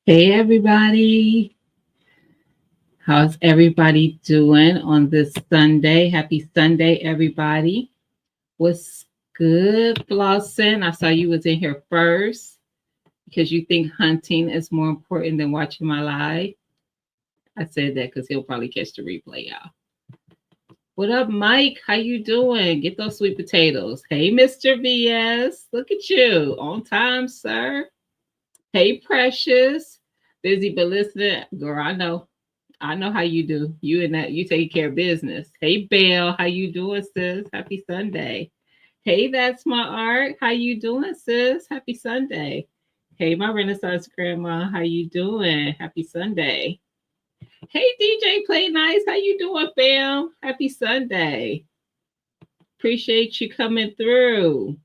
Hey everybody, how's everybody doing on this Sunday? Happy Sunday, everybody. What's good, Blossom? I saw you was in here first because you think hunting is more important than watching my live. I said that because he'll probably catch the replay, y'all. What up, Mike? How you doing? Get those sweet potatoes. Hey, Mr. VS. Look at you. On time, sir. Hey, Precious. Busy but listening. Girl, I know. I know how you do. You and that, you take care of business. Hey, Belle, how you doing, sis? Happy Sunday. Hey, that's my art. How you doing, sis? Happy Sunday. Hey, my Renaissance grandma, how you doing? Happy Sunday. Hey, DJ Play Nice, how you doing, fam? Happy Sunday. Appreciate you coming through.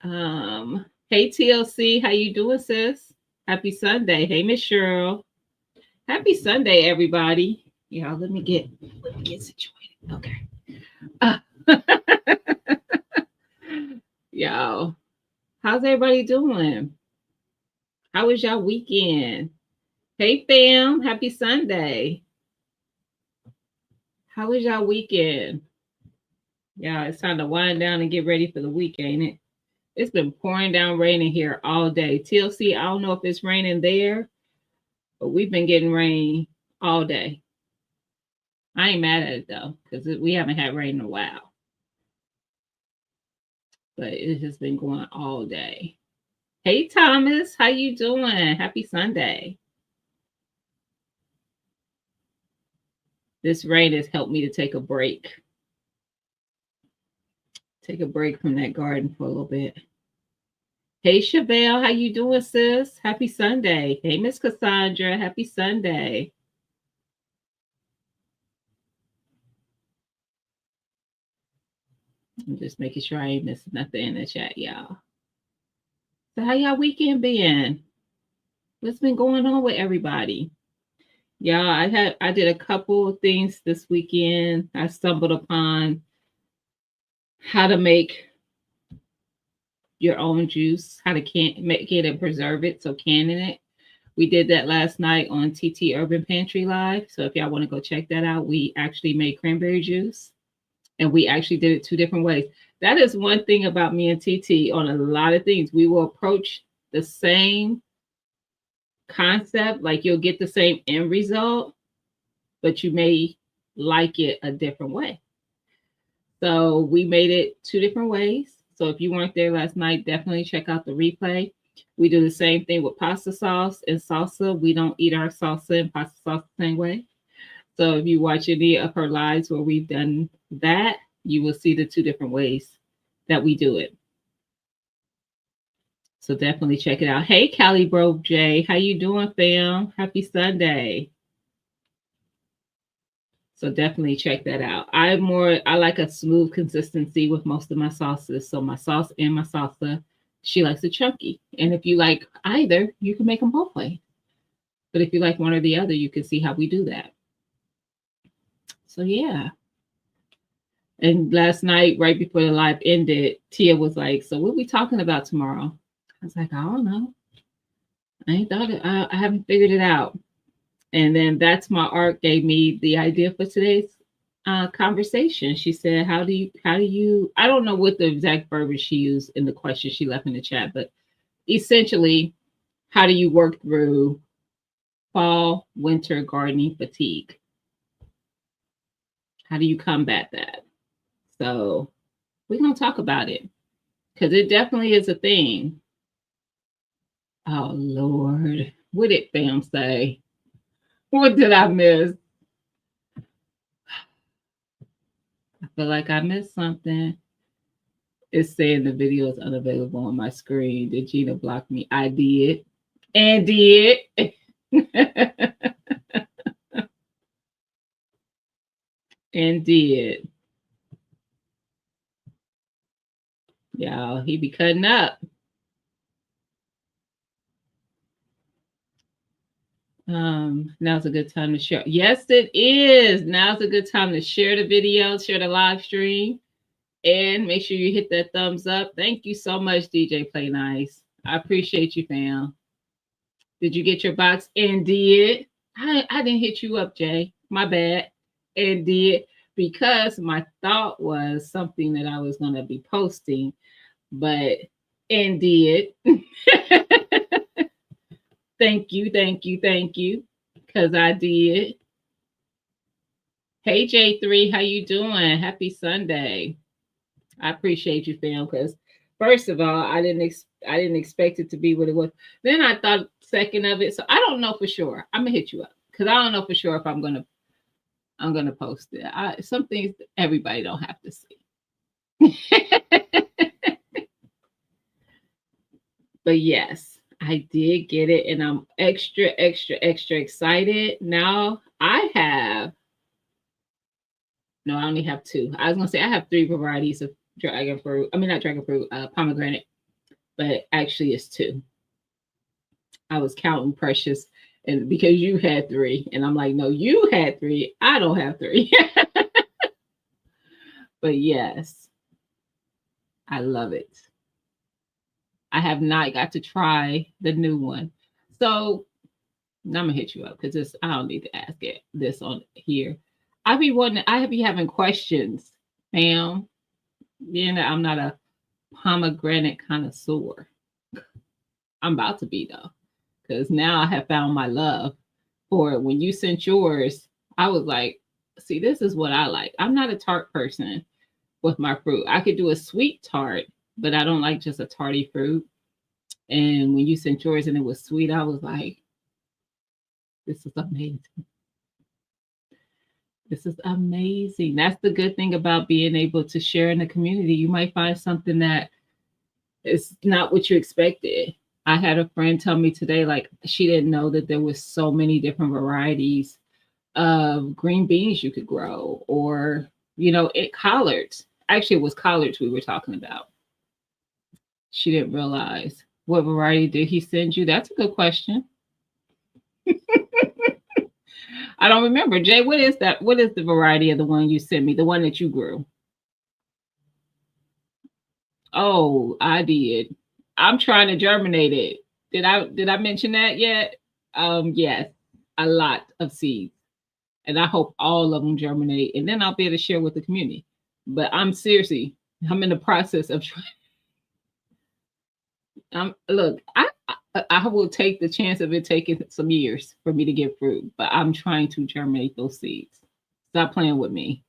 Hey, TLC, how you doing, sis? Happy Sunday. Hey, Miss Cheryl. Happy Sunday, everybody. Yeah, let me get situated. Okay. Y'all, how's everybody doing? How was y'all weekend? Hey, fam. Happy Sunday. How was y'all weekend? Yeah, it's time to wind down and get ready for the week, ain't it? It's been pouring down raining here all day. TLC, I don't know if it's raining there, but we've been getting rain all day. I ain't mad at it though, because we haven't had rain in a while. But it has been going all day. Hey Thomas, how you doing? Happy Sunday. This rain has helped me to take a break. Take a break from that garden for a little bit. Hey Chevelle, how you doing, sis? Happy Sunday. Hey Miss Cassandra, happy Sunday. I'm just making sure I ain't missing nothing in the chat, y'all. So how y'all weekend been? What's been going on with everybody? Yeah, I did a couple of things this weekend. I stumbled upon how to make your own juice, how to make it and preserve it, so canning it. We did that last night on TT Urban Pantry Live. So if y'all want to go check that out, we actually made cranberry juice and we actually did it 2 different ways. That is one thing about me and TT on a lot of things. We will approach the same concept, like you'll get the same end result, but you may like it a different way. So we made it 2 different ways. So if you weren't there last night, definitely check out the replay. We do the same thing with pasta sauce and salsa. We don't eat our salsa and pasta sauce the same way. So if you watch any of her lives where we've done that, you will see the 2 different ways that we do it. So definitely check it out. Hey, Callie Broke J, how you doing, fam? Happy Sunday. So definitely check that out. I like a smooth consistency with most of my sauces. So my sauce and my salsa, she likes it chunky. And if you like either, you can make them both ways. But if you like one or the other, you can see how we do that. So yeah. And last night, right before the live ended, Tia was like, "So what are we talking about tomorrow?" I was like, "I don't know. I haven't figured it out." And then that's my art gave me the idea for today's conversation. She said, how do you, I don't know what the exact verbiage she used in the question she left in the chat, but essentially, how do you work through fall, winter gardening fatigue? How do you combat that? So we're going to talk about it because it definitely is a thing. Oh, Lord. What did Fam say? What did I miss? I feel like I missed something. It's saying the video is unavailable on my screen. Did Gina block me? I did. And did. And did. Y'all, he be cutting up. Now's a good time to share. Yes, it is. Now's a good time to share the video, share the live stream, and make sure you hit that thumbs up. Thank you so much, DJ Play Nice. I appreciate you, fam. Did you get your box? And did. I didn't hit you up, Jay. My bad. And did, because my thought was something that I was going to be posting, but and did. Thank you, because I did. Hey J3, how you doing? Happy Sunday. I appreciate you, fam, because first of all, I didn't expect it to be what it was. Then I thought second of it, so I don't know for sure. I'm gonna hit you up because I don't know for sure if I'm gonna post it. Some things everybody don't have to see. But yes, I did get it, and I'm extra excited. Now I only have two. I was gonna say I have three varieties of dragon fruit. I mean, not dragon fruit, pomegranate, but actually it's two. I was counting Precious, and because you had three, and I'm like, no, you had three. I don't have three. But yes, I love it. I have not got to try the new one. So I'm gonna hit you up because I don't need to ask it this on here. I be having questions, fam. Being that I'm not a pomegranate connoisseur. I'm about to be though, because now I have found my love for it. When you sent yours, I was like, see, this is what I like. I'm not a tart person with my fruit. I could do a sweet tart, but I don't like just a tarty fruit. And when you sent yours and it was sweet, I was like, this is amazing. This is amazing. That's the good thing about being able to share in the community. You might find something that is not what you expected. I had a friend tell me today, like, she didn't know that there was so many different varieties of green beans you could grow, or, collards. Actually, it was collards we were talking about. She didn't realize. What variety did he send you? That's a good question. I don't remember. Jay, what is that? What is the variety of the one you sent me? The one that you grew? Oh, I did. I'm trying to germinate it. Did I mention that yet? Yes, a lot of seeds. And I hope all of them germinate, and then I'll be able to share with the community. But I'm in the process of trying. Look, I will take the chance of it taking some years for me to get fruit, but I'm trying to germinate those seeds. Stop playing with me.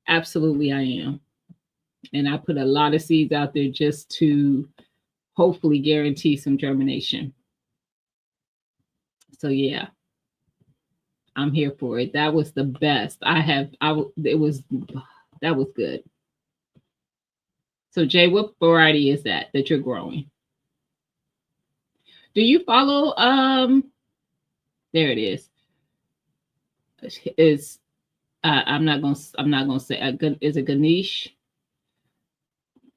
Absolutely, I am. And I put a lot of seeds out there just to hopefully guarantee some germination. So yeah, I'm here for it. That was the best. That was good. So Jay, what variety is that you're growing? Do you follow there it is. Is I'm not gonna say is it Ganesh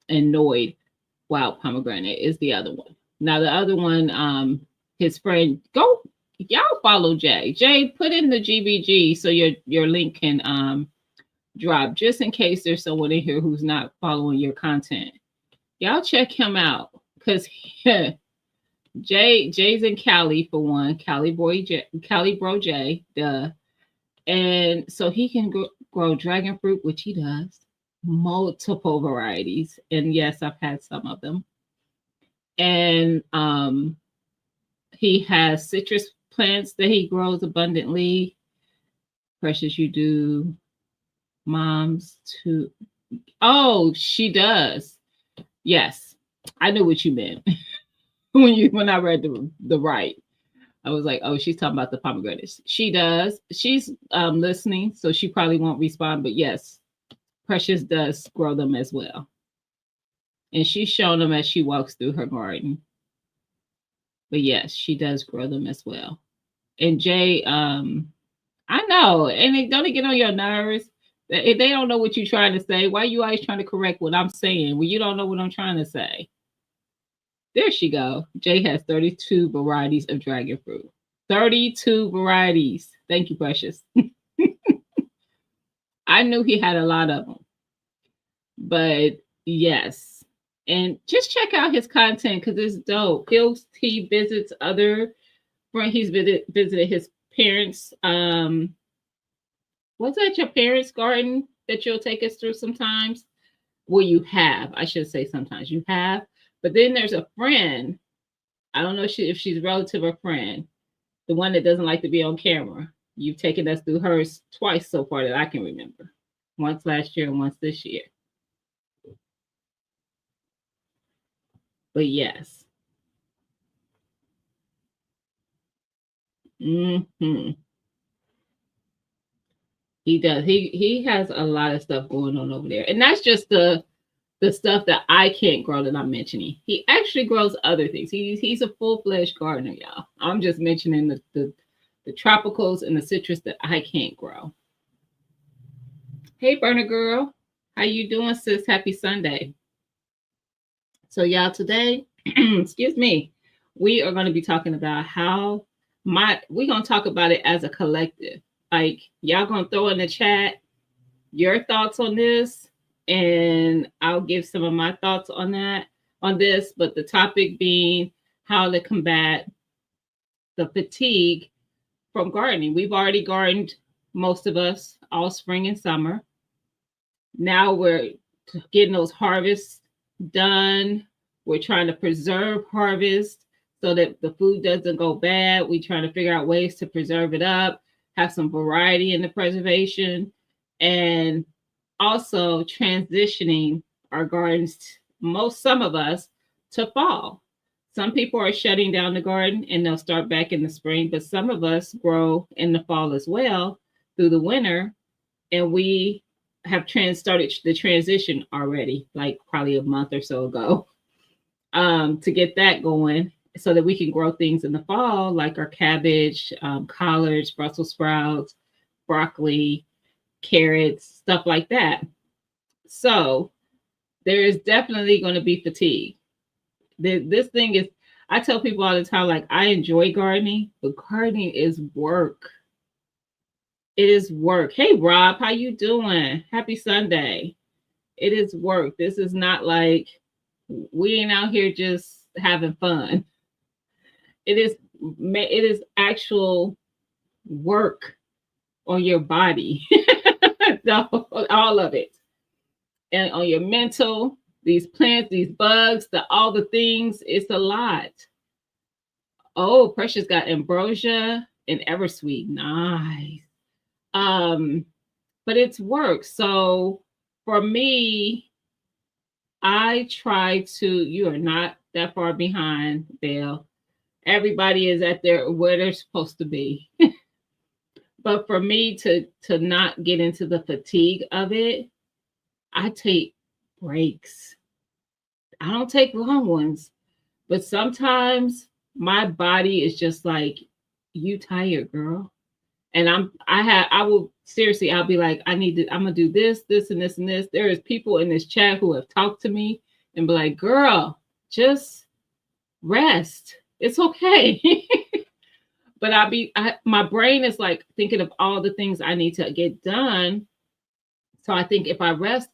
and Noid Wild Pomegranate is the other one. Now the other one, his friend, y'all follow Jay. Jay, put in the GBG so your link can drop, just in case there's someone in here who's not following your content. Y'all check him out, because Jay's in Cali for one. Cali Bro Jay, duh. And so he can grow dragon fruit, which he does, multiple varieties. And yes, I've had some of them. And he has citrus plants that he grows abundantly. Precious, you do moms too. Oh, she does. Yes. I knew what you meant when I read the right. I was like, oh, she's talking about the pomegranates. She does. She's listening, so she probably won't respond. But yes, Precious does grow them as well. And she's shown them as she walks through her garden. But yes, she does grow them as well. And Jay, I know, and they don't get on your nerves. If they don't know what you're trying to say, why are you always trying to correct what I'm saying when you don't know what I'm trying to say? There she go. Jay has 32 varieties of dragon fruit. 32 varieties. Thank you, Precious. I knew he had a lot of them. But yes. And just check out his content because it's dope. He visits other friends. He's visited his parents. Was that your parents' garden that you'll take us through sometimes? Well, you have. I should say sometimes you have. But then there's a friend. I don't know if she's a relative or friend. The one that doesn't like to be on camera. You've taken us through hers twice so far that I can remember. Once last year and once this year. But yes. Mm-hmm. He does. He has a lot of stuff going on over there. And that's just the stuff that I can't grow that I'm mentioning. He actually grows other things. He's a full-fledged gardener, y'all. I'm just mentioning the tropicals and the citrus that I can't grow. Hey, Burner Girl. How you doing, sis? Happy Sunday. So, y'all, today, excuse me, we are going to be talking about how we're going to talk about it as a collective. Like, y'all going to throw in the chat your thoughts on this, and I'll give some of my thoughts on this, but the topic being how to combat the fatigue from gardening. We've already gardened, most of us, all spring and summer. Now we're getting those harvests done. We're trying to preserve harvest so that the food doesn't go bad. We're trying to figure out ways to preserve it up, have some variety in the preservation, and also transitioning our gardens, some of us, to fall. Some people are shutting down the garden and they'll start back in the spring, but some of us grow in the fall as well through the winter, and we have started the transition already, like probably a month or so ago, to get that going so that we can grow things in the fall, like our cabbage, collards, Brussels sprouts, broccoli, carrots, stuff like that. So there is definitely going to be fatigue. This thing is, I tell people all the time, like, I enjoy gardening, but gardening is work. It is work. Hey, Rob, how you doing? Happy Sunday. It is work. This is not like we ain't out here just having fun. It is actual work on your body. All of it. And on your mental, these plants, these bugs, all the things, it's a lot. Oh, Precious got ambrosia and eversweet. Nice. But it's work. So for me, I try to, you are not that far behind, Belle. Everybody is where they're supposed to be. But for me to not get into the fatigue of it, I take breaks. I don't take long ones, but sometimes my body is just like, you tired, girl. And I'll be like, I'm gonna do this, this, and this, and this. There is people in this chat who have talked to me and be like, girl, just rest. It's okay. But my brain is like thinking of all the things I need to get done. So I think if I rest,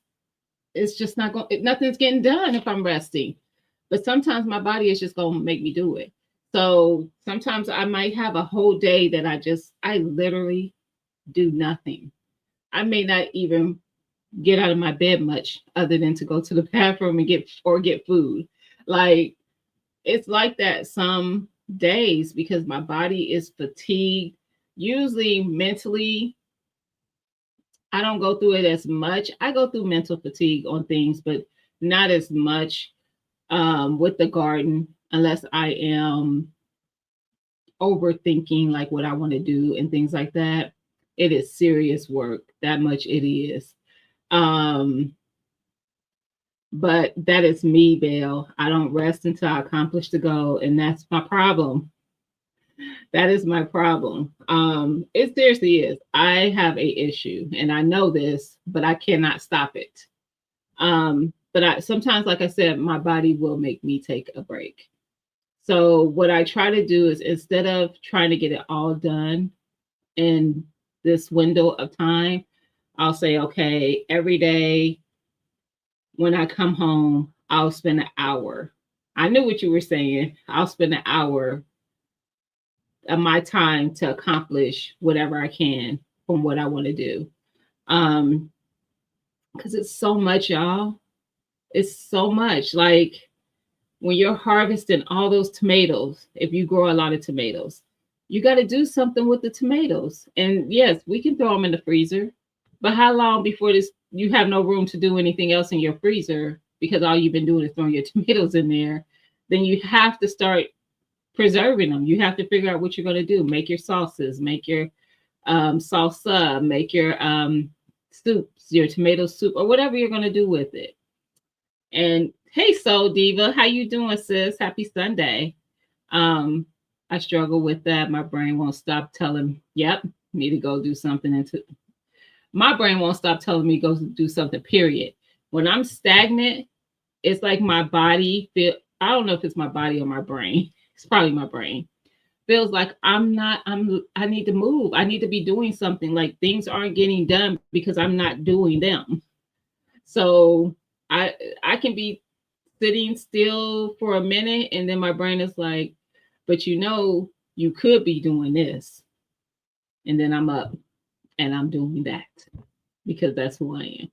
it's just nothing's getting done if I'm resting. But sometimes my body is just going to make me do it. So sometimes I might have a whole day that I literally do nothing. I may not even get out of my bed much other than to go to the bathroom and get food. Like it's like that some days because my body is fatigued. Usually mentally, I don't go through it as much. I go through mental fatigue on things, but not as much with the garden unless I am overthinking like what I want to do and things like that. It is serious work. That much it is. Um, but that is me, Belle. I don't rest until I accomplish the goal, and that's my problem. That is my problem. It seriously is. I have a issue, and I know this, but I cannot stop it. But I sometimes, like I said, my body will make me take a break. So what I try to do is instead of trying to get it all done in this window of time, I'll say, okay, every day when I come home, I'll spend an hour. I knew what you were saying. I'll spend an hour of my time to accomplish whatever I can from what I want to do. Because it's so much, y'all. It's so much. Like when you're harvesting all those tomatoes, if you grow a lot of tomatoes, you got to do something with the tomatoes. And yes, we can throw them in the freezer, but how long before this you have no room to do anything else in your freezer because all you've been doing is throwing your tomatoes in there? Then you have to start preserving them. You have to figure out what you're going to do. Make your sauces, make your salsa, make your soups, your tomato soup, or whatever you're going to do with it. And hey, Soul Diva, how you doing, sis? Happy Sunday. I struggle with that. My brain won't stop telling, yep, need to go do something. My brain won't stop telling me go do something, period. When I'm stagnant, it's like my body I don't know if it's my body or my brain. It's probably my brain. Feels like I need to move. I need to be doing something. Like things aren't getting done because I'm not doing them. So I can be sitting still for a minute and then my brain is like, but you could be doing this. And then I'm up and I'm doing that because that's who I am.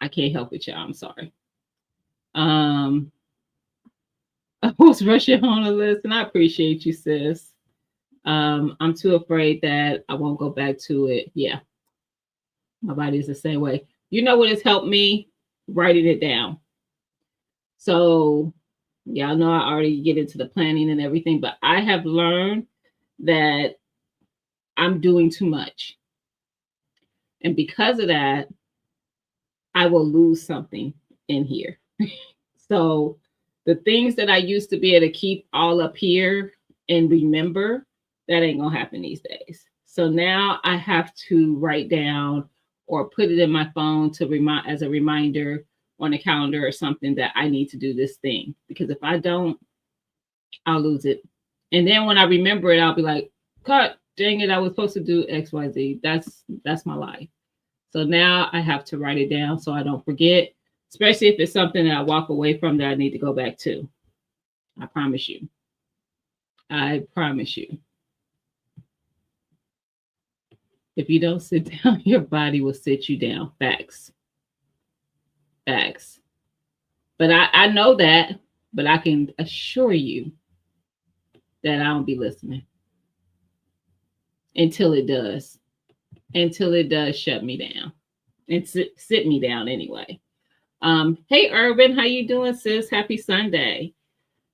I can't help it, y'all. I'm sorry. I was rushing on the list and I appreciate you, sis. I'm too afraid that I won't go back to it. Yeah. My body is the same way. You know what has helped me? Writing it down. So y'all know I already get into the planning and everything, but I have learned that I'm doing too much. And because of that, I will lose something in here. So the things that I used to be able to keep all up here and remember, that ain't gonna happen these days. So now I have to write down or put it in my phone to remind as a reminder on a calendar or something that I need to do this thing. Because if I don't, I'll lose it. And then when I remember it, I'll be like, cut, dang it, I was supposed to do XYZ. That's my life. So now I have to write it down so I don't forget, especially if it's something that I walk away from that I need to go back to. I promise you. I promise you. If you don't sit down, your body will sit you down. Facts. Facts. But I know that, but I can assure you that I won't be listening until it does. Until it does shut me down and sit me down anyway. Hey Urban, how you doing, sis? Happy Sunday.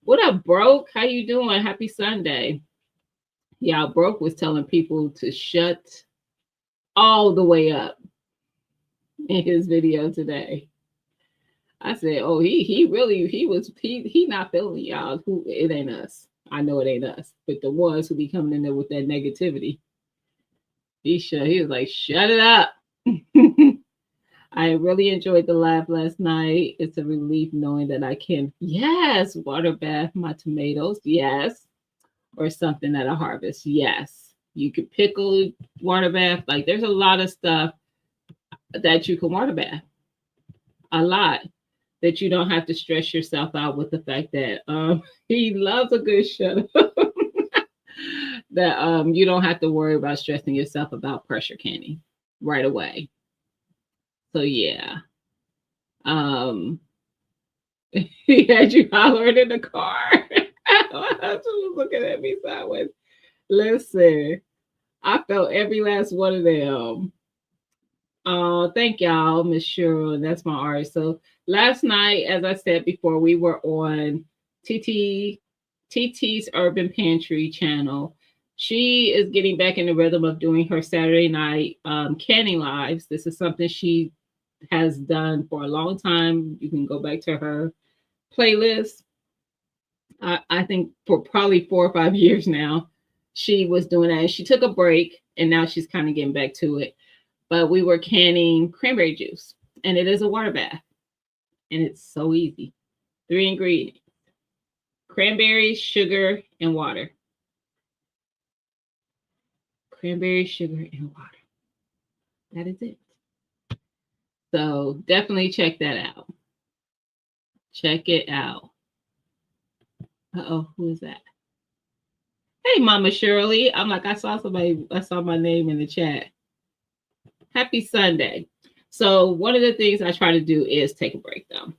What up, Broke? How you doing? Happy Sunday. Yeah, Broke was telling people to shut all the way up in his video today. I said, oh, he not feeling y'all. Who it ain't us. I know it ain't us, but the ones who be coming in there with that negativity. He was like, shut it up. I really enjoyed the laugh last night. It's a relief knowing that I can, yes, water bath my tomatoes, yes, or something that I harvest, yes. You could pickle, water bath. Like there's a lot of stuff that you can water bath. A lot that you don't have to stress yourself out with the fact that he loves a good shut up. that you don't have to worry about stressing yourself about pressure canning right away. So yeah. He had you hollering in the car. My husband was looking at me sideways. Listen, I felt every last one of them. Oh, thank y'all, Miss Cheryl. That's my artist. So last night, as I said before, we were on TT's Urban Pantry channel. She is getting back in the rhythm of doing her Saturday night canning lives. This is something she has done for a long time. You can go back to her playlist. I think for probably 4 or 5 years now, she was doing that. And she took a break and now she's kind of getting back to it. But we were canning cranberry juice, and it is a water bath, and it's so easy. 3 ingredients: cranberries, sugar, and water. Cranberry, sugar, and water. That is it. So definitely check that out. Check it out. Uh-oh, who is that? Hey, Mama Shirley. I'm like, I saw my name in the chat. Happy Sunday. So one of the things I try to do is take a break though.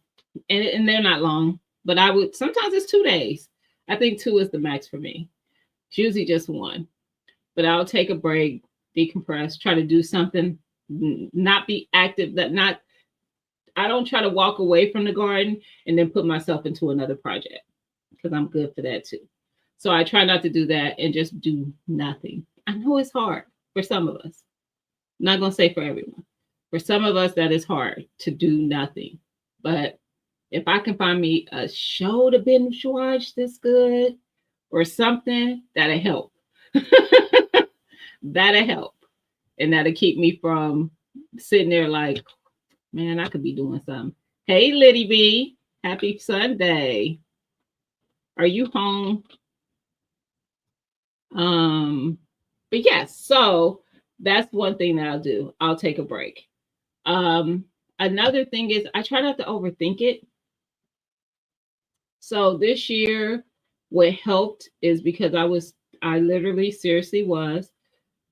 And they're not long, but sometimes it's 2 days. I think 2 is the max for me. It's usually just 1. But I'll take a break, decompress, try to do something, not be active, I don't try to walk away from the garden and then put myself into another project because I'm good for that too. So I try not to do that and just do nothing. I know it's hard for some of us. I'm not going to say for everyone. For some of us, that is hard to do nothing. But if I can find me a show to binge watch that's good or something, that'll help. That'll help. And that'll keep me from sitting there like, man, I could be doing something. Hey, Liddy B. Happy Sunday. Are you home? But yes, so that's one thing that I'll do. I'll take a break. Another thing is I try not to overthink it. So this year, what helped is because I literally seriously was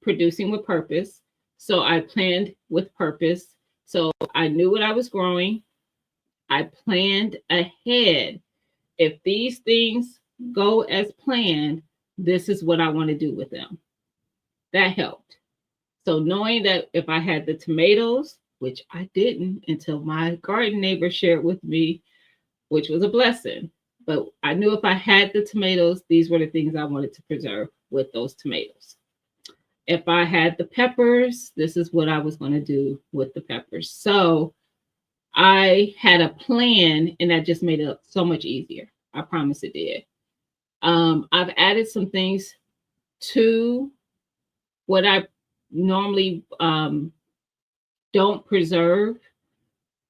producing with purpose. So I planned with purpose. So I knew what I was growing. I planned ahead. If these things go as planned, this is what I want to do with them. That helped. So knowing that if I had the tomatoes, which I didn't until my garden neighbor shared with me, which was a blessing. But I knew if I had the tomatoes, these were the things I wanted to preserve with those tomatoes. If I had the peppers, this is what I was going to do with the peppers. So I had a plan, and that just made it so much easier. I promise it did. I've added some things to what I normally don't preserve.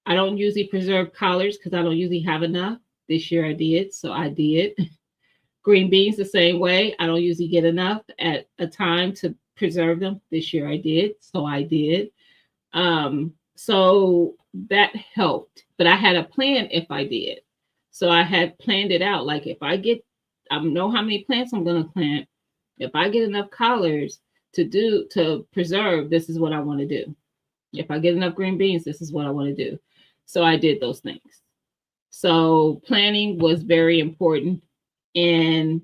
I don't usually preserve collards because I don't usually have enough. This year I did, so I did. Green beans the same way. I don't usually get enough at a time to preserve them. This year I did, so I did. So that helped. But I had a plan if I did. So I had planned it out. Like if I know how many plants I'm going to plant. If I get enough collards to preserve, this is what I want to do. If I get enough green beans, this is what I want to do. So I did those things. So planning was very important, and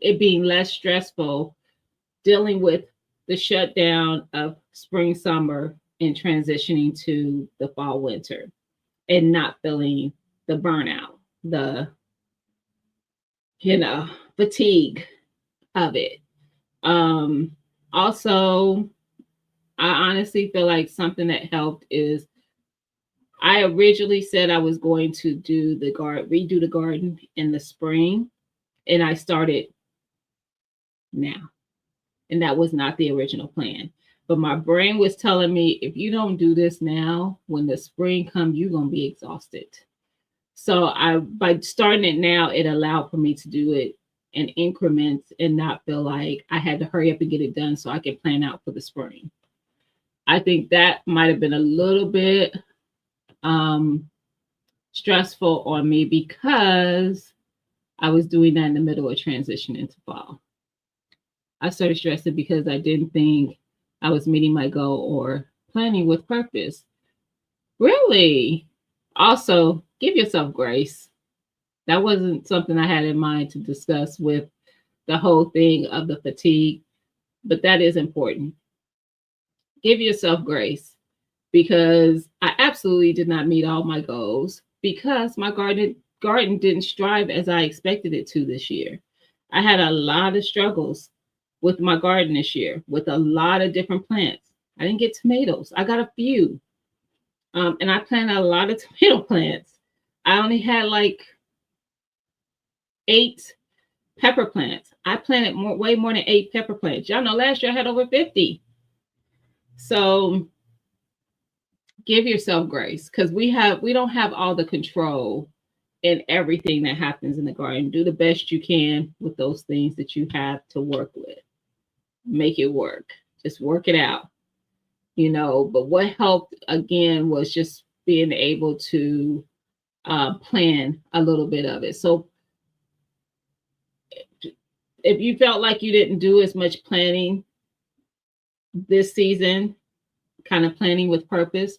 it being less stressful dealing with the shutdown of spring, summer, and transitioning to the fall, winter, and not feeling the burnout, the fatigue of it. Also, I honestly feel like something that helped is I originally said I was going to redo the garden in the spring, and I started now. And that was not the original plan. But my brain was telling me, if you don't do this now, when the spring comes, you're going to be exhausted. So by starting it now, it allowed for me to do it in increments and not feel like I had to hurry up and get it done so I could plan out for the spring. I think that might have been a little bit stressful on me because I was doing that in the middle of transition into fall. I started stressing because I didn't think I was meeting my goal or planning with purpose. Really? Also, give yourself grace. That wasn't something I had in mind to discuss with the whole thing of the fatigue, but that is important. Give yourself grace because I absolutely did not meet all my goals because my garden didn't strive as I expected it to this year. I had a lot of struggles with my garden this year with a lot of different plants. I didn't get tomatoes. I got a few. And I planted a lot of tomato plants. I only had like 8 pepper plants. I planted way more than 8 pepper plants. Y'all know last year I had over 50. So give yourself grace because we don't have all the control in everything that happens in the garden. Do the best you can with those things that you have to work with. Make it work. Just work it out. But what helped again was just being able to plan a little bit of it. So if you felt like you didn't do as much planning this season, kind of planning with purpose,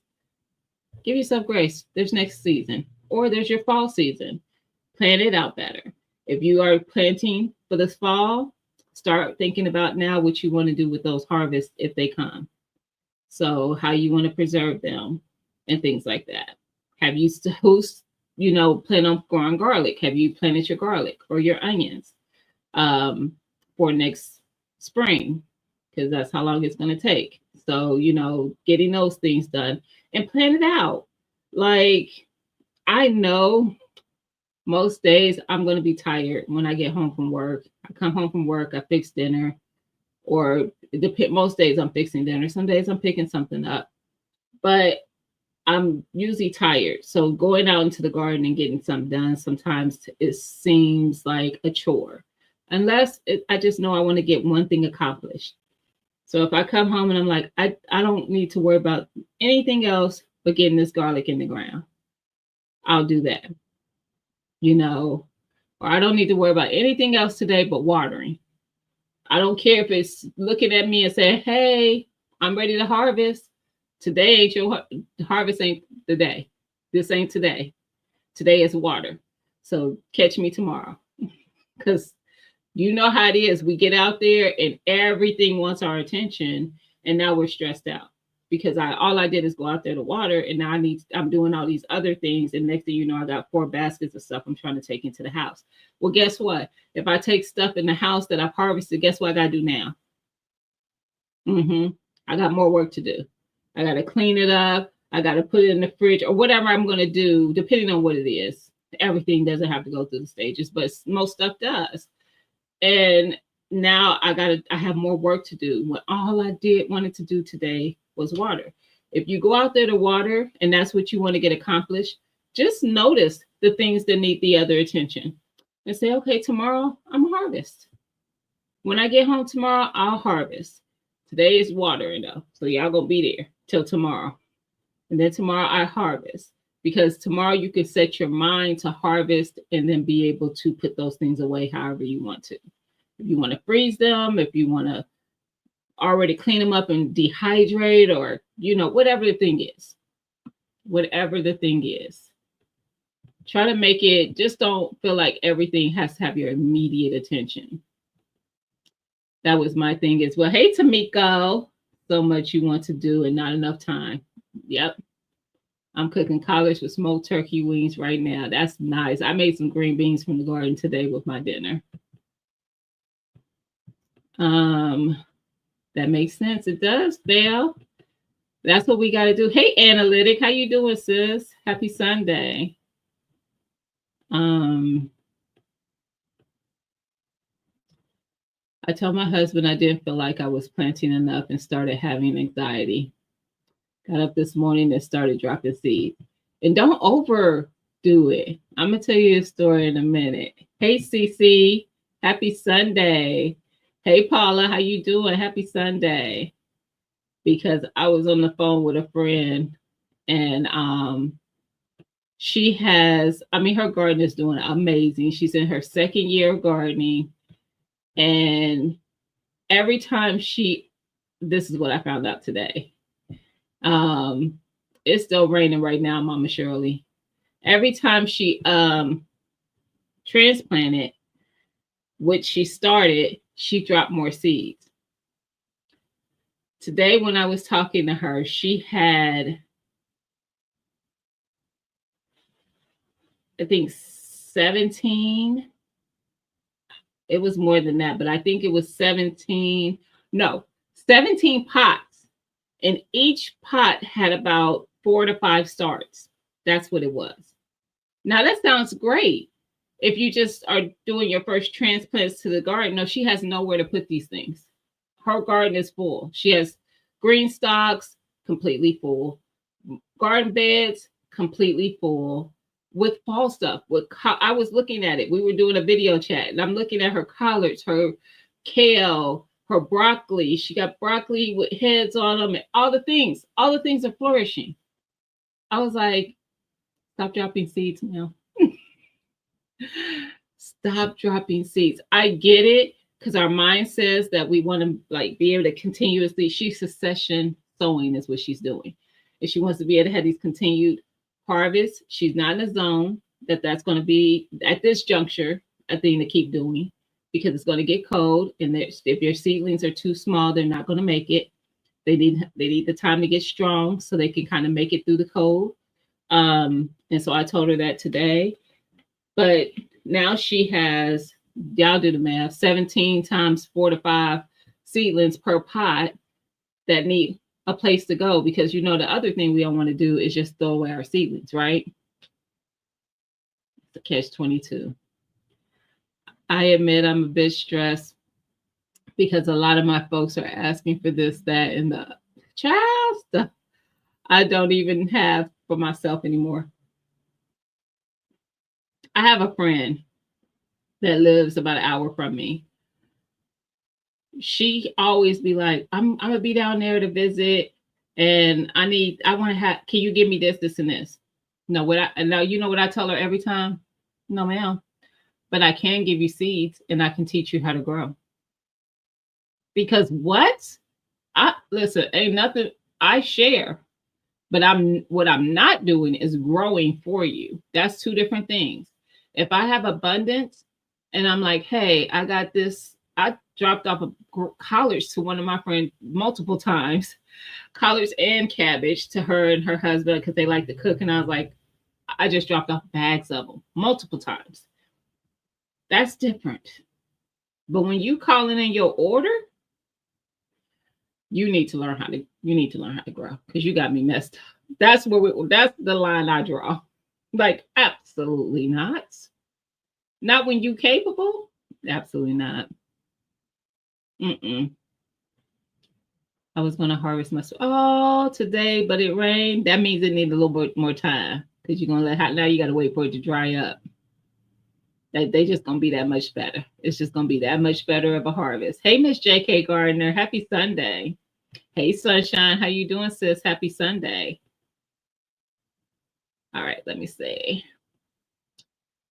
give yourself grace. There's next season, or there's your fall season. Plan it out better. If you are planting for this fall, start thinking about now what you want to do with those harvests if they come. So how you want to preserve them and things like that. Have you plan on growing garlic? Have you planted your garlic or your onions for next spring? Because that's how long it's going to take. So, getting those things done and plan it out. Like, I know most days I'm going to be tired when I get home from work. I come home from work, I fix dinner, or most days I'm fixing dinner. Some days I'm picking something up, but I'm usually tired. So going out into the garden and getting something done, sometimes it seems like a chore, unless I just know I want to get one thing accomplished. So if I come home and I'm like, I don't need to worry about anything else but getting this garlic in the ground, I'll do that, or I don't need to worry about anything else today but watering. I don't care if it's looking at me and saying, hey, I'm ready to harvest. Today ain't your harvest, ain't the day. This ain't today. Today is water. So catch me tomorrow. Because you know how it is. We get out there and everything wants our attention. And now we're stressed out. Because all I did is go out there to water. And now I'm doing all these other things. And next thing you know, I got 4 baskets of stuff I'm trying to take into the house. Well, guess what? If I take stuff in the house that I've harvested, guess what I got to do now? I got more work to do. I got to clean it up. I got to put it in the fridge or whatever I'm going to do, depending on what it is. Everything doesn't have to go through the stages, but most stuff does. And now I have more work to do. What all I wanted to do today was water. If you go out there to water and that's what you want to get accomplished, just notice the things that need the other attention and say, okay, tomorrow I'm harvest. When I get home tomorrow, I'll harvest. Today is watering though. So y'all gonna be there till tomorrow. And then tomorrow I harvest. Because tomorrow you can set your mind to harvest and then be able to put those things away however you want to. If you want to freeze them, if you want to already clean them up and dehydrate, or whatever the thing is. Whatever the thing is. Try to make it, just don't feel like everything has to have your immediate attention. That was my thing as well. Hey, Tamiko, so much you want to do and not enough time. Yep. I'm cooking collard with smoked turkey wings right now. That's nice. I made some green beans from the garden today with my dinner. That makes sense. It does, Dale. That's what we got to do. Hey, Analytic, how you doing, sis? Happy Sunday. I told my husband I didn't feel like I was planting enough and started having anxiety. Got up this morning and started dropping seed. And don't overdo it. I'm going to tell you a story in a minute. Hey, Cece. Happy Sunday. Hey, Paula. How you doing? Happy Sunday. Because I was on the phone with a friend and her garden is doing amazing. She's in her 2nd year of gardening. And every time this is what I found out today. It's still raining right now, Mama Shirley. Every time she transplanted, which she started, she dropped more seeds. Today, when I was talking to her, she had, I think, 17. It was more than that, but I think it was 17. No, 17 pots. And each pot had about 4 to 5 starts. That's what it was. Now, that sounds great. If you just are doing your first transplants to the garden, no, she has nowhere to put these things. Her garden is full. She has green stalks, completely full. Garden beds, completely full. With fall stuff. I was looking at it. We were doing a video chat, and I'm looking at her collards, her kale, her broccoli. She got broccoli with heads on them, and all the things. All the things are flourishing. I was like, stop dropping seeds now. Stop dropping seeds. I get it, because our mind says that we want to like be able to continuously. She's succession sowing is what she's doing. If she wants to be able to have these continued harvests, she's not in a zone that's going to be at this juncture a thing to keep doing, because it's going to get cold, and if your seedlings are too small, they're not going to make it. They need the time to get strong so they can kind of make it through the cold. And so I told her that today. But now she has, y'all do the math, 17 times 4 to 5 seedlings per pot that need a place to go, because the other thing we don't want to do is just throw away our seedlings, right? It's a catch-22. I admit I'm a bit stressed because a lot of my folks are asking for this, that, and the child stuff I don't even have for myself anymore. I have a friend that lives about an hour from me. She always be like, I'm gonna be down there to visit, and I want to have, can you give me this, and this? No, what I tell her every time? No, ma'am. But I can give you seeds, and I can teach you how to grow. Because listen, ain't nothing I share, but what I'm not doing is growing for you. That's two different things. If I have abundance and I'm like, hey, I got this, I dropped off collards to one of my friends multiple times, collards and cabbage to her and her husband, because they like to cook. And I was like, I just dropped off bags of them multiple times. That's different. But when you calling in your order, you need to learn how to grow, because you got me messed up. That's the line I draw. Like, absolutely not. Not when you capable. Absolutely not. I was going to harvest my today, but it rained. That means it needs a little bit more time, because you're going to now you got to wait for it to dry up. They just going to be that much better. It's just going to be that much better of a harvest. Hey, Miss J.K. Gardner. Happy Sunday. Hey, Sunshine. How you doing, sis? Happy Sunday. All right, let me see.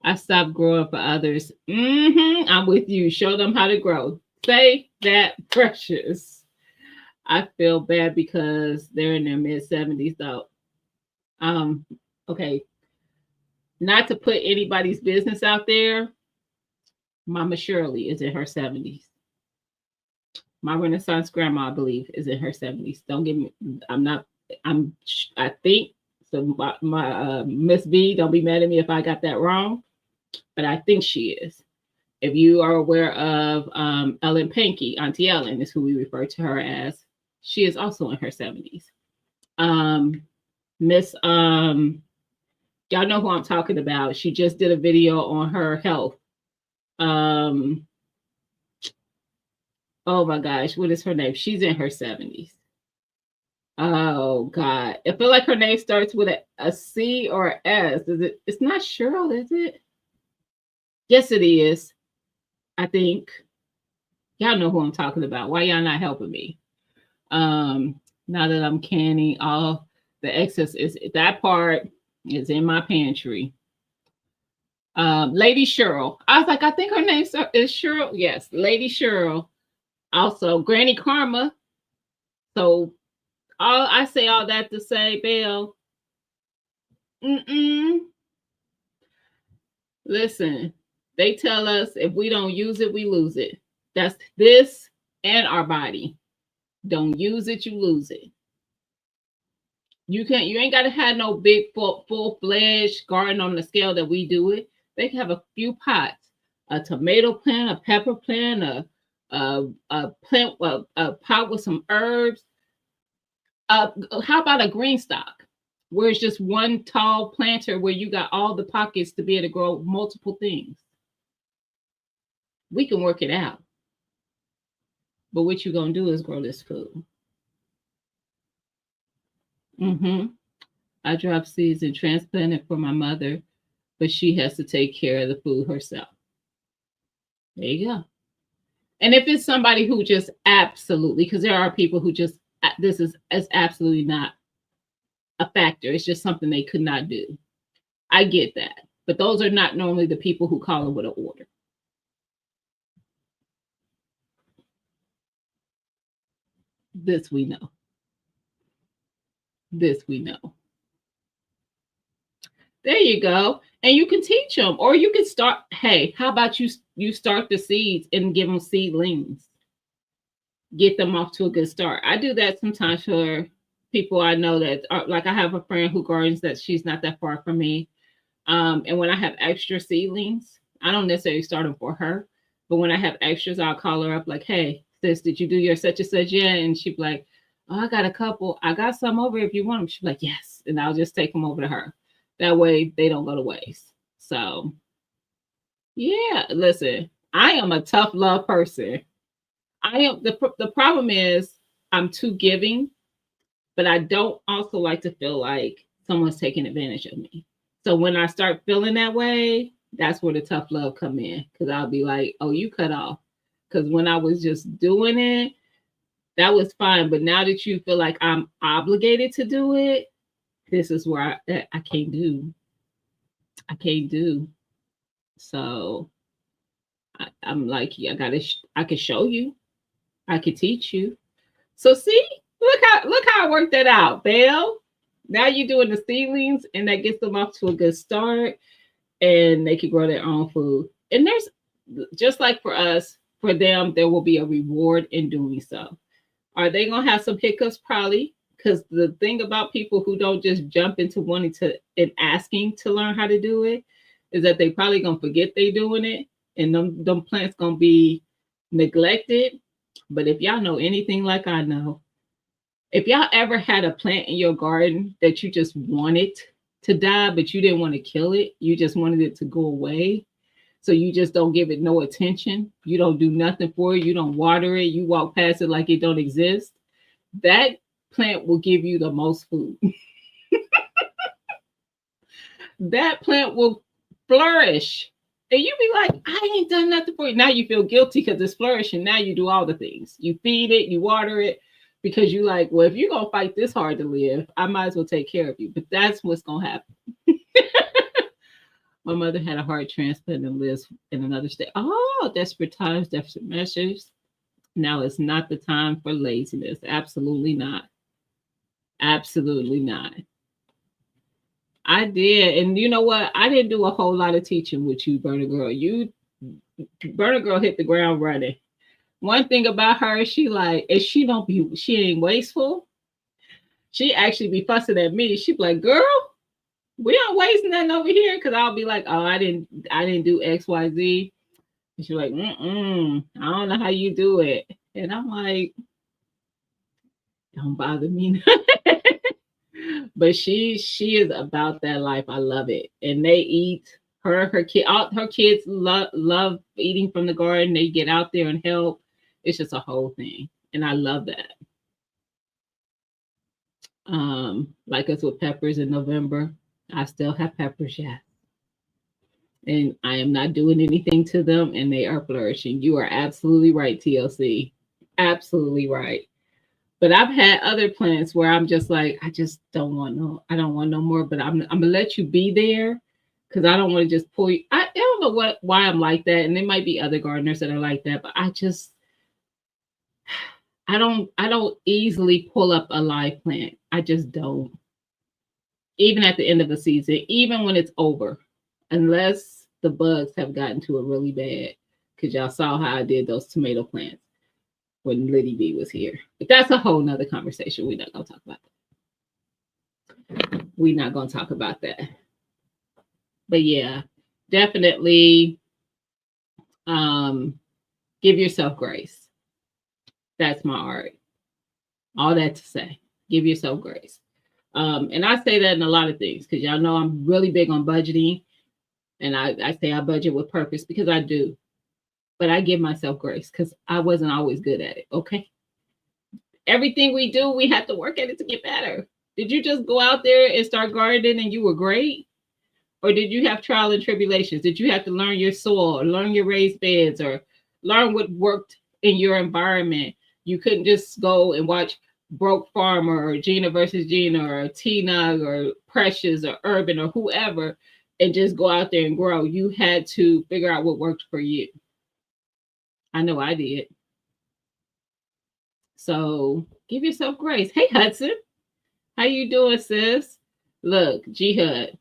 I stopped growing for others. I'm with you. Show them how to grow. Say that, precious. I feel bad because they're in their mid-70s, though. Okay. Not to put anybody's business out there, Mama Shirley is in her 70s. My Renaissance grandma, I believe, is in her 70s. Don't get me, I think, so my Miss B, don't be mad at me if I got that wrong, but I think she is. If you are aware of Ellen Pankey, Auntie Ellen is who we refer to her as. She is also in her 70s. Miss, y'all know who I'm talking about. She just did a video on her health. Oh my gosh, what is her name? She's in her 70s. Oh God, I feel like her name starts with a C or an S. Is it? It's not Cheryl, is it? Yes, it is. I think. Y'all know who I'm talking about. Why y'all not helping me? Now that I'm canning, all the excess is that part is in my pantry. Lady Cheryl. I was like, I think her name is Cheryl. Yes, Lady Cheryl. Also, Granny Karma. So I say all that to say, Belle. Mm-mm. Listen, they tell us if we don't use it, we lose it. That's this and our body. Don't use it, you lose it. You ain't gotta have no big full-fledged garden on the scale that we do it. They can have a few pots, a tomato plant, a pepper plant, a plant, a pot with some herbs. How about a green stock, where it's just one tall planter where you got all the pockets to be able to grow multiple things. We can work it out. But what you gonna do is grow this food. Mm-hmm. I drop seeds and transplant it for my mother, but she has to take care of the food herself. There you go. And if it's somebody who just absolutely, because there are people who just this is absolutely not a factor. It's just something they could not do. I get that, but those are not normally the people who call it with an order. This we know. This we know. There you go. And you can teach them, or you can start. Hey, how about you start the seeds and give them seedlings? Get them off to a good start. I do that sometimes for people I know that are, like I have a friend who gardens that she's not that far from me. And when I have extra seedlings, I don't necessarily start them for her, but when I have extras, I'll call her up like, "Hey, sis, did you do your such and such yet?" And she'd be like, "Oh, I got a couple. I got some over if you want them." She'd be like, "Yes," and I'll just take them over to her. That way, they don't go to waste. So, yeah, listen, I am a tough love person. I am the problem is I'm too giving, but I don't also like to feel like someone's taking advantage of me. So when I start feeling that way, that's where the tough love come in, because I'll be like, "Oh, you cut off." Because when I was just doing it, that was fine. But now that you feel like I'm obligated to do it, this is where I can't do. I can't do. So I'm like, yeah, I can show you. I could teach you. So see, look how I worked that out, Belle. Now you're doing the seedlings, and that gets them off to a good start, and they can grow their own food. And there's just like for us, for them, there will be a reward in doing so. Are they gonna have some hiccups? Probably, because the thing about people who don't just jump into wanting to and asking to learn how to do it is that they probably gonna forget they doing it, and them plants gonna be neglected. But if y'all know anything like I know, if y'all ever had a plant in your garden that you just wanted to die, but you didn't want to kill it, you just wanted it to go away. So you just don't give it no attention. You don't do nothing for it. You don't water it. You walk past it like it don't exist. That plant will give you the most food. That plant will flourish. And you be like, "I ain't done nothing for you." Now you feel guilty because it's flourishing. Now you do all the things. You feed it, you water it, because you like, well, if you're gonna fight this hard to live, I might as well take care of you. But that's what's gonna happen. My mother had a heart transplant and lives in another state. Oh, desperate times, desperate measures. Now is not the time for laziness. Absolutely not. Absolutely not. I did. And you know what? I didn't do a whole lot of teaching with you, Burner Girl. Burner Girl hit the ground running. One thing about her, she like, if she ain't wasteful. She actually be fussing at me. She be like, "Girl, we aren't wasting nothing over here." Cause I'll be like, "Oh, I didn't do XYZ." And she's like, "I don't know how you do it." And I'm like, "Don't bother me." But she is about that life. I love it. And they eat all her kids love eating from the garden. They get out there and help. It's just a whole thing. And I love that. Like us with peppers in November. I still have peppers, yeah. And I am not doing anything to them, and they are flourishing. You are absolutely right, TLC. Absolutely right. But I've had other plants where I'm just like, I don't want no more. But I'm gonna let you be there because I don't want to just pull you. I don't know why I'm like that, and there might be other gardeners that are like that, but I just I don't easily pull up a live plant. I just don't. Even at the end of the season, even when it's over, unless the bugs have gotten to it really bad. Because y'all saw how I did those tomato plants when Liddy B was here. But that's a whole nother conversation. We're not gonna talk about that. We're not gonna talk about that. But yeah, definitely give yourself grace. That's my art. All that to say, give yourself grace. And I say that in a lot of things because y'all know I'm really big on budgeting. And I say I budget with purpose because I do. But I give myself grace because I wasn't always good at it. Okay. Everything we do, we have to work at it to get better. Did you just go out there and start gardening and you were great? Or did you have trial and tribulations? Did you have to learn your soil, or learn your raised beds, or learn what worked in your environment? You couldn't just go and watch Broke Farmer or Gina versus Gina or Tina or Precious or Urban or whoever and just go out there and grow. You had to figure out what worked for you. I know I did. So give yourself grace. Hey Hudson, how you doing, sis? Look, Jihad,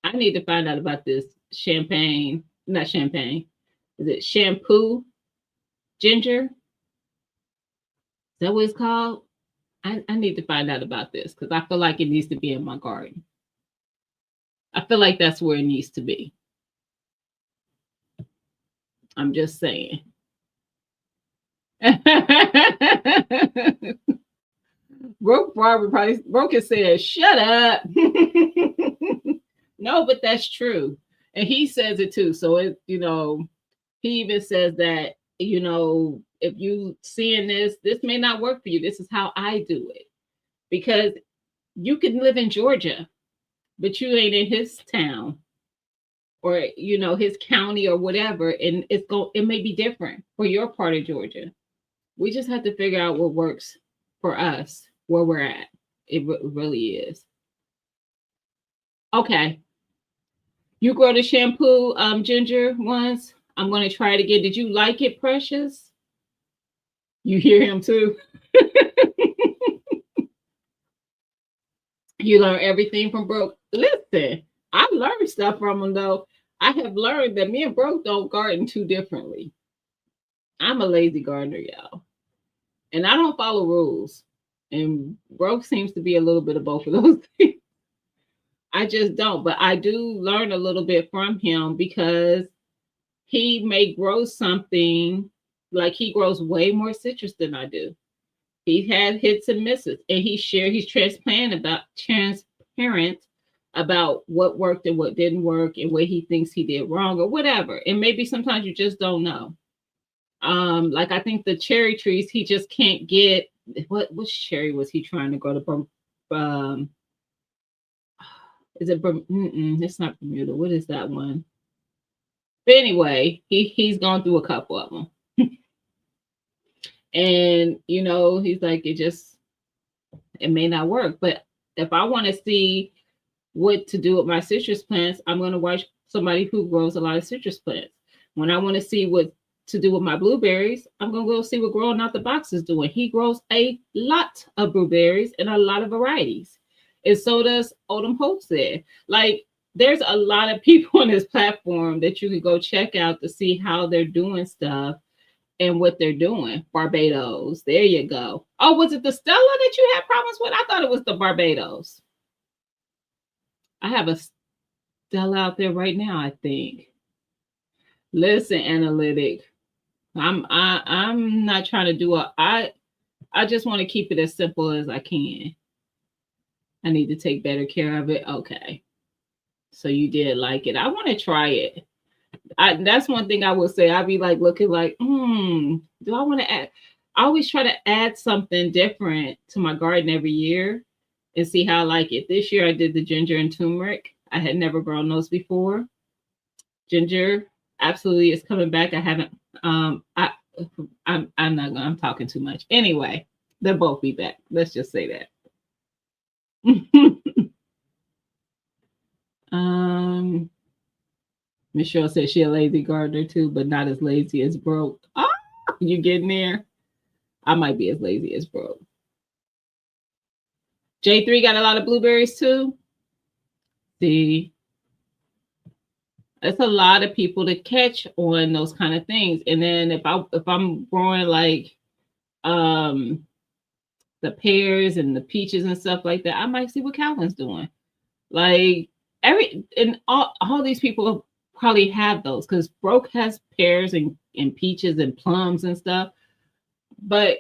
I need to find out about this champagne, not champagne. Is it shampoo ginger? Is that what it's called? I need to find out about this because I feel like it needs to be in my garden. I feel like that's where it needs to be. I'm just saying. Broke Barbara probably Broke it said, shut up. No, but that's true. And he says it too. So it, he even says that, if you seeing this may not work for you. This is how I do it. Because you can live in Georgia, but you ain't in his town or his county or whatever, and it may be different for your part of Georgia. We just have to figure out what works for us where we're at. It really is. Okay. You grow the shampoo ginger once. I'm going to try it again. Did you like it, Precious? You hear him too. You learn everything from Broke. Listen, I learned stuff from him though. I have learned that me and Broke don't garden too differently. I'm a lazy gardener, y'all. And I don't follow rules. And Broke seems to be a little bit of both of those things. I just don't. But I do learn a little bit from him because he may grow something like he grows way more citrus than I do. He had hits and misses, and he's transparent about what worked and what didn't work and what he thinks he did wrong or whatever. And maybe sometimes you just don't know. Like I think the cherry trees, he just can't get which cherry was he trying to grow to is it it's not Bermuda. What is that one? But anyway, he's gone through a couple of them. And he's like, it may not work. But if I want to see what to do with my citrus plants, I'm going to watch somebody who grows a lot of citrus plants. When I want to see what to do with my blueberries, I'm going to go see what Growing Out the Box is doing. He grows a lot of blueberries and a lot of varieties. And so does Odom Hope there. Like, there's a lot of people on this platform that you can go check out to see how they're doing stuff and what they're doing. Barbados. There you go. Oh, was it the Stella that you had problems with? I thought it was the Barbados. I have a Stella out there right now, I think. Listen, Analytic. I'm not trying to do I just want to keep it as simple as I can. I need to take better care of it. Okay. So you did like it. I want to try it. That's one thing I will say. I'd be like looking like, do I want to add? I always try to add something different to my garden every year and see how I like it. This year I did the ginger and turmeric. I had never grown those before. Ginger absolutely is coming back. I haven't. I'm not. I'm talking too much. Anyway, they'll both be back. Let's just say that. Michelle said she a lazy gardener too, but not as lazy as Broke. Oh, you getting there? I might be as lazy as Broke. J3 got a lot of blueberries too. See, it's a lot of people to catch on those kind of things. And then if I'm growing like um the pears and the peaches and stuff like that, I might see what Calvin's doing. Like all these people probably have those because Broke has pears and peaches and plums and stuff. But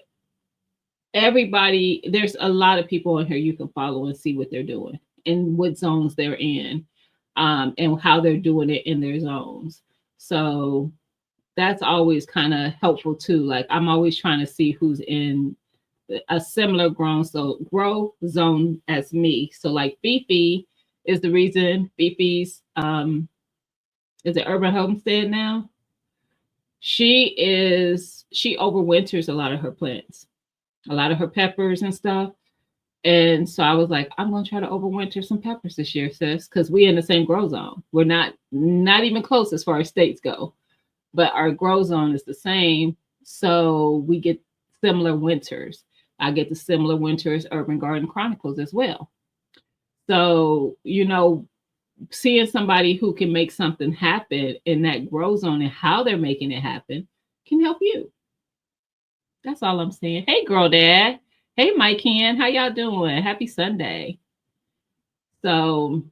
everybody, there's a lot of people in here you can follow and see what they're doing and what zones they're in, and how they're doing it in their zones. So that's always kind of helpful too. Like I'm always trying to see who's in a similar grow zone as me. So like Fifi is the reason Fifi's is it Urban Homestead now? She overwinters a lot of her plants, a lot of her peppers and stuff. And so I was like, I'm gonna try to overwinter some peppers this year, sis, because we in the same grow zone. We're not even close as far as states go, but our grow zone is the same. So we get similar winters. I get the similar winters Urban Garden Chronicles as well. So, seeing somebody who can make something happen in that grow zone and how they're making it happen can help you. That's all I'm saying. Hey, girl dad. Hey, Mike Ken. How y'all doing? Happy Sunday. So,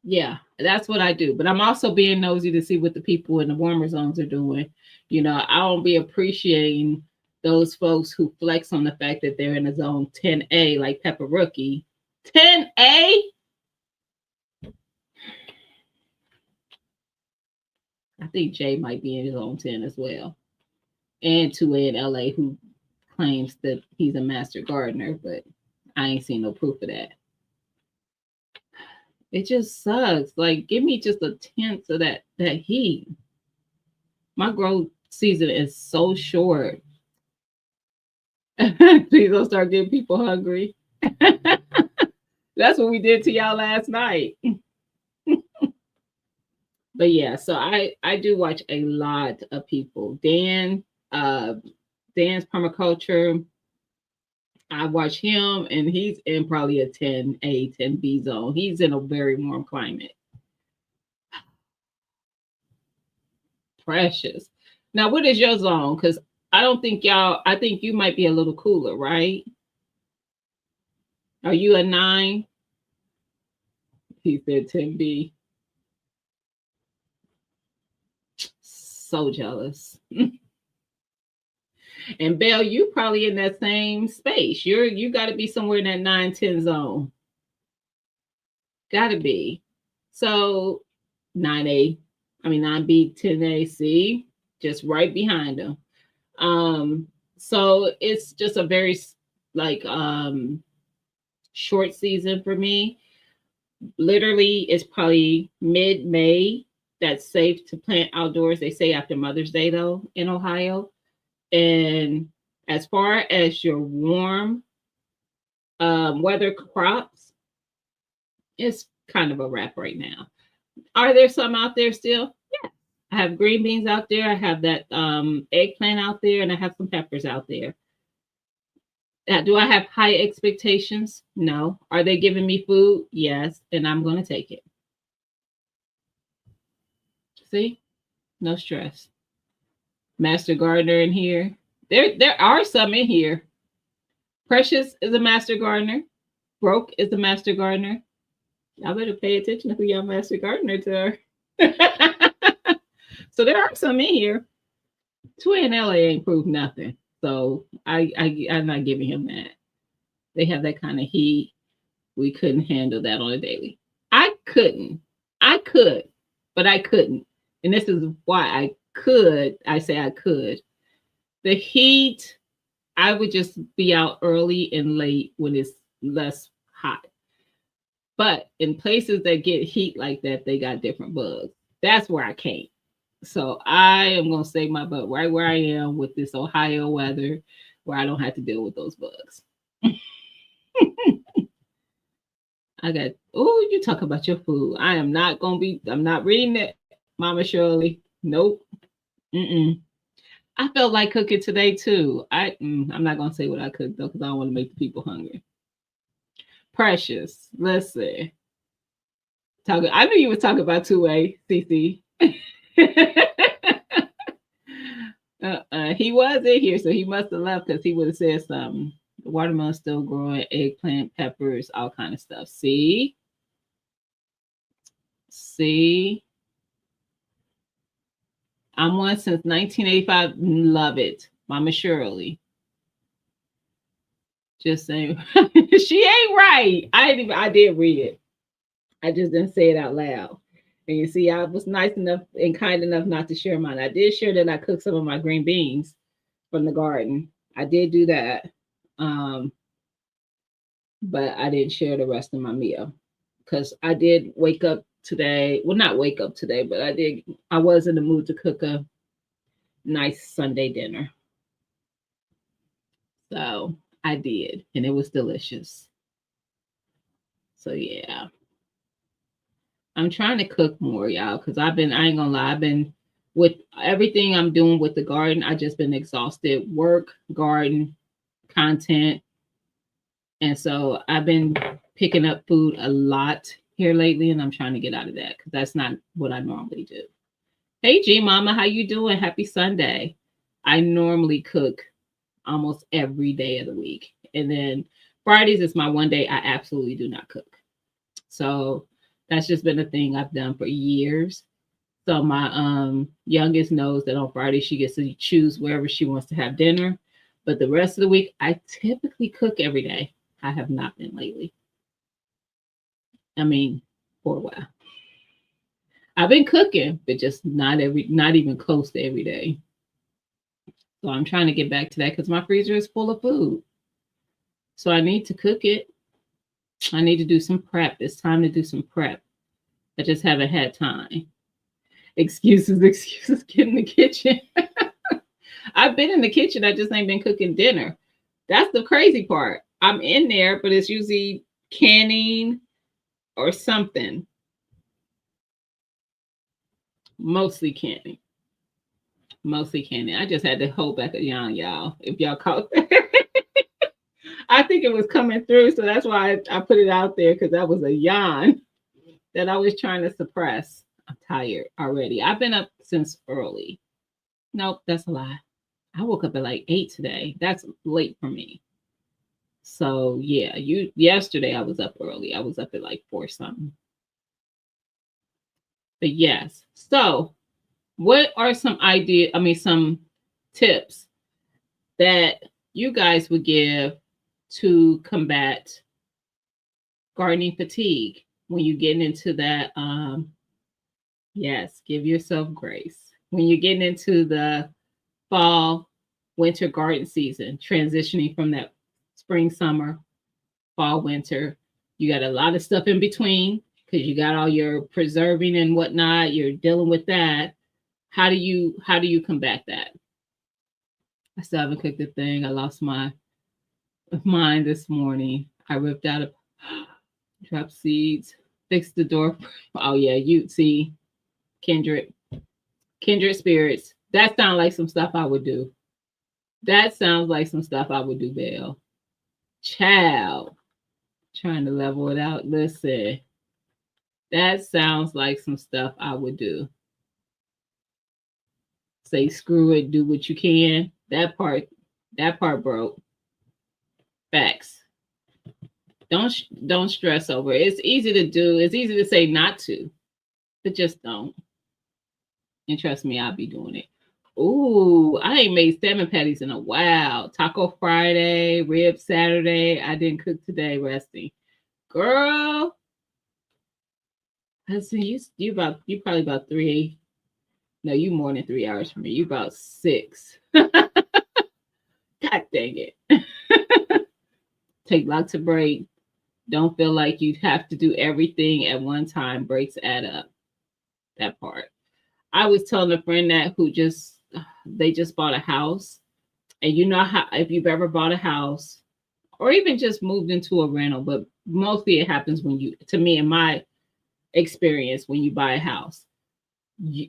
yeah, that's what I do. But I'm also being nosy to see what the people in the warmer zones are doing. I don't be appreciating those folks who flex on the fact that they're in a zone 10A, like Pepper Rookie. 10A? I think Jay might be in his own 10 as well. And 2A in LA, who claims that he's a master gardener, but I ain't seen no proof of that. It just sucks. Like, give me just a tenth of that heat. My growth season is so short. Please don't start getting people hungry. That's what we did to y'all last night. But yeah, so I do watch a lot of people. Dan's permaculture. I watch him, and he's in probably a 10A, 10B zone. He's in a very warm climate. Precious. Now, what is your zone? Because I think you might be a little cooler, right? Are you a 9? He said 10B. So jealous. And Belle, you probably in that same space. You got to be somewhere in that 9-10 zone. Got to be. So 9A, 9B, 10A, C, just right behind them. So it's just a very short season for me. Literally, it's probably mid-May that's safe to plant outdoors. They say after Mother's Day though in Ohio. And as far as your warm weather crops, it's kind of a wrap right now. Are there some out there still? Yeah. I have green beans out there. I have that eggplant out there, and I have some peppers out there. Do I have high expectations? No. Are they giving me food? Yes, and I'm going to take it. See? No stress. Master gardener in here. There are some in here. Precious is a master gardener. Broke is a master gardener. Y'all better pay attention to who y'all master gardeners are. So there are some in here. Twin LA ain't proved nothing. So I'm not giving him that. They have that kind of heat. We couldn't handle that on a daily. I couldn't. I could, but I couldn't. And this is why I could. I say I could. The heat, I would just be out early and late when it's less hot. But in places that get heat like that, they got different bugs. That's where I can't. So I am going to save my butt right where I am with this Ohio weather where I don't have to deal with those bugs. You talk about your food. I'm not reading it, Mama Shirley. Nope. I felt like cooking today too. I'm not gonna say what I cooked though, because I don't want to make the people hungry. Precious, listen. Talking. I knew you were talking about 2A, CC. He was in here, so he must have left because he would have said something. The watermelon still growing, eggplant, peppers, all kind of stuff. See, I'm one since 1985. Love it, Mama Shirley. Just saying, she ain't right. I did read it. I just didn't say it out loud. And you see, I was nice enough and kind enough not to share mine. I did share that I cooked some of my green beans from the garden. I did do that. Um, but I didn't share the rest of my meal because I did wake up today. Well, not wake up today, but I was in the mood to cook a nice Sunday dinner. So I did, and it was delicious. So yeah. I'm trying to cook more, y'all, because I ain't gonna lie, I've been with everything I'm doing with the garden, I just been exhausted. Work, garden, content. And so I've been picking up food a lot here lately, and I'm trying to get out of that because that's not what I normally do. Hey G Mama, how you doing? Happy Sunday. I normally cook almost every day of the week. And then Fridays is my one day I absolutely do not cook. So that's just been a thing I've done for years. So my youngest knows that on Friday she gets to choose wherever she wants to have dinner. But the rest of the week, I typically cook every day. I have not been lately. I mean, for a while. I've been cooking, but just not even close to every day. So I'm trying to get back to that because my freezer is full of food. So I need to cook it. I need to do some prep. It's time to do some prep. I just haven't had time. Excuses, get in the kitchen. I've been in the kitchen. I just ain't been cooking dinner. That's the crazy part. I'm in there, but it's usually canning or something. Mostly canning. I just had to hold back a yawn, y'all. If y'all caught that. I think it was coming through, so that's why I put it out there because that was a yawn that I was trying to suppress. I'm tired already. I've been up since early. Nope, that's a lie. I woke up at like 8 today. That's late for me. So yeah, yesterday I was up early. I was up at like 4 something. But yes. So what are some some tips that you guys would give to combat gardening fatigue when you're getting into that? Yes, give yourself grace. When you're getting into the fall, winter garden season, transitioning from that spring, summer, fall, winter, you got a lot of stuff in between because you got all your preserving and whatnot. You're dealing with that. How do you combat that? I still haven't cooked a thing. I lost my mind this morning. I ripped out a drop seeds, fixed the door. Oh yeah, you see, kindred spirits. That sounds like some stuff I would do. That sounds like some stuff I would do, Belle. Child, trying to level it out. Listen, that sounds like some stuff I would do. Say screw it, do what you can. That part broke. Facts. Don't stress over it. It's easy to do. It's easy to say not to, but just don't. And trust me, I'll be doing it. Ooh, I ain't made salmon patties in a while. Taco Friday, rib Saturday. I didn't cook today, resting. Girl, I see you probably about 3. No, you more than 3 hours from me. You about 6. God dang it. Take lots of breaks. Don't feel like you have to do everything at one time. Breaks add up. That part. I was telling a friend that they just bought a house. And you know how if you've ever bought a house or even just moved into a rental, but mostly it happens to me in my experience, when you buy a house.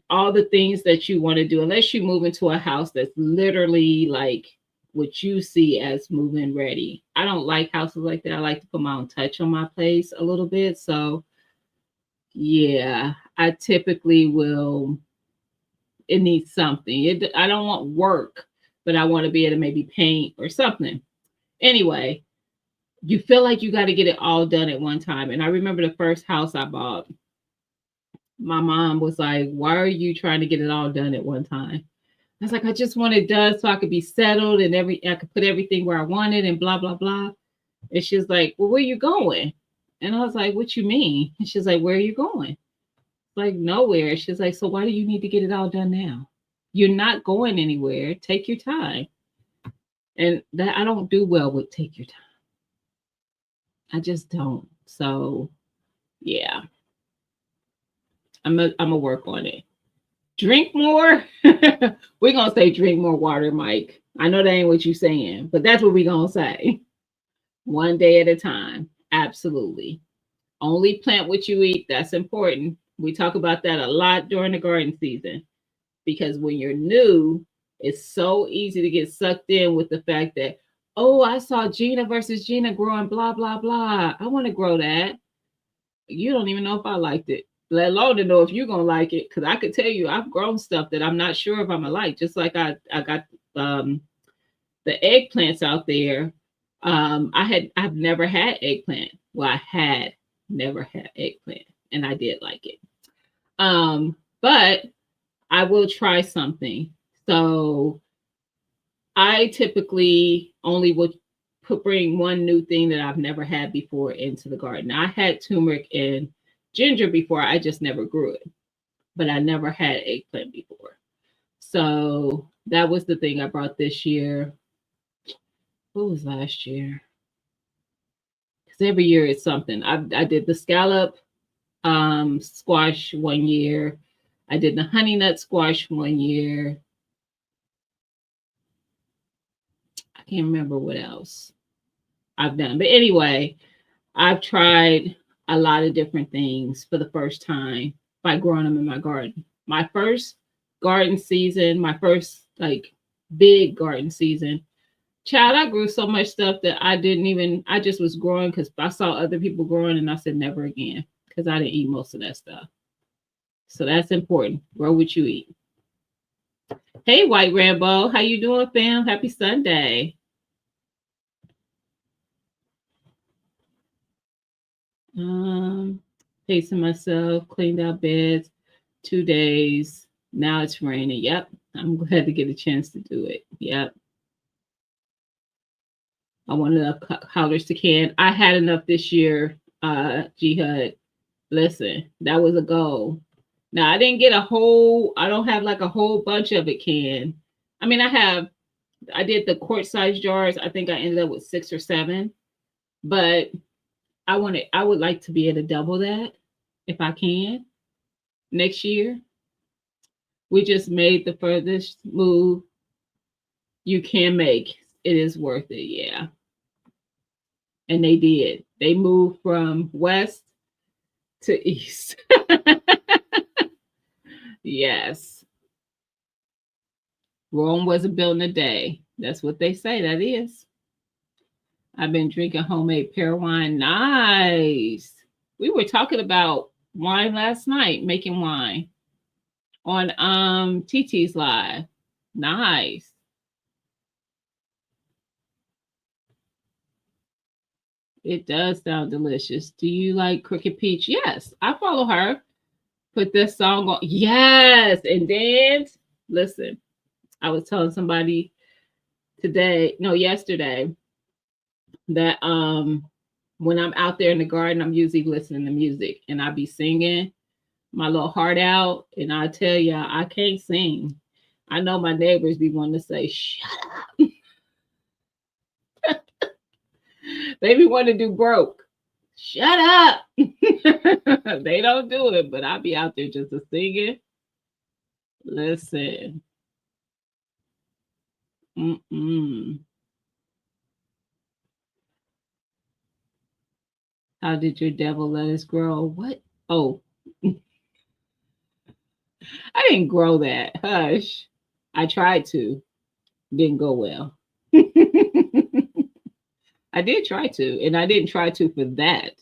all the things that you want to do, unless you move into a house that's literally like what you see as move-in ready. I don't like houses like that. I like to put my own touch on my place a little bit. So yeah, I typically will. It needs something. I don't want work, but I want to be able to maybe paint or something. Anyway, you feel like you got to get it all done at one time. And I remember the first house I bought, my mom was like, "Why are you trying to get it all done at one time?" I was like, "I just want it done so I could be settled and I could put everything where I wanted and blah blah blah." And she's like, "Well, where you going?" And I was like, "What you mean?" And she's like, "Where are you going?" Like, nowhere. She's like, "So why do you need to get it all done now? You're not going anywhere. Take your time." And that I don't do well with take your time. I just don't. So yeah, I'm a work on it. Drink more. We're gonna say drink more water, Mike. I know that ain't what you're saying, but that's what we're gonna say. One day at a time. Absolutely. Only plant what you eat. That's important. We talk about that a lot during the garden season because when you're new, it's so easy to get sucked in with the fact that, oh, I saw Gina versus Gina growing blah, blah, blah. I want to grow that. You don't even know if I liked it, let alone to know if you're going to like it. Because I could tell you, I've grown stuff that I'm not sure if I'm going to like. Just like I got um, the eggplants out there. I've never had eggplant. Well, I had never had eggplant, and I did like it. But I will try something. So I typically only would bring one new thing that I've never had before into the garden. I had turmeric and ginger before. I just never grew it, but I never had eggplant before. So that was the thing I brought this year. What was last year? Because every year it's something. I did the scallop squash one year. I did the honey nut squash one year. I can't remember what else I've done. But anyway, I've tried a lot of different things for the first time by growing them in my garden. My first garden season, my first like big garden season, child, I grew so much stuff that I just was growing because I saw other people growing and I said never again because I didn't eat most of that stuff. So that's important. Grow what you eat. Hey, White Rambo, how you doing, fam? Happy Sunday. Um, Pacing myself, cleaned out beds, 2 days. Now it's raining. Yep. I'm glad to get a chance to do it. Yep. I wanted enough howlers to can. I had enough this year, Jihad. Listen, that was a goal. Now I didn't get a whole, I don't have like a whole bunch of it can. I mean, I did the quart size jars. I think I ended up with 6 or 7. But I would like to be able to double that if I can next year. We just made the furthest move you can make. It is worth it, yeah. And they did. They moved from west to east. Yes. Rome wasn't built in a day. That's what they say. That is. I've been drinking homemade pear wine. Nice. We were talking about wine last night, making wine on TT's live. Nice. It does sound delicious. Do you like Crooked Peach? Yes, I follow her. Put this song on. Yes, and dance. Listen, I was telling somebody today, no, yesterday, that when I'm out there in the garden, I'm usually listening to music and I be singing my little heart out. And I tell y'all, I can't sing. I know my neighbors be wanting to say, shut up. They be wanting to do broke. Shut up. They don't do it, but I be out there just a singing. Listen. Mm-mm. How did your devil let us grow? What? Oh, I didn't grow that. Hush. I tried to. Didn't go well. I did try to, and I didn't try to for that.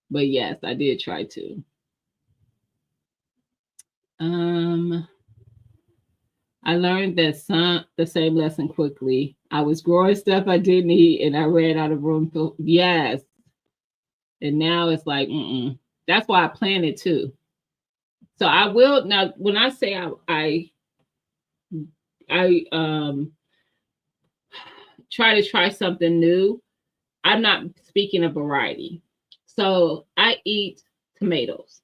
But yes, I did try to. Um, I learned that the same lesson quickly. I was growing stuff I didn't eat, and I ran out of room for yes. And now it's like, mm-mm. That's why I planted too. So I will now. When I say I try something new, I'm not speaking of variety. So I eat tomatoes.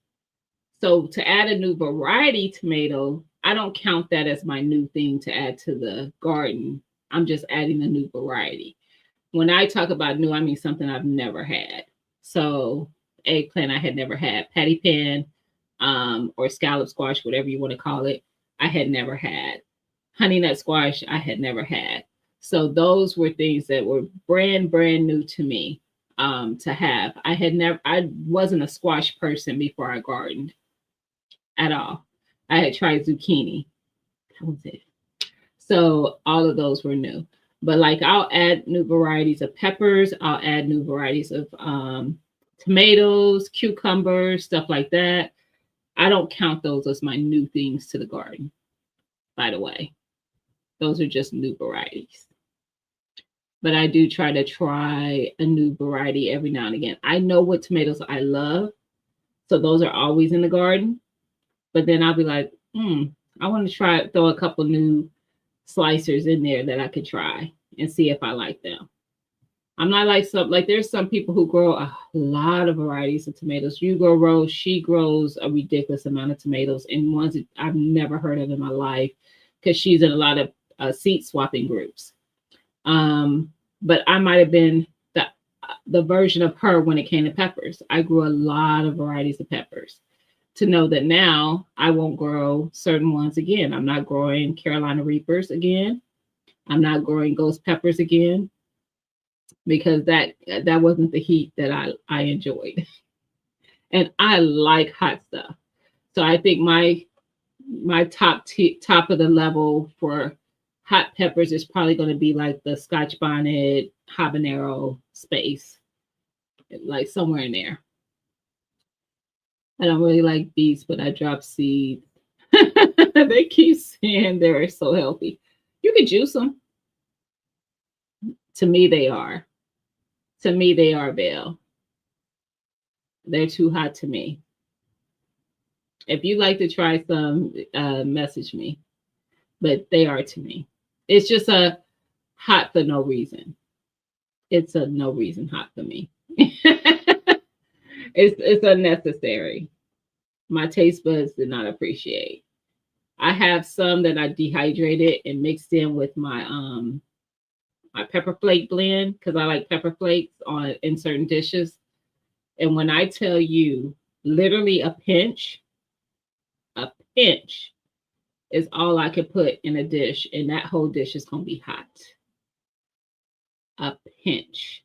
So to add a new variety tomato, I don't count that as my new thing to add to the garden. I'm just adding a new variety. When I talk about new, I mean something I've never had. So eggplant I had never had, patty pan, or scallop squash, whatever you want to call it, I had never had. Honey nut squash I had never had. So those were things that were brand new to me, to have. I wasn't a squash person before I gardened at all. I had tried zucchini. That was it. So all of those were new. But like I'll add new varieties of peppers, I'll add new varieties of tomatoes, cucumbers, stuff like that. I don't count those as my new things to the garden, by the way. Those are just new varieties. But I do try to try a new variety every now and again. I know what tomatoes I love. So those are always in the garden. But then I'll be like, I want to try throw a couple new slicers in there that I could try and see if I like them. I'm not like there's some people who grow a lot of varieties of tomatoes. Hugo Rose, she grows a ridiculous amount of tomatoes, and ones that I've never heard of in my life because she's in a lot of seed swapping groups. But I might have been the version of her when it came to peppers. I grew a lot of varieties of peppers. To know that now I won't grow certain ones again. I'm not growing Carolina Reapers again. I'm not growing ghost peppers again because that wasn't the heat that I enjoyed. And I like hot stuff. So I think my top of the level for hot peppers is probably going to be like the Scotch bonnet habanero space, like somewhere in there. I don't really like beets, but I drop seeds. They keep saying they're so healthy. You can juice them. To me, they are. To me, they are, Belle. They're too hot to me. If you'd like to try some, message me. But they are to me. It's just a hot for no reason. It's a no reason hot for me. It's unnecessary. My taste buds did not appreciate. I have some that I dehydrated and mixed in with my pepper flake blend because I like pepper flakes on in certain dishes. And when I tell you, literally a pinch is all I could put in a dish, and that whole dish is gonna be hot. A pinch.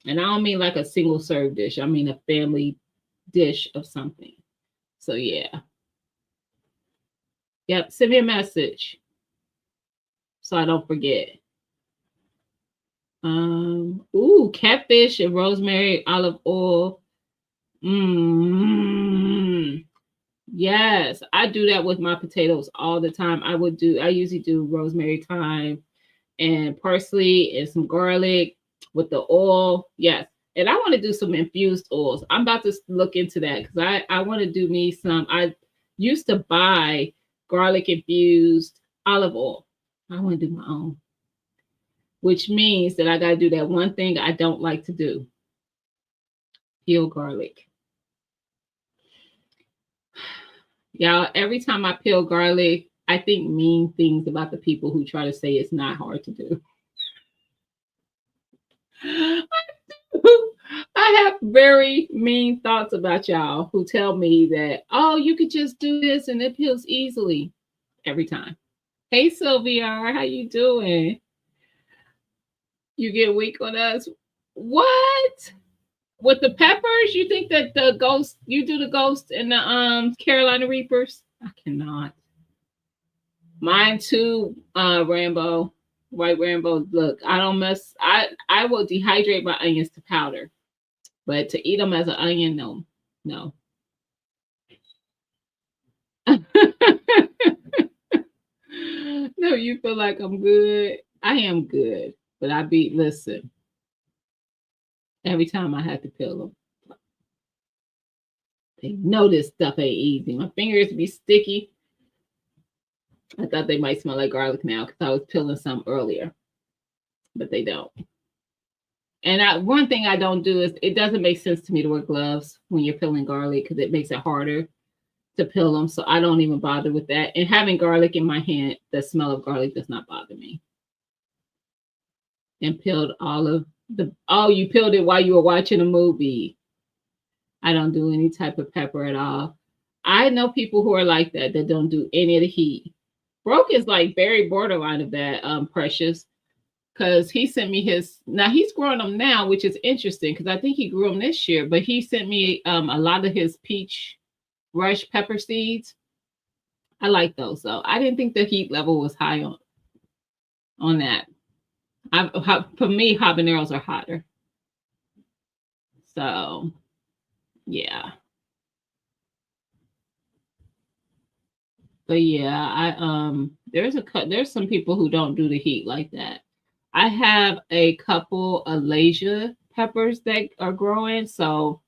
And I don't mean like a single serve dish. I mean a family dish of something. So yeah. Yep. Send me a message so I don't forget. Catfish and rosemary olive oil. Yes, I do that with my potatoes all the time. I usually do rosemary, thyme, and parsley and some garlic with the oil. Yes. And I want to do some infused oils. I'm about to look into that because I want to do me some. I used to buy garlic infused olive oil. I want to do my own, which means that I got to do that one thing I don't like to do: peel garlic. Y'all, every time I peel garlic, I think mean things about the people who try to say it's not hard to do. I have very mean thoughts about y'all who tell me that, oh, you could just do this and it peels easily every time. Hey, Sylvia, how you doing? You get weak on us? What? With the peppers? You think that you do the ghost and the Carolina Reapers? I cannot. Mine too, Rambo. White Rambo. Look, I don't mess. I will dehydrate my onions to powder, but to eat them as an onion, no, no. No, you feel like I'm good. I am good, but I be listen. Every time I have to peel them, they know this stuff ain't easy. My fingers be sticky. I thought they might smell like garlic now because I was peeling some earlier, but they don't. And one thing I don't do is it doesn't make sense to me to wear gloves when you're peeling garlic because it makes it harder to peel them. So I don't even bother with that. And having garlic in my hand, the smell of garlic does not bother me. And peeled all of the, oh, you peeled it while you were watching a movie. I don't do any type of pepper at all. I know people who are like that don't do any of the heat. Broke is like very borderline of that, Precious, because he sent me his. Now he's growing them now, which is interesting because I think he grew them this year. But he sent me a lot of his peach rush pepper seeds. I like those though. I didn't think the heat level was high on that. For me, habaneros are hotter. So yeah. But yeah, I there's some people who don't do the heat like that. I have a couple Alasia peppers that are growing, so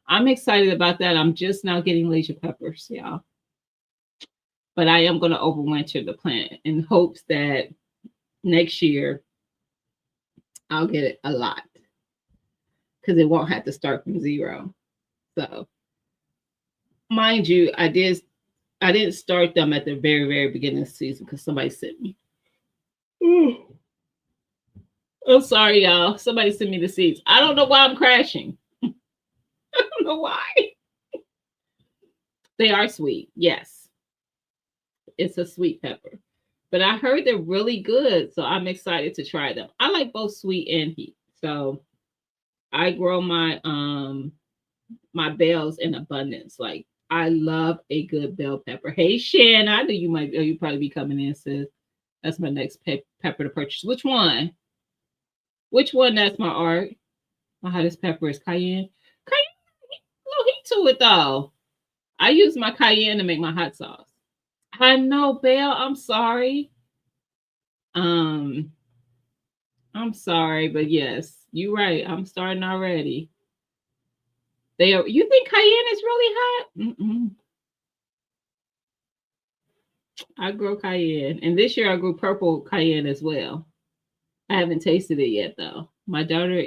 I'm excited about that. I'm just now getting Alasia peppers, y'all. But I am going to overwinter the plant in hopes that next year I'll get it a lot because it won't have to start from zero. So, mind you, I didn't start them at the very beginning of the season because somebody sent me. I'm sorry, y'all. Somebody sent me the seeds. I don't know why I'm crashing. I don't know why. They are sweet. Yes. It's a sweet pepper. But I heard they're really good, so I'm excited to try them. I like both sweet and heat. So I grow my bells in abundance. Like I love a good bell pepper. Hey Shan, I knew you probably be coming in, sis. That's my next pepper to purchase. Which one? Which one? That's my art. My hottest pepper is cayenne. Cayenne, no heat to it though. I use my cayenne to make my hot sauce. I know, Belle. I'm sorry. Um, I'm sorry, but yes, you're right. I'm starting already. They are. You think cayenne is really hot? Mm-mm. I grow cayenne, and this year I grew purple cayenne as well. I haven't tasted it yet though. My daughter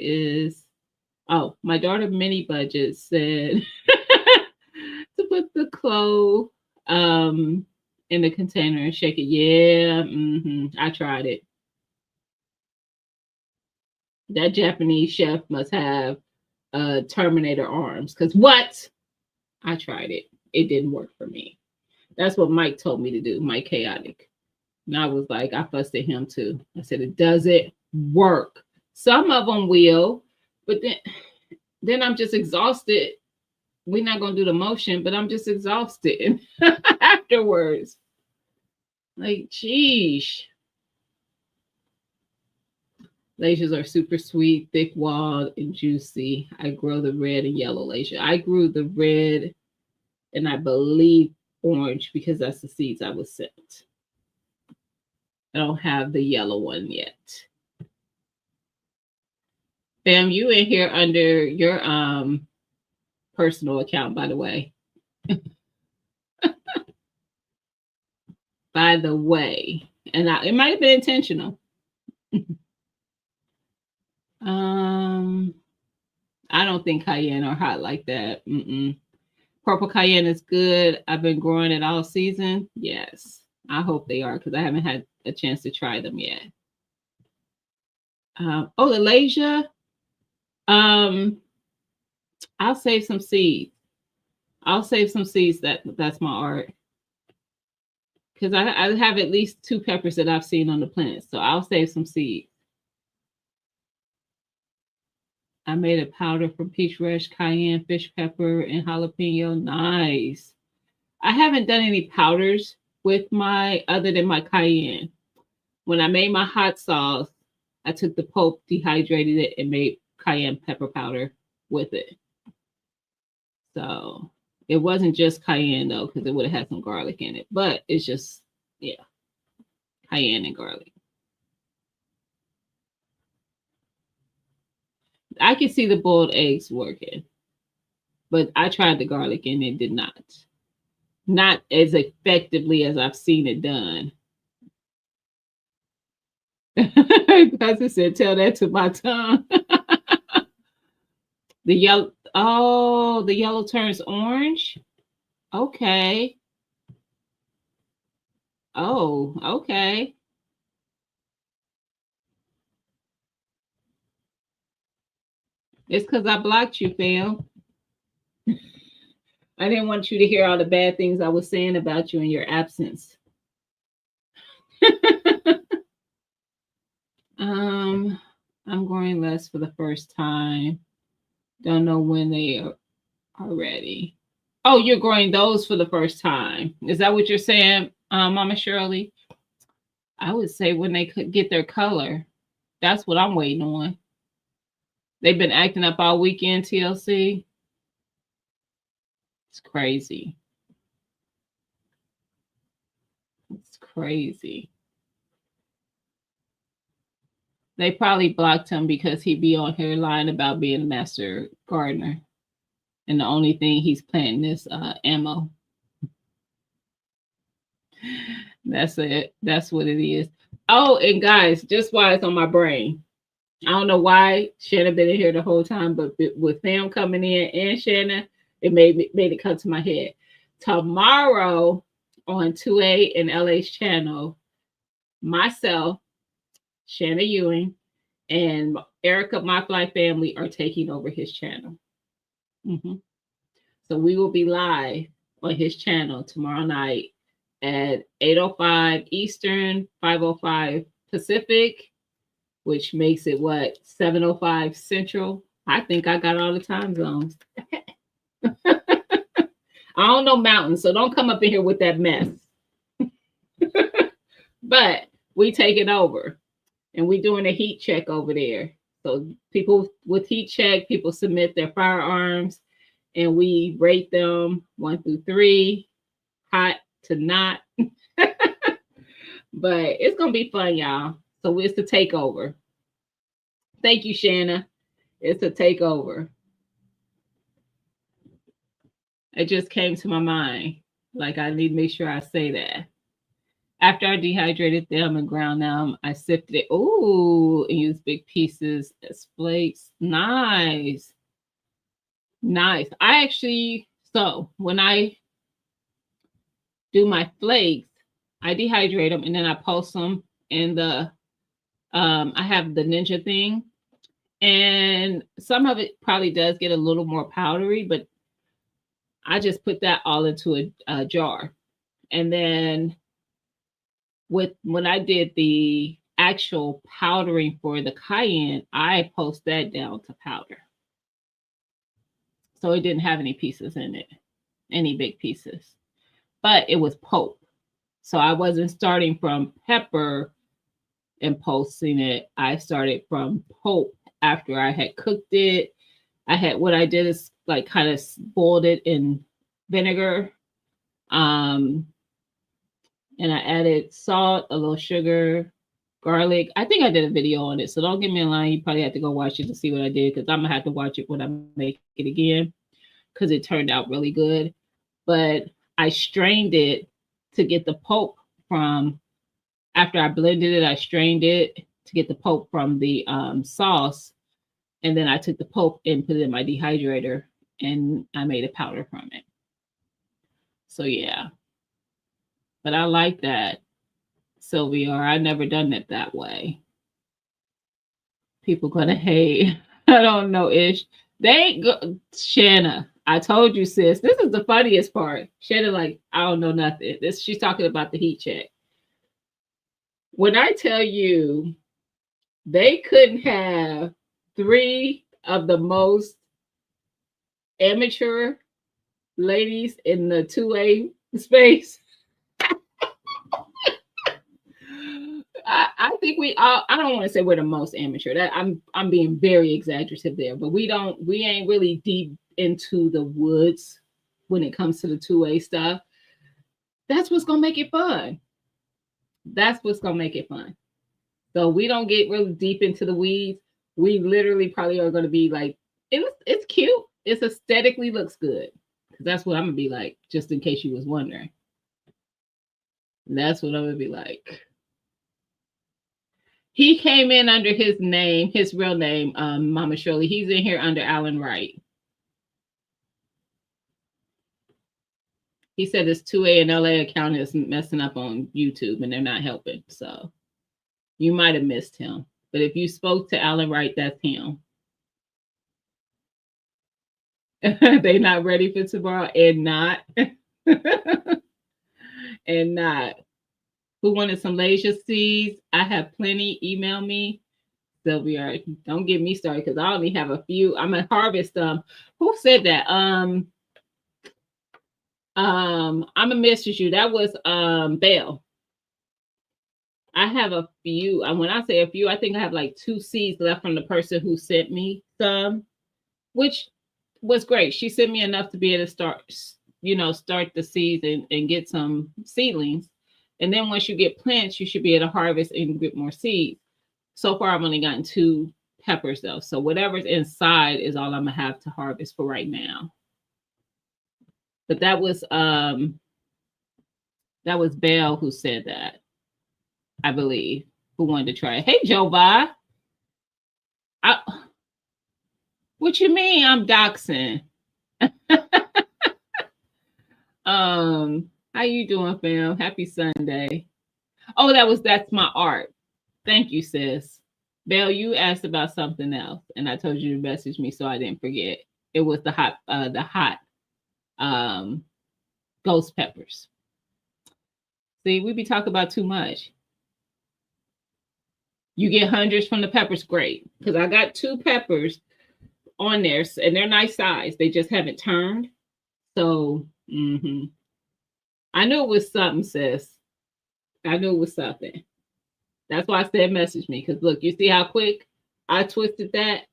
mini budget said to put the clove in the container and shake it. Yeah, I tried it. That Japanese chef must have Terminator arms. Cause what? I tried it. It didn't work for me. That's what Mike told me to do. Mike Chaotic. And I was like, I fussed at him too. I said, it doesn't work. Some of them will, but then I'm just exhausted. We're not gonna do the motion, but I'm just exhausted afterwards. Like, geez. Lasias are super sweet, thick walled, and juicy. I grow the red and yellow lasia. I grew the red and I believe orange because that's the seeds I was sent. I don't have the yellow one yet. Bam, you in here under your personal account, by the way. By the way. And it might have been intentional. I don't think cayenne are hot like that. Purple cayenne is good. I've been growing it all season. Yes, I hope they are because I haven't had a chance to try them yet. Alasia. I'll save some seeds. I'll save some seeds. That's my art. Because I have at least 2 peppers that I've seen on the plant. So I'll save some seeds. I made a powder from peach rush, cayenne, fish pepper, and jalapeno. Nice. I haven't done any powders with my other than my cayenne. When I made my hot sauce, I took the pulp, dehydrated it, and made cayenne pepper powder with it. So it wasn't just cayenne though, because it would have had some garlic in it. But it's just, yeah, cayenne and garlic. I can see the boiled eggs working, but I tried the garlic and it did not. Not as effectively as I've seen it done. Pastor said, tell that to my tongue. The yellow, oh, the yellow turns orange. Okay. Oh, okay. It's because I blocked you, fam. I didn't want you to hear all the bad things I was saying about you in your absence. I'm growing less for the first time. Don't know when they are ready. Oh, you're growing those for the first time. Is that what you're saying, Mama Shirley? I would say when they could get their color. That's what I'm waiting on. They've been acting up all weekend, TLC. It's crazy. It's crazy. They probably blocked him because he'd be on here lying about being a master gardener. And the only thing he's planting is ammo. That's it. That's what it is. Oh, and guys, just why it's on my brain. I don't know why Shanna been in here the whole time, but with them coming in and Shanna, it made it come to my head. Tomorrow on 2A and LA's channel, myself, Shanna Ewing, and Erica, My Fly Family are taking over his channel. Mm-hmm. So we will be live on his channel tomorrow night at 8:05 Eastern, 5:05 Pacific, which makes it what, 7:05 Central. I think I got all the time zones. I don't know mountains, so don't come up in here with that mess. But we take it over, and we doing a heat check over there. So people with heat check, people submit their firearms, and we rate them 1 through 3, hot to not. But it's gonna be fun, y'all. So it's the takeover. Thank you, Shanna. It's a takeover. It just came to my mind. Like, I need to make sure I say that. After I dehydrated them and ground them, I sifted it. Ooh, and used big pieces as flakes. Nice. Nice. I actually, so when I do my flakes, I dehydrate them and then I post them in the, I have the Ninja thing. And some of it probably does get a little more powdery, but I just put that all into a jar. And then when I did the actual powdering for the cayenne, I post that down to powder. So it didn't have any pieces in it, any big pieces, but it was pulp. So I wasn't starting from pepper and posting it. I started from pulp after I had cooked it. What I did is like kind of boiled it in vinegar. And I added salt, a little sugar, garlic. I think I did a video on it. So don't get me in line. You probably have to go watch it to see what I did, because I'm gonna have to watch it when I make it again, because it turned out really good. But I strained it to get the pulp from, after I blended it, I strained it to get the pulp from the sauce. And then I took the pulp and put it in my dehydrator, and I made a powder from it. So yeah. But I like that, Sylvia. I never done it that way. People gonna hate. I don't know, Ish. They ain't go. Shanna, I told you, sis. This is the funniest part. Shanna, like, I don't know nothing. She's talking about the heat check. When I tell you, they couldn't have 3 of the most amateur ladies in the 2A space. I think we all, I don't want to say we're the most amateur. That I'm being very exaggerative there, but we ain't really deep into the woods when it comes to the two-way stuff. That's what's gonna make it fun. That's what's gonna make it fun. So we don't get really deep into the weeds. We literally probably are gonna be like, it's cute. It's aesthetically looks good. Because that's what I'm gonna be like, just in case you was wondering. That's what I'm gonna be like. He came in under his name, his real name, Mama Shirley. He's in here under Alan Wright. He said his 2A and LA account is messing up on YouTube and they're not helping. So you might have missed him. But if you spoke to Alan Wright, that's him. They not ready for tomorrow and not. And not. Who wanted some laser seeds? I have plenty. Email me. Sylvia, don't get me started because I only have a few. I'm gonna harvest them. Who said that? I'm gonna message you. That was Belle. I have a few. And when I say a few, I think I have like 2 seeds left from the person who sent me some, which was great. She sent me enough to be able to start the seeds and get some seedlings. And then once you get plants, you should be able to harvest and get more seeds. So far, I've only gotten 2 peppers though. So whatever's inside is all I'm gonna have to harvest for right now. But that was Belle who said that, I believe, who wanted to try it. Hey, Joe Vi. What you mean I'm doxing? How you doing, fam? Happy Sunday. Oh, that's my art. Thank you, sis. Belle, you asked about something else, and I told you to message me so I didn't forget. It was the hot ghost peppers. See, we be talking about too much. You get hundreds from the peppers, great. Because I got 2 peppers on there, and they're nice size. They just haven't turned. So, I knew it was something, sis. I knew it was something. That's why I said message me. Because look, you see how quick I twisted that?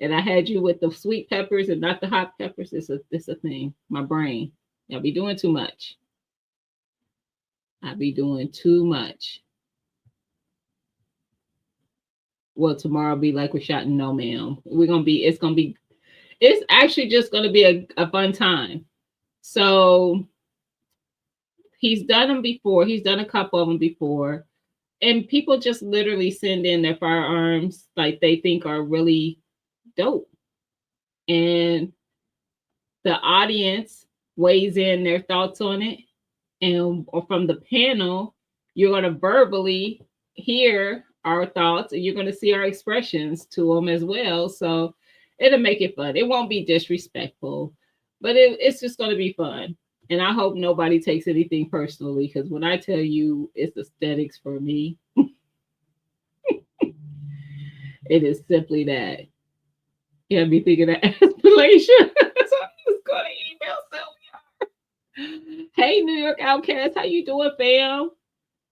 And I had you with the sweet peppers and not the hot peppers. It's a thing. My brain. I'll be doing too much. I be doing too much. Well, tomorrow be like we're shot in no ma'am. It's actually just gonna be a fun time. So he's done them before. He's done a couple of them before. And people just literally send in their firearms like they think are really dope. And the audience weighs in their thoughts on it. And from the panel, you're going to verbally hear our thoughts and you're going to see our expressions to them as well. So it'll make it fun. It won't be disrespectful, but it's just going to be fun. And I hope nobody takes anything personally because when I tell you it's aesthetics for me, it is simply that. You have me thinking of aspiration. So I'm just going to email Sylvia. Hey, New York Outcast, how you doing, fam?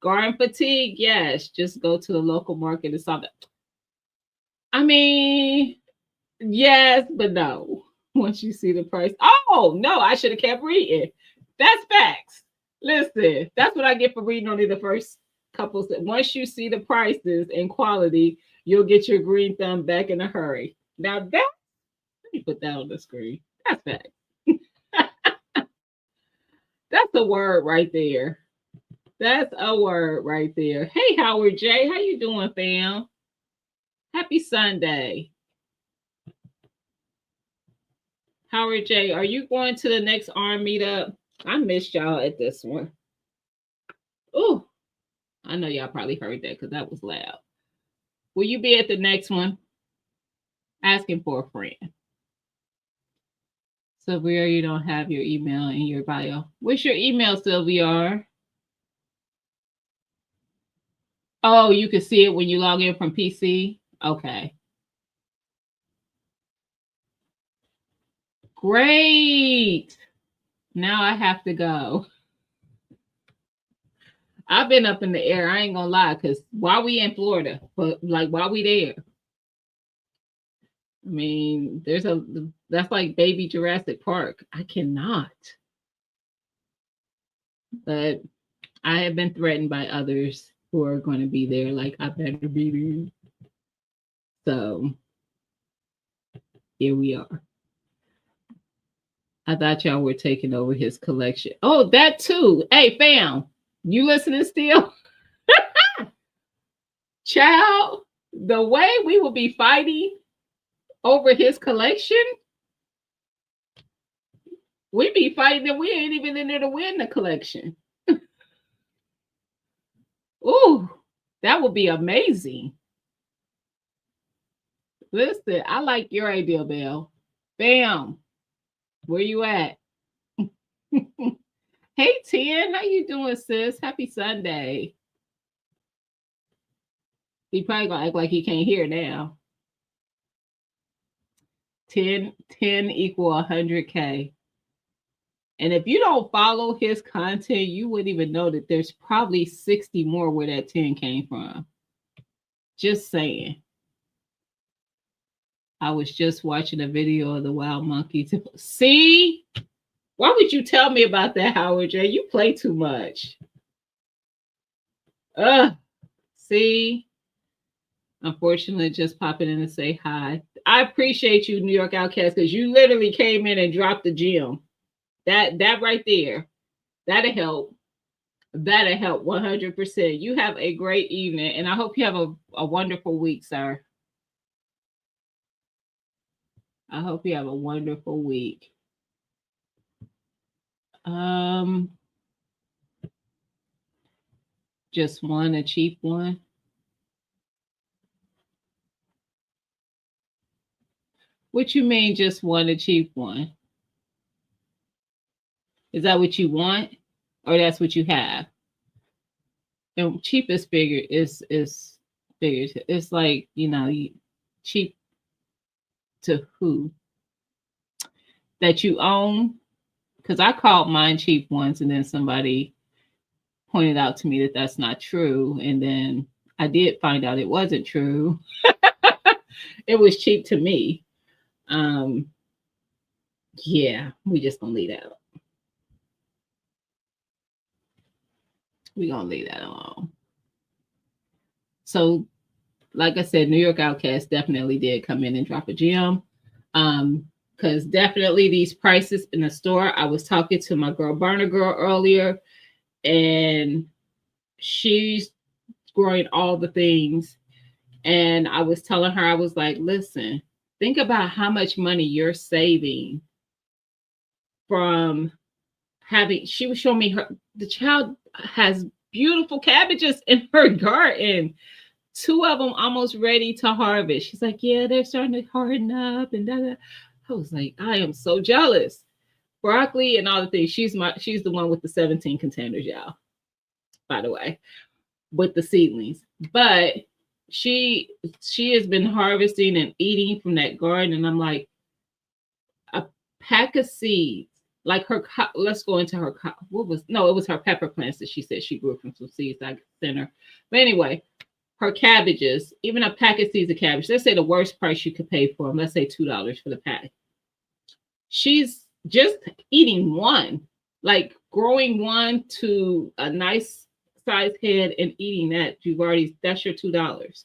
Garden fatigue, yes. Just go to the local market and solve it. I mean, yes, but no. Once you see the price. Oh, no, I should have kept reading. That's facts. Listen, that's what I get for reading only the first couple. Once you see the prices and quality, you'll get your green thumb back in a hurry. Now that, let me put that on the screen. That's facts. That's a word right there. That's a word right there. Hey, Howard J. How you doing, fam? Happy Sunday. Howard J., are you going to the next ARM meetup? I missed y'all at this one. Oh, I know y'all probably heard that because that was loud. Will you be at the next one? Asking for a friend. Sylvia, you don't have your email in your bio. What's your email, Sylvia? Oh, you can see it when you log in from PC? Okay. Great. Now I have to go. I've been up in the air. I ain't gonna lie, because while we in Florida, but like while we there, I mean, that's like baby Jurassic Park. I cannot. But I have been threatened by others who are going to be there. Like, I better be there. So here we are. I thought y'all were taking over his collection. Oh, that too. Hey, fam, you listening still? Child, the way we will be fighting over his collection, we be fighting and we ain't even in there to win the collection. Ooh, that would be amazing. Listen, I like your idea, Belle. Bam. Where you at? Hey, Tien, how you doing, sis? Happy Sunday. He probably gonna act like he can't hear now. 10 equal 100K. And if you don't follow his content, you wouldn't even know that there's probably 60 more where that 10 came from. Just saying. I was just watching a video of the wild monkeys. See? Why would you tell me about that, Howard J? You play too much. See? Unfortunately, just popping in to say hi. I appreciate you, New York Outcast, because you literally came in and dropped the gem. That right there, that'll help. That'll help 100%. You have a great evening, and I hope you have a wonderful week, sir. I hope you have a wonderful week. Just one, a cheap one. What you mean, just one, a cheap one? Is that what you want, or that's what you have? And cheap is bigger. Is bigger. It's like, cheap to who? That you own? Because I called mine cheap once, and then somebody pointed out to me that that's not true, and then I did find out it wasn't true. It was cheap to me. Yeah, we just gonna leave that. We gonna leave that alone. So, like I said, New York Outcast definitely did come in and drop a gem. Because definitely these prices in the store. I was talking to my girl Burner Girl earlier, and she's growing all the things. And I was telling her, I was like, listen, think about how much money you're saving from having, she was showing me the child has beautiful cabbages in her garden. 2 of them almost ready to harvest. She's like, yeah, they're starting to harden up and da. I was like, I am so jealous. Broccoli and all the things. She's the one with the 17 containers, y'all. By the way, with the seedlings. But she has been harvesting and eating from that garden, and I'm like, a pack of seeds, like her. Let's go into her. It was her pepper plants that she said she grew from some seeds I sent her. But anyway, her cabbages, even a pack of seeds of cabbage. Let's say the worst price you could pay for them. Let's say $2 for the pack. She's just eating one, like growing one to a nice size head and eating that. That's your $2.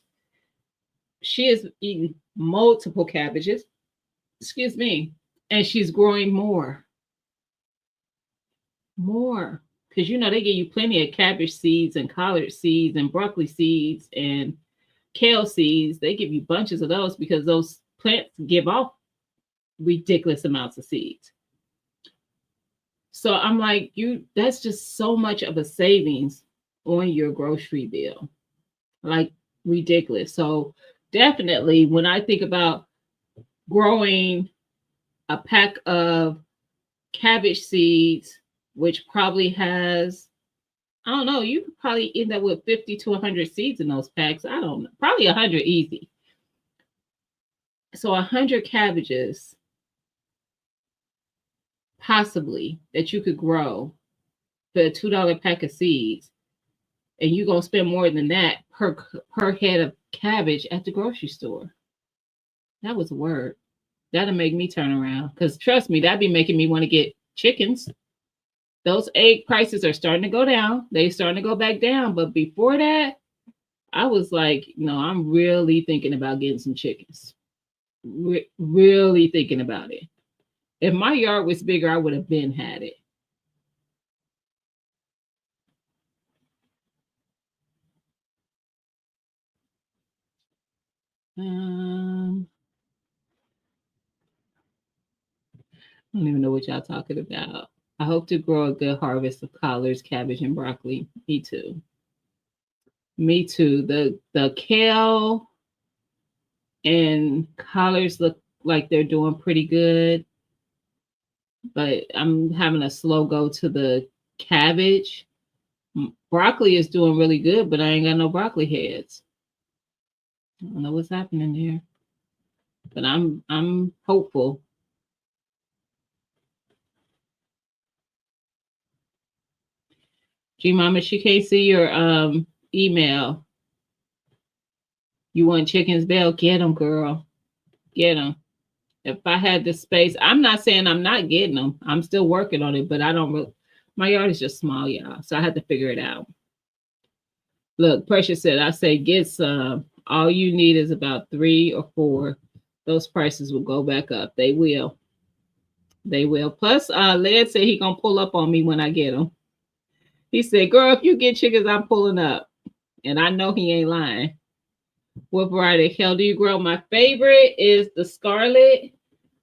She is eating multiple cabbages, excuse me, and she's growing more. Because they give you plenty of cabbage seeds and collard seeds and broccoli seeds and kale seeds. They give you bunches of those because those plants give off ridiculous amounts of seeds. So I'm like, that's just so much of a savings on your grocery bill. Like, ridiculous. So definitely when I think about growing a pack of cabbage seeds, which probably has, I don't know, you could probably end up with 50 to 100 seeds in those packs. I don't know, probably 100 easy. So 100 cabbages possibly that you could grow for a $2 pack of seeds. and you're gonna spend more than that per head of cabbage at the grocery store. That was a word. That'll make me turn around. Because trust me, that'd be making me want to get chickens. Those egg prices are starting to go down. They starting to go back down. But before that, I was like, no, I'm really thinking about getting some chickens. Really thinking about it. If my yard was bigger, I would have been had it. Um, I don't even know what y'all talking about. I hope to grow a good harvest of collards, cabbage, and broccoli. Me too. Me too. The kale and collards look like they're doing pretty good, but I'm having a slow go to the cabbage. Broccoli is doing really good, but I ain't got no broccoli heads. I don't know what's happening there, but I'm hopeful. G Mama, she can't see your email. You want chickens, Bell? Get them, girl. Get them. If I had the space, I'm not saying I'm not getting them. I'm still working on it, but I don't really. My yard is just small, y'all, so I had to figure it out. Look, Precious said, I say get some. All you need is about 3 or 4. Those prices will go back up. They will. They will. Plus, Led said he gonna pull up on me when I get them. He said, "Girl, if you get chickens, I'm pulling up," and I know he ain't lying. What variety of kale do you grow? My favorite is the scarlet.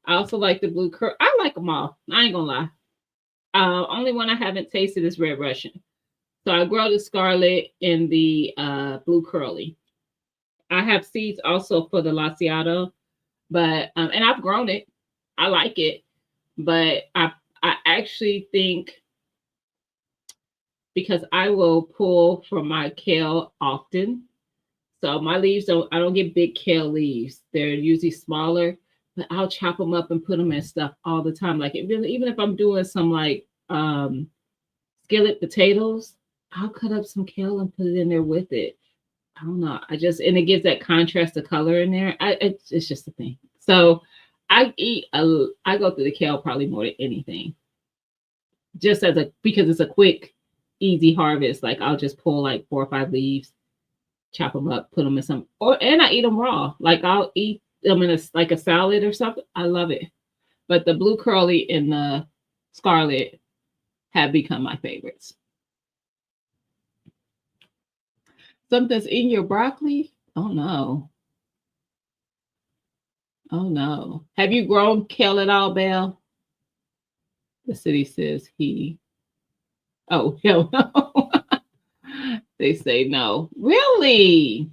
I also like the blue curl. I like them all. I ain't gonna lie. Only one I haven't tasted is Red Russian. So I grow the scarlet and the blue curly. I have seeds also for the Laciato, but and I've grown it. I like it, but I actually think because I will pull from my kale often. So my leaves I don't get big kale leaves. They're usually smaller, but I'll chop them up and put them in stuff all the time. Like even if I'm doing some like skillet potatoes, I'll cut up some kale and put it in there with it. I don't know. And it gives that contrast of color in there. It's just a thing. So I go through the kale probably more than anything. Just because it's a quick, easy harvest. Like I'll just pull like 4 or 5 leaves, chop them up, put them in and I eat them raw. Like I'll eat them in a salad or something. I love it. But the blue curly and the scarlet have become my favorites. Something's in your broccoli? Oh no. Oh no. Have you grown kale at all, Belle? The city says he. Oh, hell no. They say no. Really?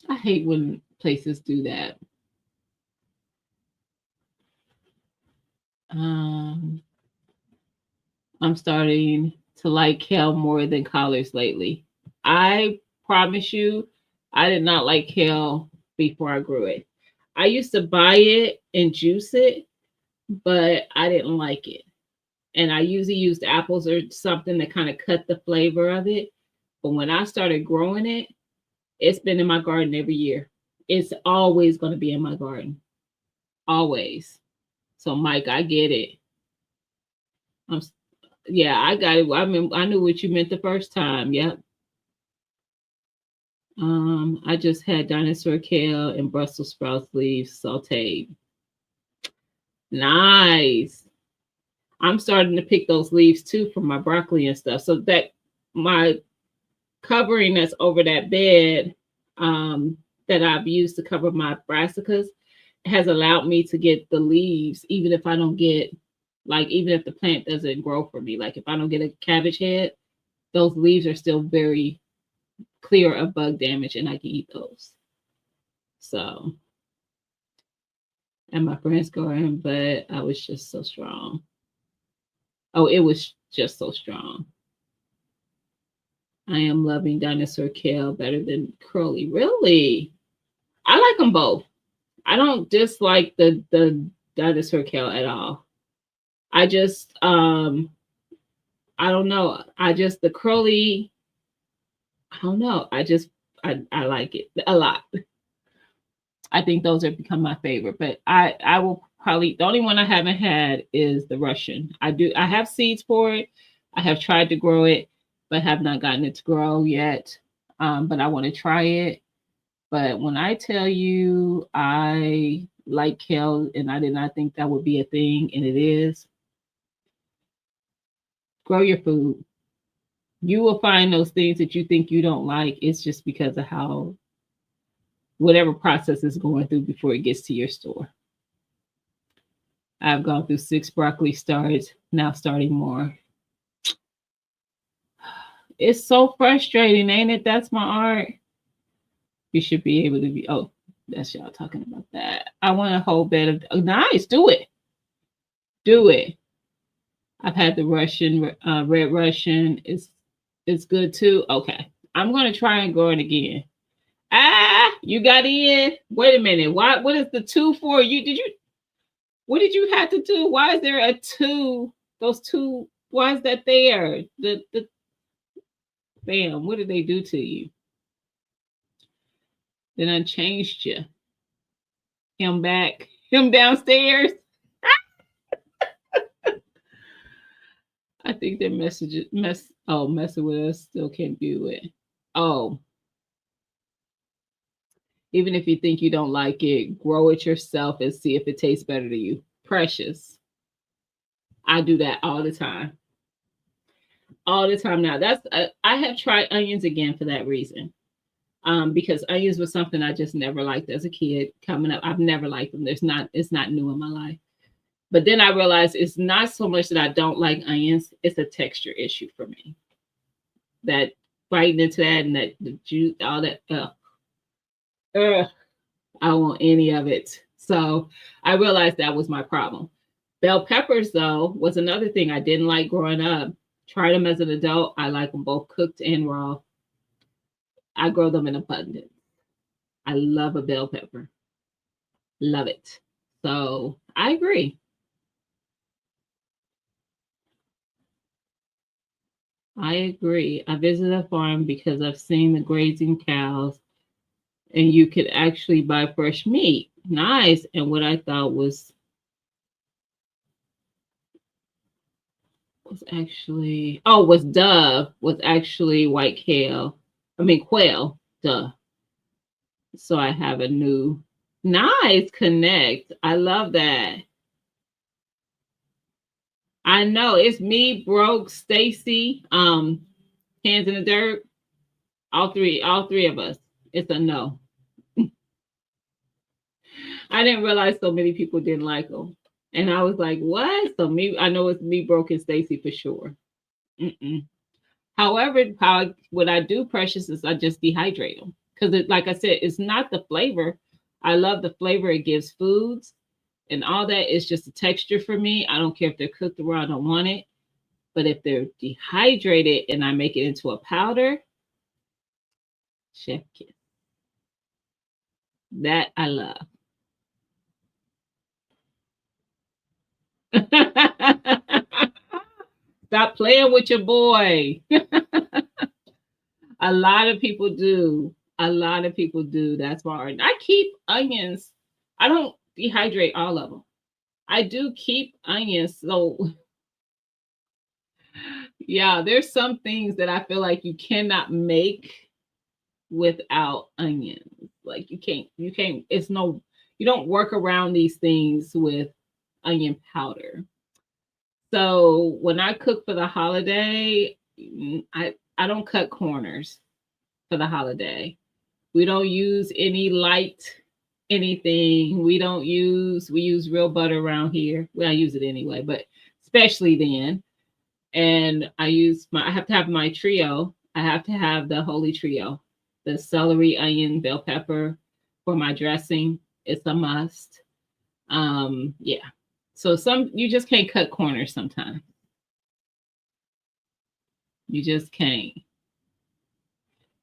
I hate when places do that. I'm starting to like kale more than collards lately. I promise you, I did not like kale before I grew it. I used to buy it and juice it, but I didn't like it. And I usually used apples or something to kind of cut the flavor of it. But when I started growing it, it's been in my garden every year. It's always going to be in my garden. Always. So, Mike, I get it. Yeah, I got it. I knew what you meant the first time. Yep. I just had dinosaur kale and Brussels sprouts leaves sauteed. Nice. I'm starting to pick those leaves too for my broccoli and stuff. So that my covering that's over that bed that I've used to cover my brassicas has allowed me to get the leaves, even if I don't get even if the plant doesn't grow for me. Like if I don't get a cabbage head, those leaves are still very clear of bug damage and I can eat those. So, and my friends going, but I was just so strong. Oh, it was just so strong. I am loving dinosaur kale better than curly. Really? I like them both. I don't dislike the dinosaur kale at all. I just I don't know. I just the curly, I don't know. I like it a lot. I think those have become my favorite, but I will probably, the only one I haven't had is the Russian. I have seeds for it. I have tried to grow it, but have not gotten it to grow yet. But I want to try it. But when I tell you I like kale and I did not think that would be a thing, and it is, grow your food. You will find those things that you think you don't like. It's just because of how whatever process is going through before it gets to your store. I've gone through 6 broccoli starts, now starting more. It's so frustrating, ain't it? That's my art. You should be able to be, oh, that's y'all talking about that. I want a whole bed of, oh, nice, do it. Do it. I've had the Russian, red Russian. It's good too. Okay. I'm going to try and grow it again. Ah, you got in. Wait a minute. What is the 2 for? What did you have to do? Why is there a 2? Those 2, why is that there? The bam, what did they do to you? They done changed you. Him back, him downstairs. I think their messaging messing with us, still can't view it. Oh. Even if you think you don't like it, grow it yourself and see if it tastes better to you. Precious. I do that all the time. All the time now. I have tried onions again for that reason. Because onions was something I just never liked as a kid coming up. I've never liked them. It's not new in my life. But then I realized it's not so much that I don't like onions, it's a texture issue for me. That biting into that and that the juice, all that, I don't want any of it. So I realized that was my problem. Bell peppers, though, was another thing I didn't like growing up. Tried them as an adult. I like them both cooked and raw. I grow them in abundance. I love a bell pepper. Love it. So I agree. I agree. I visited a farm because I've seen the grazing cows and you could actually buy fresh meat. Nice. And what I thought was actually, was dove, was actually white kale. I mean quail, duh. So I have a new nice connect. I love that. I know it's me, Broke, Stacy, Hands in the Dirt. All three of us. It's a no. I didn't realize so many people didn't like them. And I was like, what? So me, I know it's me, Broke, and Stacy for sure. Mm-mm. However, what I do, Precious, is I just dehydrate them. Because like I said, it's not the flavor. I love the flavor it gives foods. And all that is just a texture for me. I don't care if they're cooked raw, I don't want it. But if they're dehydrated and I make it into a powder, chef kiss. That I love. Stop playing with your boy. A lot of people do. A lot of people do. That's why I keep onions. I don't dehydrate all of them. I do keep onions. So yeah, there's some things that I feel like you cannot make without onions. Like you can't, it's no, you don't work around these things with onion powder. So when I cook for the holiday, I don't cut corners for the holiday. We don't use any light anything. We use real butter around here. Well, I use it anyway, but especially then. And I have to have my trio. I have to have the holy trio, the celery, onion, bell pepper for my dressing. It's a must. Yeah. So you just can't cut corners sometimes. You just can't.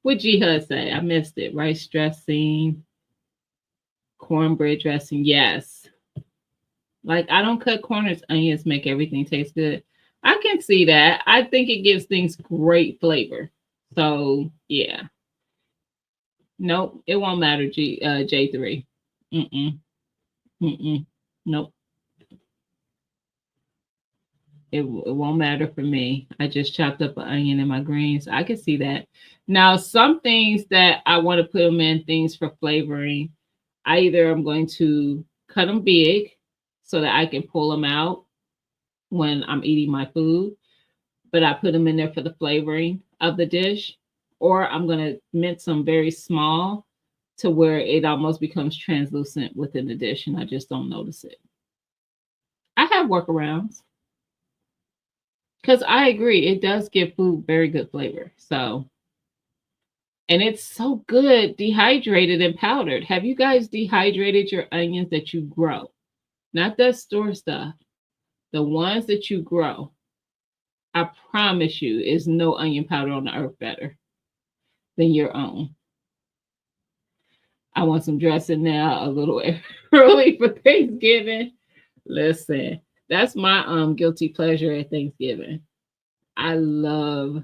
What G Hud say? I missed it. Rice dressing, cornbread dressing. Yes. Like, I don't cut corners. Onions make everything taste good. I can see that. I think it gives things great flavor. So yeah. Nope. It won't matter, J3. Mm-mm. Mm-mm. Nope. It won't matter for me. I just chopped up an onion in my greens. I can see that. Now, some things that I want to put them in, things for flavoring, either I'm going to cut them big so that I can pull them out when I'm eating my food, but I put them in there for the flavoring of the dish, or I'm going to mince them very small to where it almost becomes translucent within the dish and I just don't notice it. I have workarounds. Because I agree, it does give food very good flavor. So, and it's so good dehydrated and powdered. Have you guys dehydrated your onions that you grow? Not the store stuff, the ones that you grow. I promise you, is no onion powder on the earth better than your own. I want some dressing now a little early for Thanksgiving. Listen, that's my guilty pleasure at Thanksgiving. I love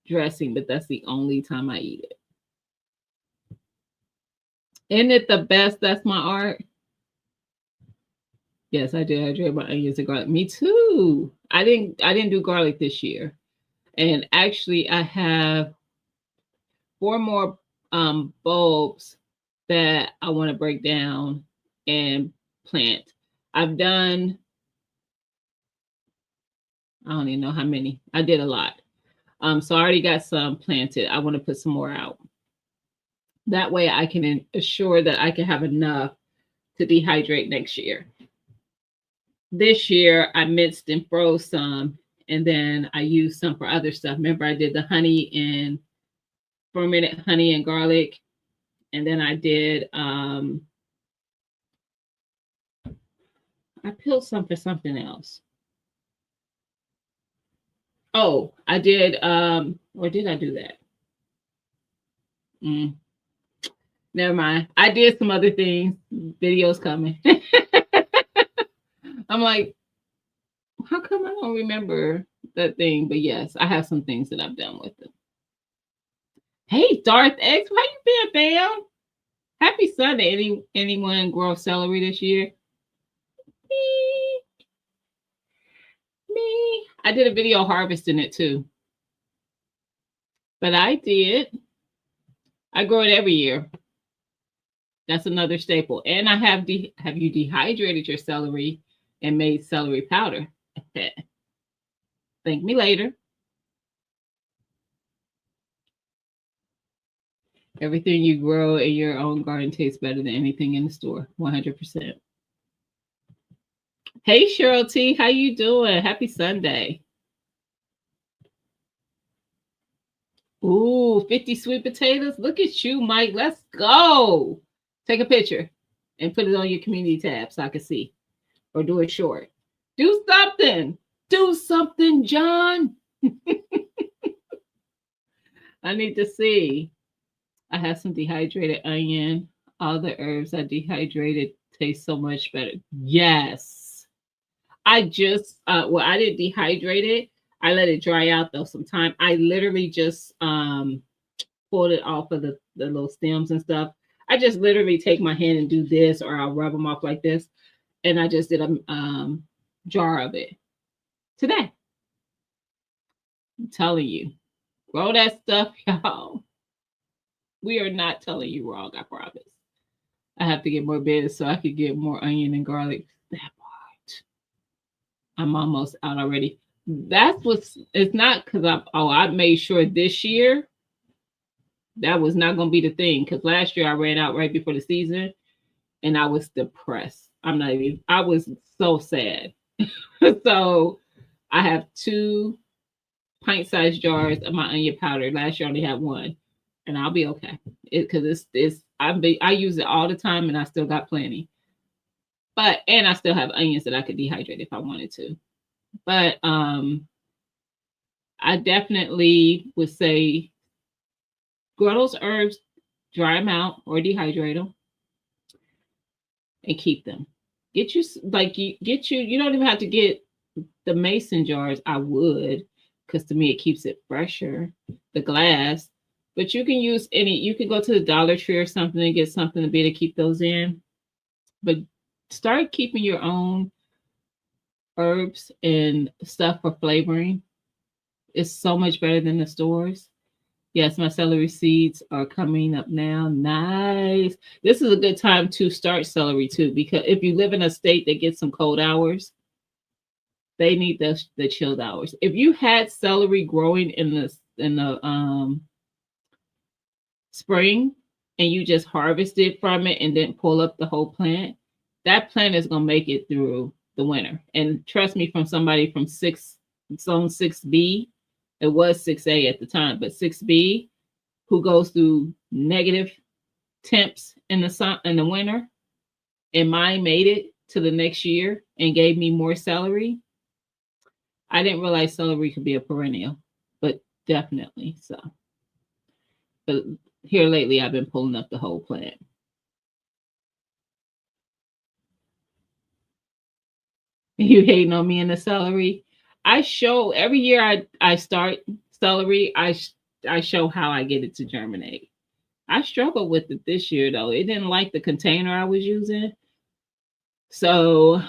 dressing, but that's the only time I eat it. Isn't it the best? That's my art. Yes, I did. I did my onions and garlic. Me too. I didn't do garlic this year. And actually I have 4 more bulbs that I want to break down and plant. I've done, I don't even know how many. I did a lot. So I already got some planted. I want to put some more out. That way I can assure that I can have enough to dehydrate next year. This year I minced and froze some, and then I used some for other stuff. Remember, I did the honey and fermented honey and garlic, and then I did I peeled some for something else. Oh, I did or did I do that? Mm, never mind. I did some other things. Videos coming. I'm like, how come I don't remember that thing? But yes, I have some things that I've done with them. Hey, Darth X, how you been, fam? Happy Sunday. Anyone grow celery this year? Me. Me. I did a video harvesting it too. But I did. I grow it every year. That's another staple. And I have you dehydrated your celery and made celery powder? Thank me later. Everything you grow in your own garden tastes better than anything in the store. 100%. Hey Cheryl T, how you doing? Happy Sunday. Ooh, 50 sweet potatoes. Look at you, Mike. Let's go. Take a picture and put it on your community tab so I can see. Or do it short. Do something. Do something, John. I need to see. I have some dehydrated onion. All the herbs I dehydrated taste so much better. Yes. I just well, I didn't dehydrate it. I let it dry out though some time. I literally just pulled it off of the little stems and stuff. I just literally take my hand and do this, or I'll rub them off like this. And I just did a jar of it today. I'm telling you, grow that stuff, y'all. We are not telling you wrong, I promise. I have to get more beds so I could get more onion and garlic. That part. I'm almost out already. That's what's, it's not because I made sure this year that was not going to be the thing, because last year I ran out right before the season and I was depressed. I was so sad. So I have 2 pint-sized jars of my onion powder. Last year I only had 1, and I'll be okay. Because I use it all the time, and I still got plenty. And I still have onions that I could dehydrate if I wanted to. But I definitely would say grow those herbs, dry them out or dehydrate them, and keep them. Get you like you get you. You don't even have to get the mason jars. I would, because to me it keeps it fresher. The glass, but you can use any. You can go to the Dollar Tree or something and get something to be to keep those in. But start keeping your own herbs and stuff for flavoring. It's so much better than the stores. Yes, my celery seeds are coming up now. Nice. This is a good time to start celery too, because if you live in a state that gets some cold hours, they need the chilled hours. If you had celery growing in the spring and you just harvested from it and didn't pull up the whole plant, that plant is gonna make it through the winter. And trust me, from somebody from zone 6B, it was 6A at the time, but 6B who goes through negative temps in the sun in the winter, and mine made it to the next year and gave me more celery. I didn't realize celery could be a perennial, but definitely so. But here lately, I've been pulling up the whole plant. You hating on me in the celery? I show every year I start celery. I show how I get it to germinate. I struggled with it this year though. It didn't like the container I was using, so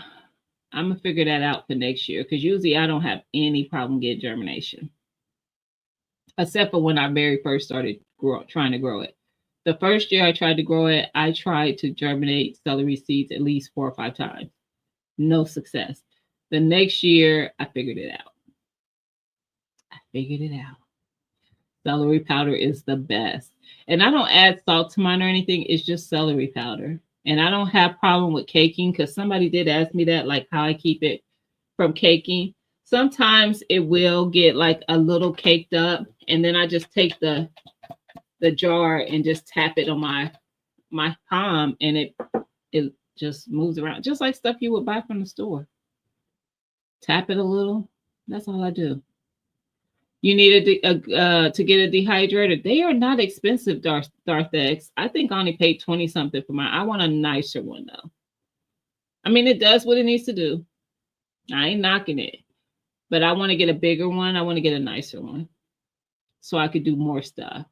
I'm gonna figure that out for next year. Because usually I don't have any problem getting germination, except for when I very first started trying to grow it. The first year I tried to grow it, I tried to germinate celery seeds at least 4 or 5 times. No success. The next year, I figured it out. I figured it out. Celery powder is the best. And I don't add salt to mine or anything. It's just celery powder. And I don't have problem with caking, because somebody did ask me that, like how I keep it from caking. Sometimes it will get like a little caked up, and then I just take the jar and just tap it on my palm, and it just moves around just like stuff you would buy from the store. Tap it a little. That's all I do. You need to get a dehydrator. They are not expensive, Darthex. I think I only paid 20 something for mine. I want a nicer one though. I mean, it does what it needs to do. I ain't knocking it, but I want to get a bigger one. I want to get a nicer one so I could do more stuff.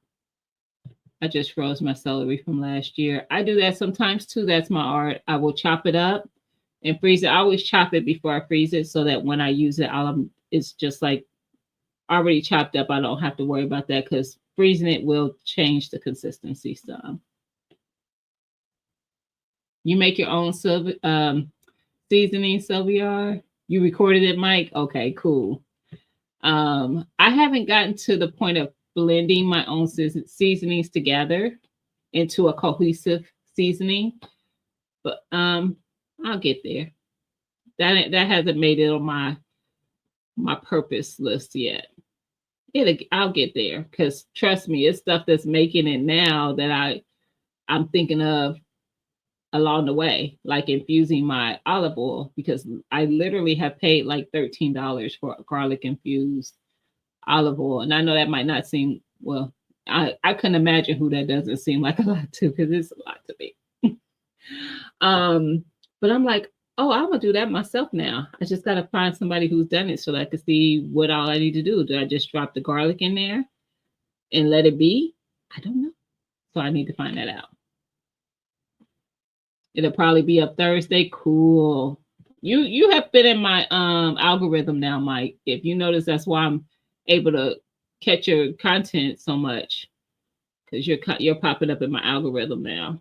I just froze my celery from last year. I do that sometimes too. That's my art. I will chop it up and freeze it. I always chop it before I freeze it so that when I use it, it's just like already chopped up. I don't have to worry about that, because freezing it will change the consistency some. You make your own seasoning, Sylvia. You recorded it, Mike? Okay, cool. I haven't gotten to the point of blending my own seasonings together into a cohesive seasoning, but I'll get there. That hasn't made it on my purpose list yet. I'll get there, because trust me, it's stuff that's making it now that I'm thinking of along the way, like infusing my olive oil, because I literally have paid like $13 for a garlic infused olive oil. And I know that might not seem, well, I couldn't imagine who that doesn't seem like a lot to, because it's a lot to me. But I'm like, oh, I'm gonna do that myself now. I just gotta find somebody who's done it so that I can see what all I need to do. Do I just drop the garlic in there and let it be? I don't know. So I need to find that out. It'll probably be up Thursday. Cool. You have been in my algorithm now, Mike. If you notice, that's why I'm able to catch your content so much, because you're popping up in my algorithm now.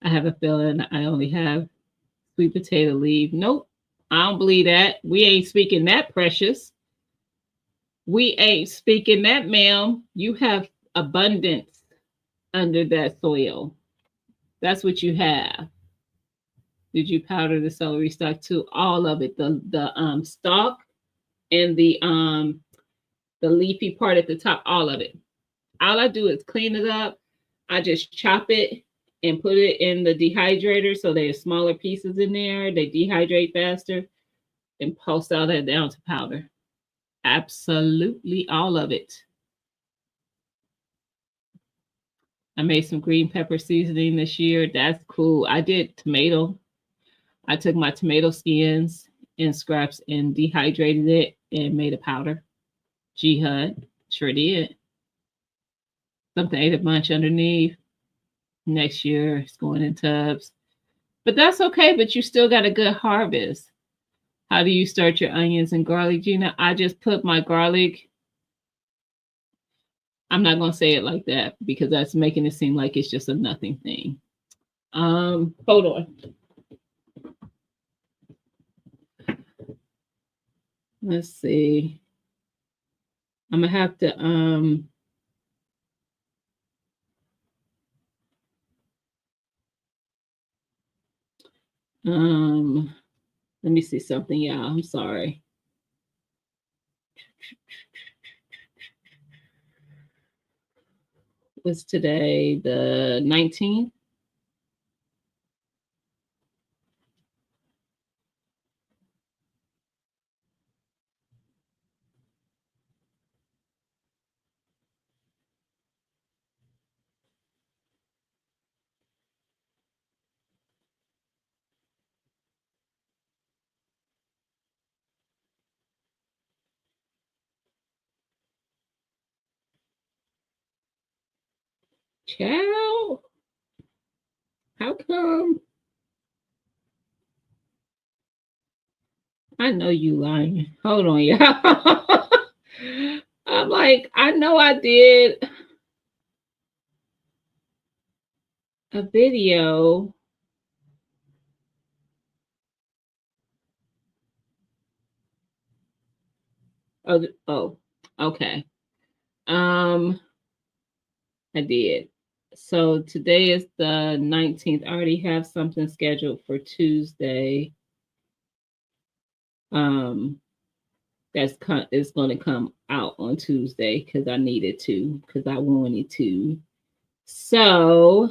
I have a feeling I only have sweet potato leaf. Nope. I don't believe that. We ain't speaking that, precious. We ain't speaking that, ma'am. You have abundance under that soil. That's what you have. Did you powder the celery stalk too? All of it. The stalk and the leafy part at the top, all of it. All I do is clean it up. I just chop it and put it in the dehydrator, so there's smaller pieces in there. They dehydrate faster, and pulse all that down to powder. Absolutely all of it. I made some green pepper seasoning this year. That's cool. I did tomato. I took my tomato skins and scraps and dehydrated it and made a powder. Jihad. Sure did. Something ate a bunch underneath. Next year it's going in tubs. But that's okay, but you still got a good harvest. How do you start your onions and garlic, Gina? I just put my garlic. I'm not going to say it like that because that's making it seem like it's just a nothing thing. Hold on. Let's see. I'm going to have to let me see something, y'all. I'm sorry. Was today the 19th? Child, how come? I know you lying. Hold on, y'all. I'm like, I know I did a video. Oh, okay. I did. So today is the 19th. I already have something scheduled for Tuesday. That's it's going to come out on Tuesday because I needed to, because I wanted to. So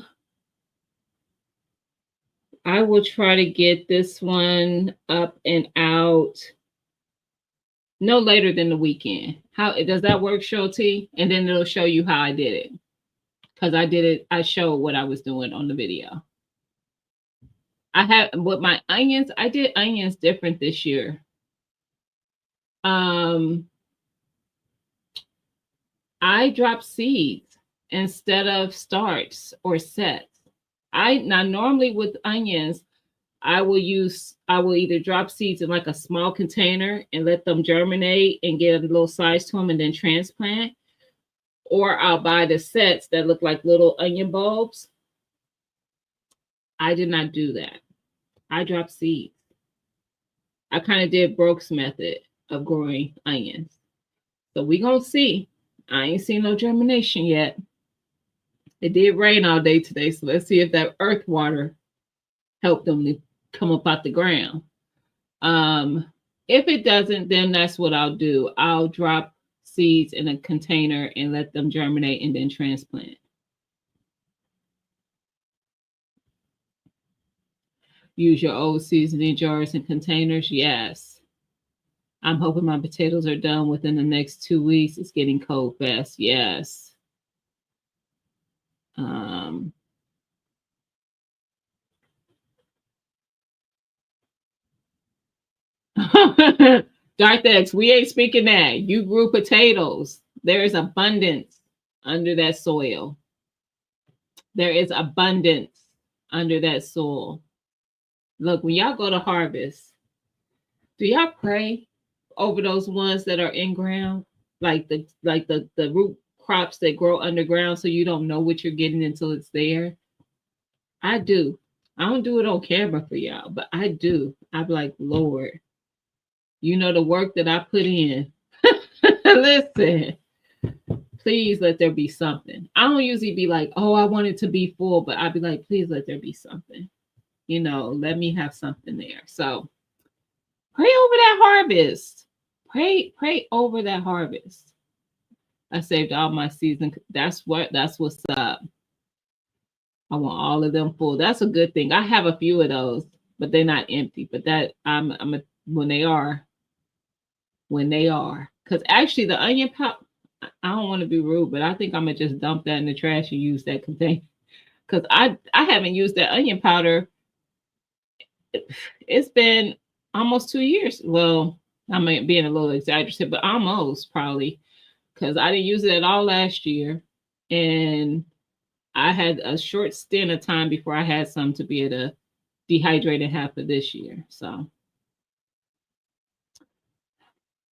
I will try to get this one up and out no later than the weekend. How does that work, Show T? And then it'll show you how I did it. Because I did it, I showed what I was doing on the video. I have with my onions, I did onions different this year. I dropped seeds instead of starts or sets. Now normally with onions, I will either drop seeds in like a small container and let them germinate and get a little size to them and then transplant. Or I'll buy the sets that look like little onion bulbs. I did not do that. I dropped seeds. I kind of did Brooks' method of growing onions. So we gonna see. I ain't seen no germination yet. It did rain all day today, so let's see if that earth water helped them to come up out the ground. If it doesn't, then that's what I'll do. I'll drop seeds in a container and let them germinate and then transplant. Use your old seasoning jars and containers. Yes. I'm hoping my potatoes are done within the next 2 weeks. It's getting cold fast. Yes. Darth X, we ain't speaking that. You grew potatoes. There is abundance under that soil. There is abundance under that soil. Look, when y'all go to harvest, do y'all pray over those ones that are in ground, like the root crops that grow underground, so you don't know what you're getting until it's there? I do. I don't do it on camera for y'all, but I do. I'm like, Lord, you know the work that I put in. Listen, please let there be something. I don't usually be like, oh, I want it to be full, but I'd be like, please let there be something. You know, let me have something there. So pray over that harvest. Pray over that harvest. I saved all my season. That's what's up. I want all of them full. That's a good thing. I have a few of those, but they're not empty. But that when they are, because actually the I don't want to be rude, but I think I'm gonna just dump that in the trash and use that container because I haven't used that onion powder. It's been almost 2 years. Well, I mean being a little exaggerated, but almost probably because I didn't use it at all last year, and I had a short stint of time before I had some to be able to dehydrate and have for this year. So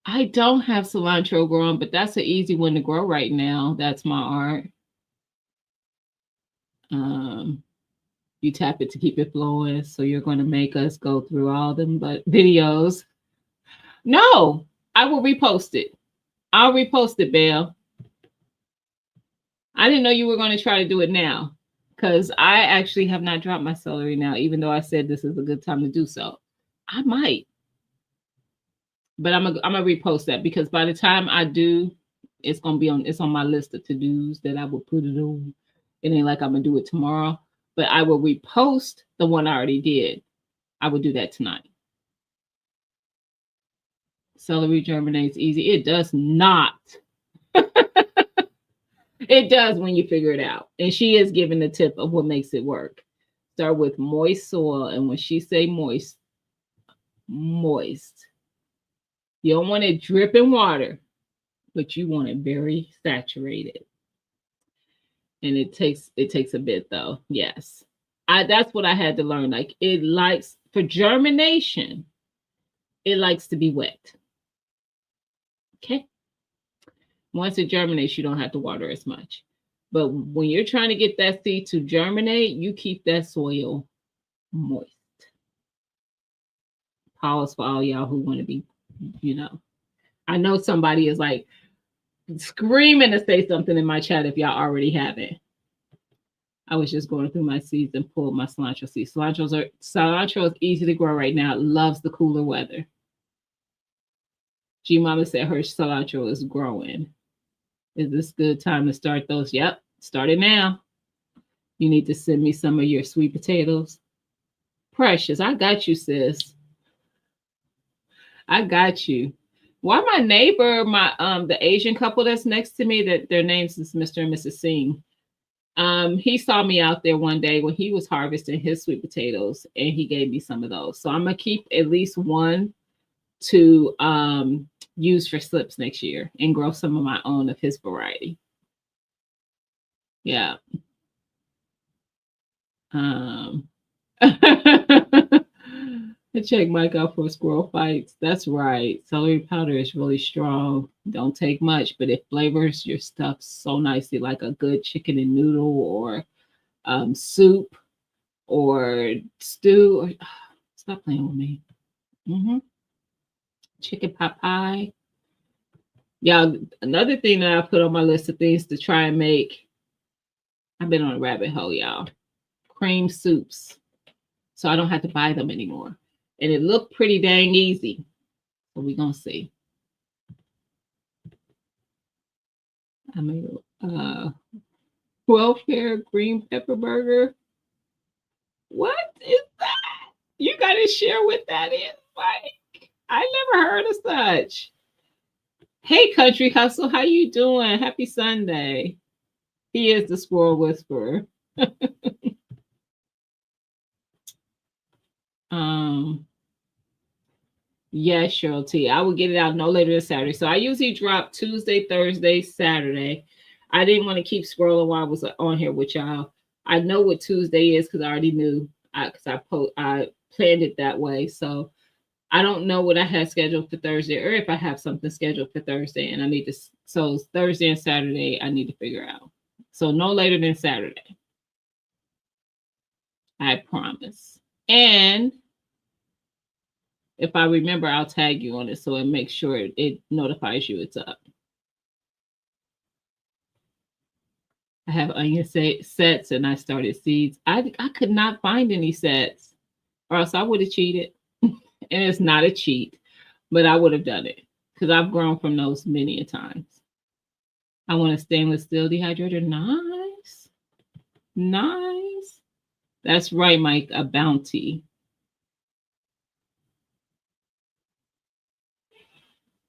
I don't have cilantro growing, but that's an easy one to grow right now. That's my art. Um, you tap it to keep it flowing. So you're going to make us go through all them but videos. No, I will repost it. I'll repost it, Belle. I didn't know you were going to try to do it now because I actually have not dropped my celery now, even though I said this is a good time to do so. I might, but I'm gonna repost that because by the time I do, it's on my list of to dos that I will put it on. It ain't like I'm gonna do it tomorrow, but I will repost the one I already did. I will do that tonight. Celery germinates easy. It does not. It does when you figure it out. And she is giving the tip of what makes it work. Start with moist soil, and when she say moist, moist. You don't want it dripping water, but you want it very saturated. And it takes a bit though. Yes. That's what I had to learn. Like it likes for germination, it likes to be wet. Okay. Once it germinates, you don't have to water as much. But when you're trying to get that seed to germinate, you keep that soil moist. Pause for all y'all who want to be, I know somebody is like screaming to say something in my chat if y'all already have it. I was just going through my seeds and pulled my cilantro seeds. Cilantro is easy to grow right now. It loves the cooler weather. G Mama said her cilantro is growing. Is this good time to start those? Yep, start it now. You need to send me some of your sweet potatoes. Precious, I got you, sis. I got you. Why my neighbor, the Asian couple that's next to me, that their names is Mr. and Mrs. Singh. He saw me out there one day when he was harvesting his sweet potatoes, and he gave me some of those. So I'm gonna keep at least one to use for slips next year and grow some of my own of his variety. Yeah. Check Mike out for squirrel fights. That's right. Celery powder is really strong. Don't take much, but it flavors your stuff so nicely, like a good chicken and noodle or soup or stew. Or, stop playing with me. Chicken pot pie. Yeah, another thing that I put on my list of things to try and make. I've been on a rabbit hole, y'all. Cream soups. So I don't have to buy them anymore. And it looked pretty dang easy. So we're going to see. I made a welfare green pepper burger. What is that? You got to share what that is, Mike. I never heard of such. Hey, Country Hustle, how you doing? Happy Sunday. He is the squirrel whisperer. Yes, Cheryl T. I will get it out no later than Saturday. So I usually drop Tuesday, Thursday, Saturday. I didn't want to keep scrolling while I was on here with y'all. I know what Tuesday is because I already knew because I planned it that way. So I don't know what I had scheduled for Thursday or if I have something scheduled for Thursday and I need to. So Thursday and Saturday I need to figure out. So no later than Saturday. I promise. And if I remember, I'll tag you on it so it makes sure it notifies you it's up. I have onion sets and I started seeds. I could not find any sets or else I would have cheated. And it's not a cheat, but I would have done it because I've grown from those many a times. I want a stainless steel dehydrator. Nice. Nice. That's right, Mike. A Bounty.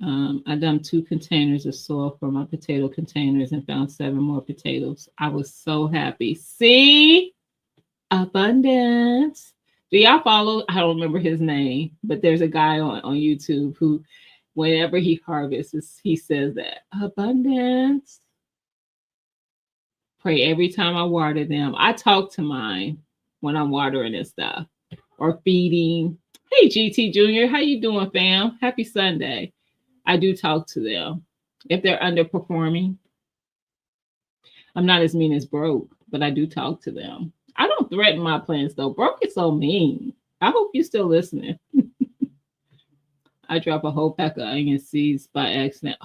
I dumped 2 containers of soil for my potato containers and found 7 more potatoes. I was so happy. See? Abundance. Do y'all follow? I don't remember his name, but there's a guy on YouTube who, whenever he harvests, he says that abundance. Pray every time I water them. I talk to mine when I'm watering and stuff or feeding. Hey, GT Junior, how you doing, fam? Happy Sunday. I do talk to them if they're underperforming. I'm not as mean as Broke, but I do talk to them. I don't threaten my plants though. Broke is so mean. I hope you're still listening. I drop a whole pack of onion seeds by accident.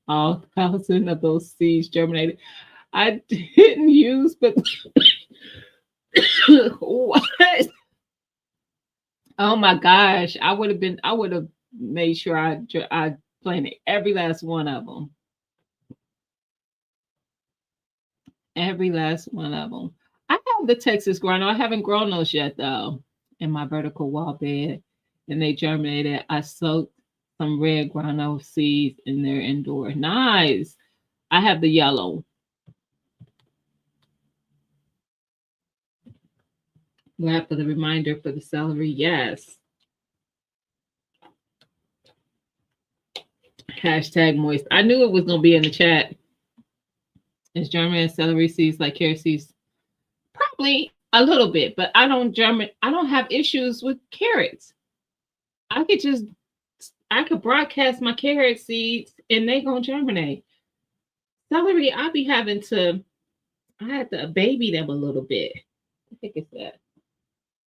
All 1,000 of those seeds germinated. I didn't use, but what? Oh my gosh! I would have made sure I planted every last one of them. Every last one of them. I have the Texas ground. I haven't grown those yet though in my vertical wall bed, and they germinated. I soaked some red groundnut seeds in there indoor. Nice. I have the yellow. Glad for the reminder for the celery. Yes. Hashtag moist. I knew it was gonna be in the chat. Is germinated celery seeds like carrot seeds? Probably a little bit, but I don't germinate. I don't have issues with carrots. I could just I could broadcast my carrot seeds and they gonna germinate. Celery, I be having to. I had to baby them a little bit. I think it's that.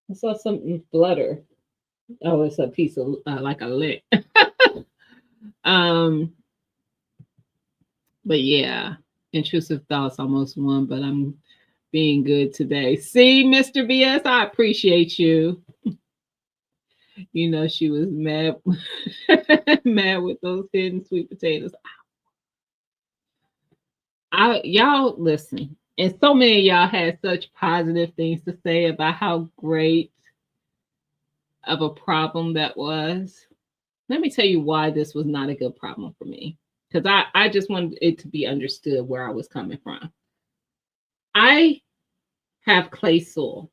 I saw something flutter. Oh, it's a piece of like a lick. um, but yeah, intrusive thoughts almost won, but I'm being good today. See, Mr. BS, I appreciate you. You know, she was mad, mad with those hidden sweet potatoes. Y'all listen, and so many of y'all had such positive things to say about how great of a problem that was. Let me tell you why this was not a good problem for me. Because I just wanted it to be understood where I was coming from. I have clay soil,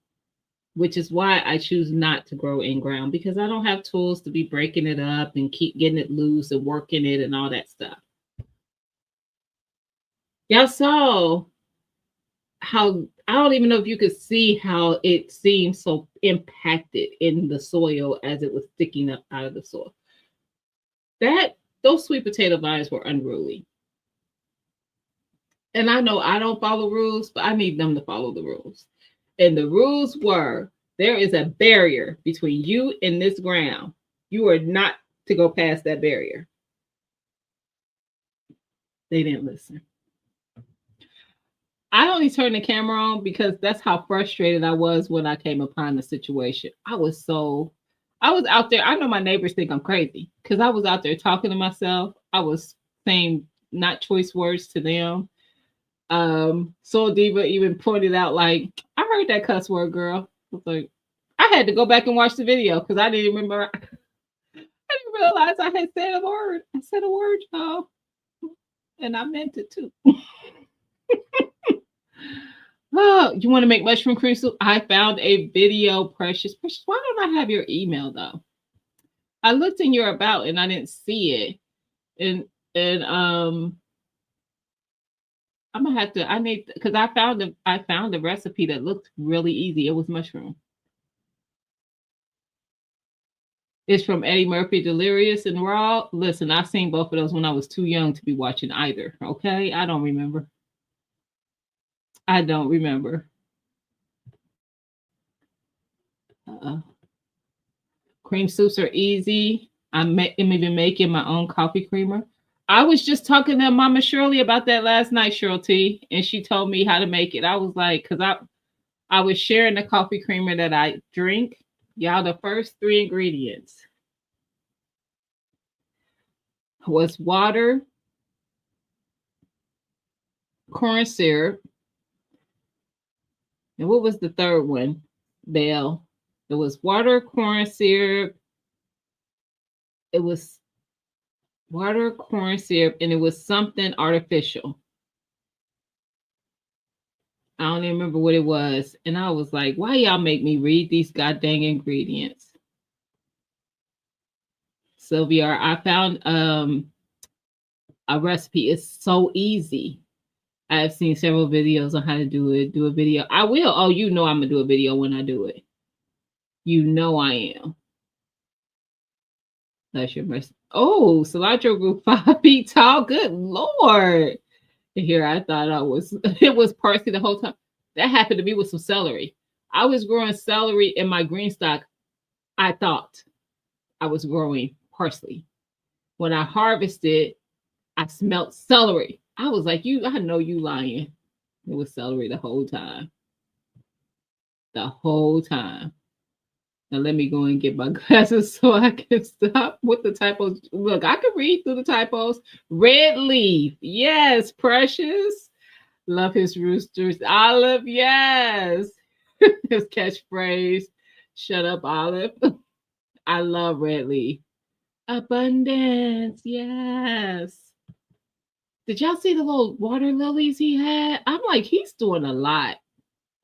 which is why I choose not to grow in ground because I don't have tools to be breaking it up and keep getting it loose and working it and all that stuff. Y'all saw how I don't even know if you could see how it seemed so impacted in the soil as it was sticking up out of the soil. Those sweet potato vines were unruly. And I know I don't follow rules, but I need them to follow the rules. And the rules were there is a barrier between you and this ground. You are not to go past that barrier. They didn't listen. I only turned the camera on because that's how frustrated I was when I came upon the situation. I was out there. I know my neighbors think I'm crazy because I was out there talking to myself. I was saying not choice words to them. Soul Diva even pointed out, like, I heard that cuss word, girl. I was like, I had to go back and watch the video because I didn't remember. I didn't realize I had said a word. I said a word, y'all. And I meant it too. Oh, you want to make mushroom cream soup? I found a video, Precious. Precious, why don't I have your email though? I looked in your about and I didn't see it. And I'm gonna have to. I need because I found a recipe that looked really easy. It was mushroom. It's from Eddie Murphy, Delirious and Raw. Listen, I've seen both of those when I was too young to be watching either. Okay, I don't remember. I don't remember. Cream soups are easy. I'm even making my own coffee creamer. I was just talking to Mama Shirley about that last night, Cheryl T, and she told me how to make it. I was like, because I was sharing the coffee creamer that I drink. Y'all, the first 3 ingredients was water, corn syrup, and what was the third one, Belle? It was water, corn syrup, It was water, corn syrup, and it was something artificial. I don't even remember what it was. And I was like, why y'all make me read these goddamn ingredients? Sylvia, I found a recipe. It's so easy. I've seen several videos on how to do it. Do a video. I will. Oh, you know I'm gonna do a video when I do it. You know I am. That's your mercy. Oh, cilantro grew 5 feet tall. Good Lord. Here I thought I was it was parsley the whole time. That happened to me with some celery. I was growing celery in my green stock. I thought I was growing parsley. When I harvested, I smelled celery. I was like, I know you lying. It was celery the whole time. The whole time. Now let me go and get my glasses so I can stop with the typos. Look, I can read through the typos. Red leaf. Yes, Precious. Love his roosters. Olive, yes. His catchphrase. Shut up, Olive. I love red leaf. Abundance, yes. Did y'all see the little water lilies he had? I'm like, he's doing a lot.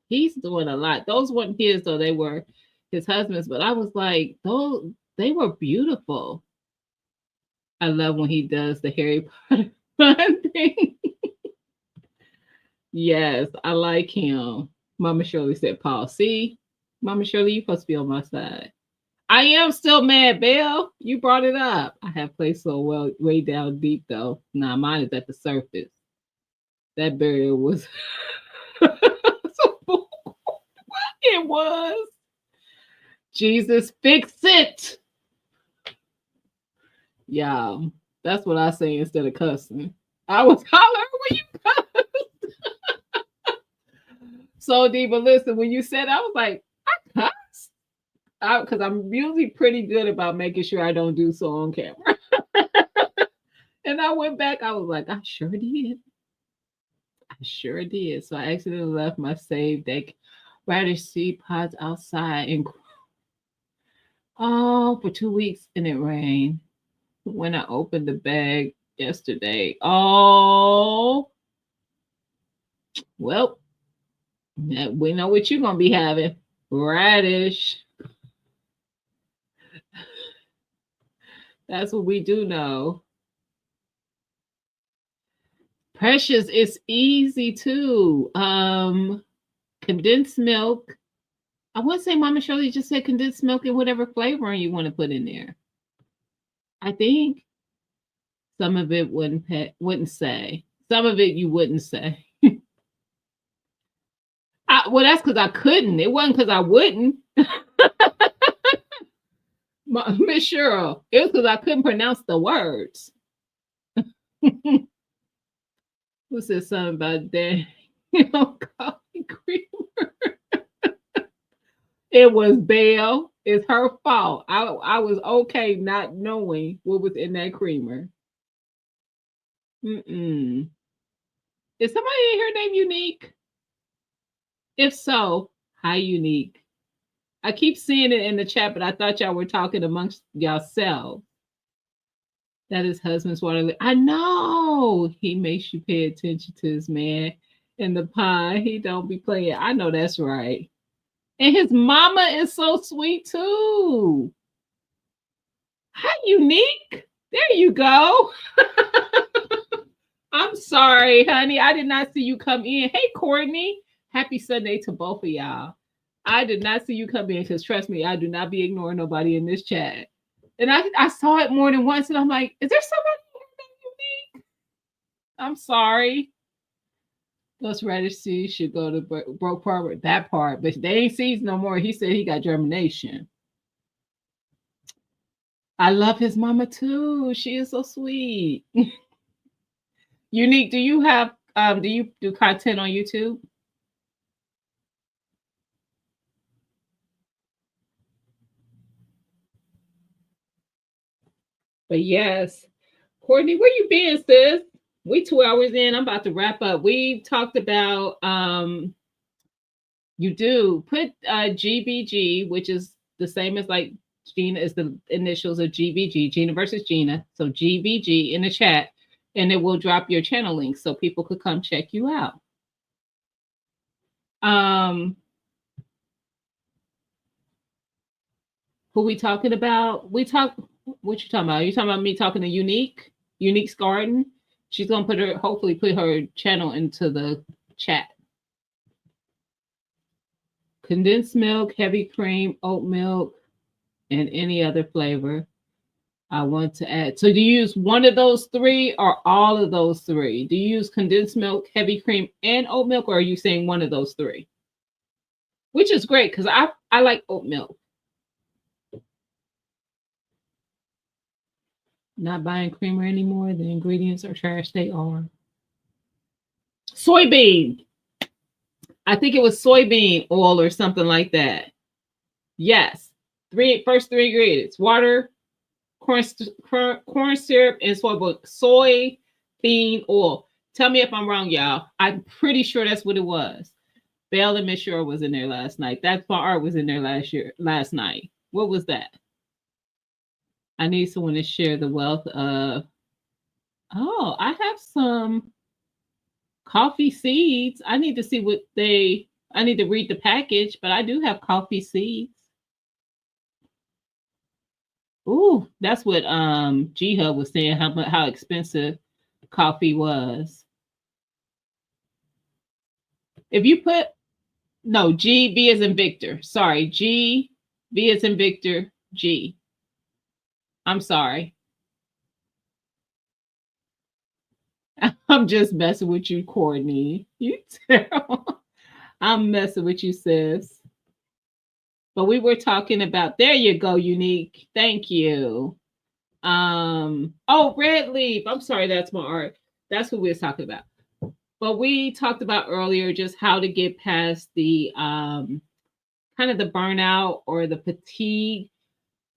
He's doing a lot. Those weren't his, though. They were his husband's. But I was like, those, they were beautiful. I love when he does the Harry Potter thing. Yes, I like him. Mama Shirley said, Paul, see? Mama Shirley, you're supposed to be on my side. I am still mad, Bill. You brought it up. I have played so well way down deep, though. Nah, mine is at the surface. That burial was... It was. Jesus, fix it. Yeah, that's what I say instead of cussing. I was hollering when you cussed. So, Diva, listen, when you said, I was like, I cussed. Because I'm usually pretty good about making sure I don't do so on camera. And I went back, I was like, I sure did. I sure did. So I accidentally left my saved radish seed pods outside and for 2 weeks, and it rained. When I opened the bag yesterday, well, we know what you're gonna be having. Radish. That's what we do know. Precious, it's easy too. Condensed milk. I want to say Mama Shirley just said condensed milk and whatever flavoring you want to put in there. I think some of it wouldn't say. Some of it you wouldn't say. Well, that's because I couldn't. It wasn't because I wouldn't. Miss Cheryl, it was because I couldn't pronounce the words. Who said something about that? Coffee creamer. It was Belle. It's her fault. I was okay not knowing what was in that creamer. Mm-mm. Is somebody in here named Unique? If so, hi Unique. I keep seeing it in the chat, but I thought y'all were talking amongst yourselves. That is husband's water. I know he makes you pay attention to his man in the pond. He don't be playing. I know that's right. And his mama is so sweet too. Hi, Unique. There you go. I'm sorry, honey. I did not see you come in. Hey, Courtney. Happy Sunday to both of y'all. I did not see you come in because trust me, I do not be ignoring nobody in this chat. And I saw it more than once, and I'm like, is there somebody Unique? I'm sorry. Those radish seeds should go to broke part, that part, but they ain't seeds no more. He said he got germination. I love his mama too. She is so sweet. Unique, do you do content on YouTube? But yes, Courtney, where you been, sis? We 2 hours in. I'm about to wrap up. We talked about you do put GBG, which is the same as like Gina is the initials of GVG, Gina versus Gina. So GVG in the chat, and it will drop your channel link so people could come check you out. Who we talking about? What you talking about? Are you talking about me talking to Unique's Garden? She's gonna hopefully put her channel into the chat. Condensed milk, heavy cream, oat milk, and any other flavor I want to add. So do you use one of those three or all of those three? Do you use condensed milk, heavy cream, and oat milk, or are you saying one of those three? Which is great because I like oat milk. Not buying creamer anymore. The ingredients are trash. They are. Soybean. I think it was soybean oil or something like that. Yes. First three ingredients: water, corn syrup, and soybean oil. Tell me if I'm wrong, y'all. I'm pretty sure that's what it was. Belle and Miss Shore was in there last night. That's my art was in there last night. What was that? I need someone to share the wealth of. Oh, I have some coffee seeds. I need to see I need to read the package, but I do have coffee seeds. Ooh, that's what G-Hub was saying, how expensive coffee was. If you put G, B as in Victor. Sorry, G, B as in Victor, G. I'm sorry. I'm just messing with you, Courtney. You terrible. I'm messing with you, sis. But we were talking about, there you go, Unique. Thank you. Oh, Red Leaf. I'm sorry, that's my art. That's what we were talking about. But we talked about earlier just how to get past the kind of the burnout or the fatigue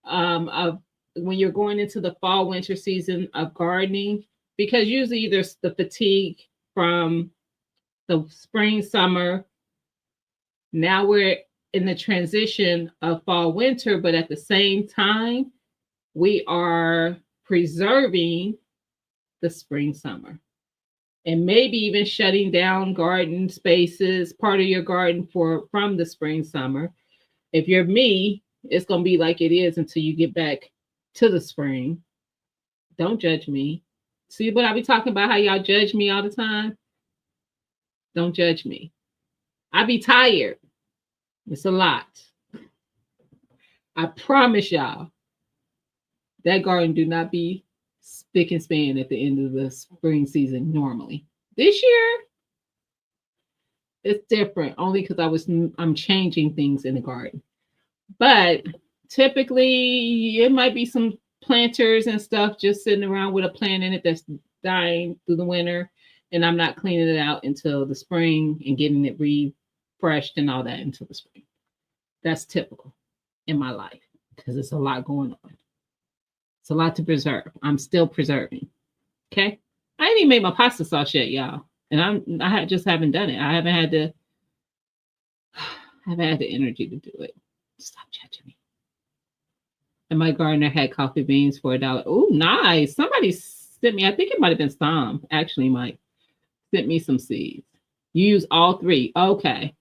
of when you're going into the fall winter season of gardening, because usually there's the fatigue from the spring summer. Now we're in the transition of fall winter, but at the same time we are preserving the spring summer and maybe even shutting down garden spaces, part of your garden from the spring summer. If you're me, it's going to be like it is until you get back to the spring. Don't judge me. See what I be talking about, how y'all judge me all the time? Don't judge me. I be tired. It's a lot. I promise y'all, that garden do not be spick and span at the end of the spring season normally. This year, it's different only because I'm changing things in the garden. But typically, it might be some planters and stuff just sitting around with a plant in it that's dying through the winter, and I'm not cleaning it out until the spring and getting it refreshed and all that until the spring. That's typical in my life because it's a lot going on. It's a lot to preserve. I'm still preserving. Okay. I ain't even made my pasta sauce yet, y'all. And I just haven't done it. I haven't had the energy to do it. Stop judging me. And my gardener had coffee beans for $1. Oh, nice. Somebody sent me, I think it might have been Sam, actually, Mike, sent me some seeds. You use all three. Okay.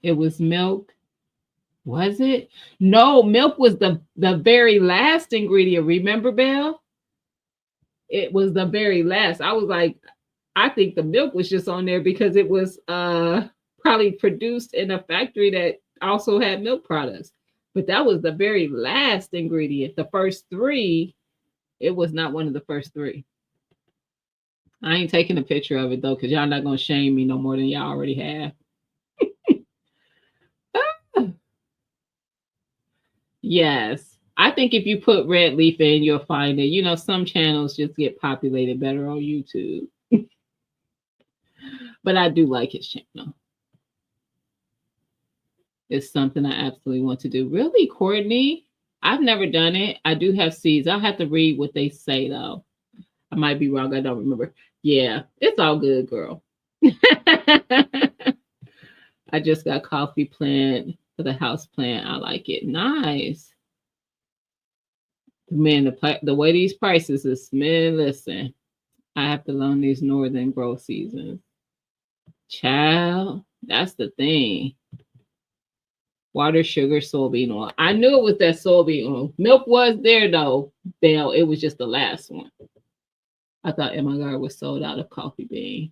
It was milk. Was it? No, milk was the very last ingredient. Remember, Belle? It was the very last. I was like, I think the milk was just on there because it was probably produced in a factory that also had milk products. But that was the very last ingredient. The first three, it was not one of the first three. I ain't taking a picture of it though, because y'all not gonna shame me no more than y'all already have. Yes. I think if you put red leaf in, you'll find it. You know, some channels just get populated better on YouTube. But I do like his channel. It's something I absolutely want to do. Really, Courtney? I've never done it. I do have seeds. I'll have to read what they say, though. I might be wrong. I don't remember. Yeah, it's all good, girl. I just got coffee plant for the house plant. I like it. Nice. Man, the way these prices is, man, listen. I have to learn these northern growth seasons. Child, that's the thing. Water, sugar, soybean oil. I knew it was that soybean oil. Milk was there though, Belle. It was just the last one. I thought Emma was sold out of coffee bean.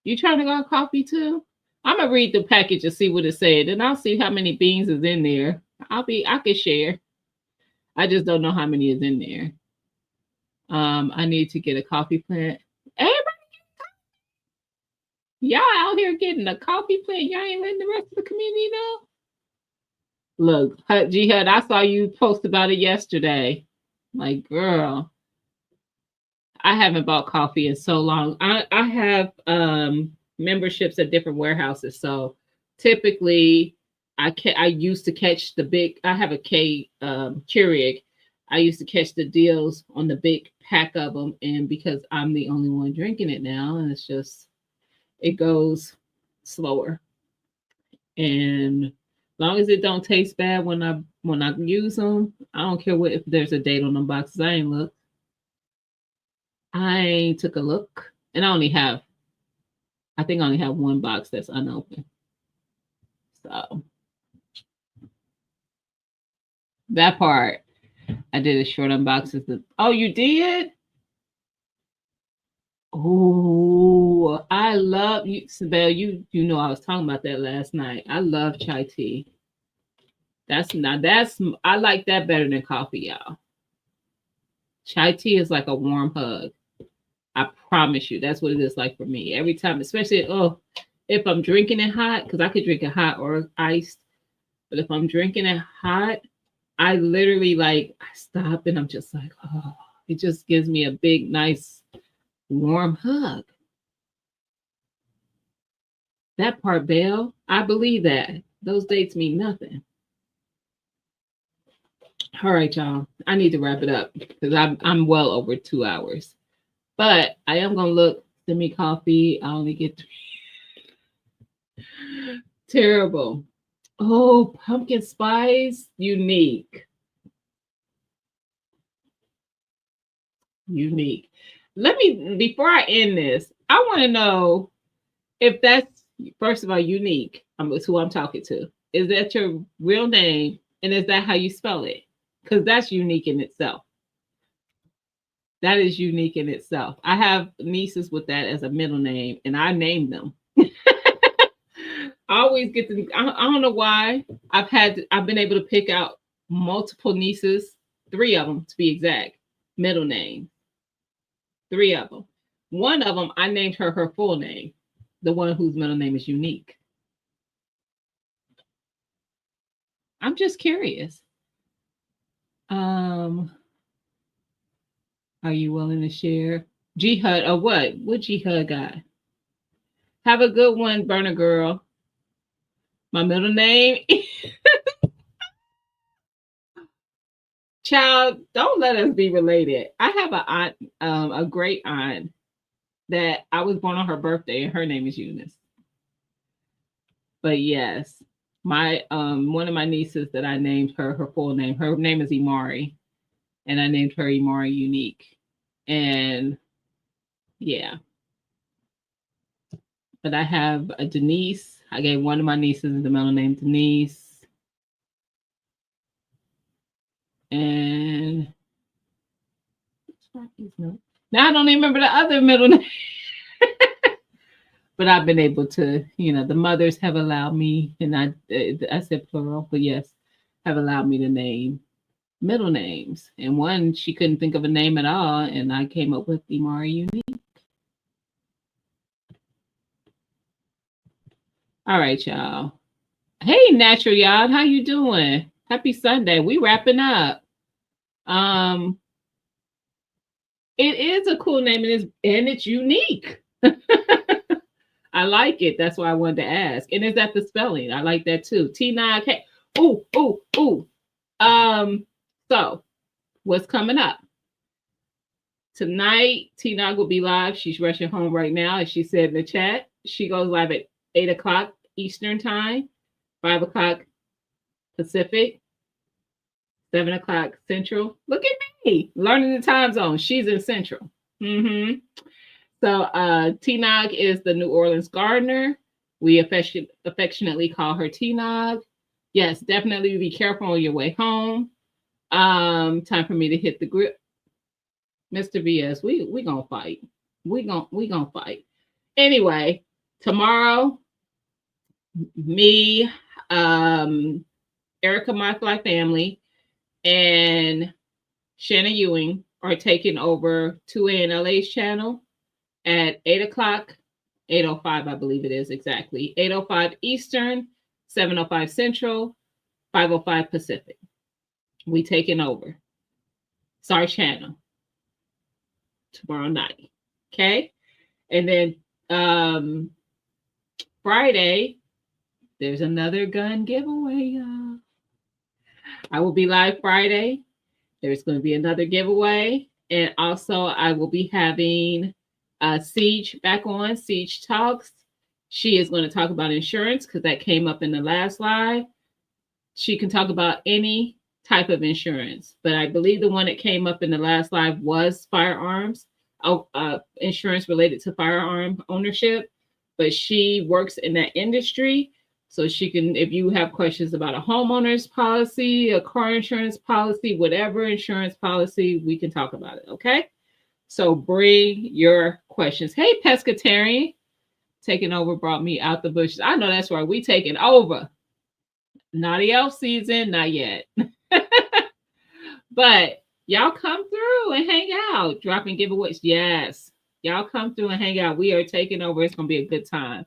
You trying to go coffee too? I'm gonna read the package and see what it said, and I'll see how many beans is in there. I can share. I just don't know how many is in there. I need to get a coffee plant. Everybody, y'all out here getting a coffee plant. Y'all ain't letting the rest of the community know. Look, Jihad, I saw you post about it yesterday. Like, girl, I haven't bought coffee in so long. I have memberships at different warehouses, so typically I used to catch the big. I have a Keurig. I used to catch the deals on the big pack of them, and because I'm the only one drinking it now, and it goes slower. And long as it don't taste bad when I use them, I don't care what if there's a date on the boxes. I ain't look. I took a look, and I think I only have one box that's unopened. So that part, I did a short unboxing. Oh, you did? Oh, I love you, Sibel. You know I was talking about that last night. I love chai tea. I like that better than coffee, y'all. Chai tea is like a warm hug. I promise you, that's what it is like for me. Every time, especially if I'm drinking it hot, because I could drink it hot or iced. But if I'm drinking it hot, I literally I stop and I'm just like, oh, it just gives me a big, nice, warm hug. That part, Belle, I believe that. Those dates mean nothing. All right, y'all. I need to wrap it up because I'm well over 2 hours. But I am gonna look. Send me coffee. I only get terrible. Oh, pumpkin spice, unique. Unique. Let me before I end this, I want to know if that's first of all unique. It's who I'm talking to. Is that your real name, and is that how you spell it? Because that's unique in itself. That is unique in itself. I have nieces with that as a middle name, and I named them. I always get to. I don't know why. I've been able to pick out multiple nieces, 3 of them to be exact, middle name. 3 of them. One of them, I named her full name, the one whose middle name is unique. I'm just curious. Are you willing to share? Jihad or what? What Jihad got? Have a good one, Burner Girl. My middle name. Child, don't let us be related. I have an aunt, a great aunt that I was born on her birthday, and her name is Eunice. But yes, my one of my nieces that I named her full name. Her name is Imari, and I named her Imari Unique. And yeah, but I have a Denise. I gave one of my nieces the middle name Denise. And now I don't even remember the other middle name. But I've been able to, the mothers have allowed me, and I said plural, but yes, have allowed me to name middle names. And one, she couldn't think of a name at all, and I came up with Imari Unique. All right, y'all. Hey, Natural Yard, how you doing? Happy Sunday. We wrapping up. It is a cool name, and it's unique. I like it. That's why I wanted to ask. And is that the spelling? I like that too. T9K. Ooh. So what's coming up? Tonight, T9 will be live. She's rushing home right now. As she said in the chat, she goes live at 8 o'clock Eastern time, 5 o'clock Pacific, 7 o'clock Central. Look at me learning the time zone. She's in Central. So T-Nog is the New Orleans gardener. We affectionately call her T-Nog. Yes, definitely be careful on your way home. Time for me to hit the grip. Mr. BS, we gonna fight. We gonna fight. Anyway, tomorrow, me, Erica My Fly Family, and Shanna Ewing are taking over 2ANLA's channel at 8 o'clock, 8:05, I believe it is exactly, 8:05 Eastern, 7:05 Central, 5:05 Pacific. We taking over. It's our channel tomorrow night. Okay. And then Friday, there's another gun giveaway, y'all. I will be live Friday. There's going to be another giveaway. And also, I will be having Siege back on, Siege Talks. She is going to talk about insurance because that came up in the last live. She can talk about any type of insurance, but I believe the one that came up in the last live was firearms, insurance related to firearm ownership. But she works in that industry, so she can, if you have questions about a homeowner's policy, a car insurance policy, whatever insurance policy, we can talk about it. Okay, so bring your questions. Hey, Pescatarian, taking over brought me out the bushes. I know that's right. We taking over. Naughty elf season, not yet. But y'all come through and hang out, dropping giveaways. Yes, y'all come through and hang out. We are taking over. It's going to be a good time.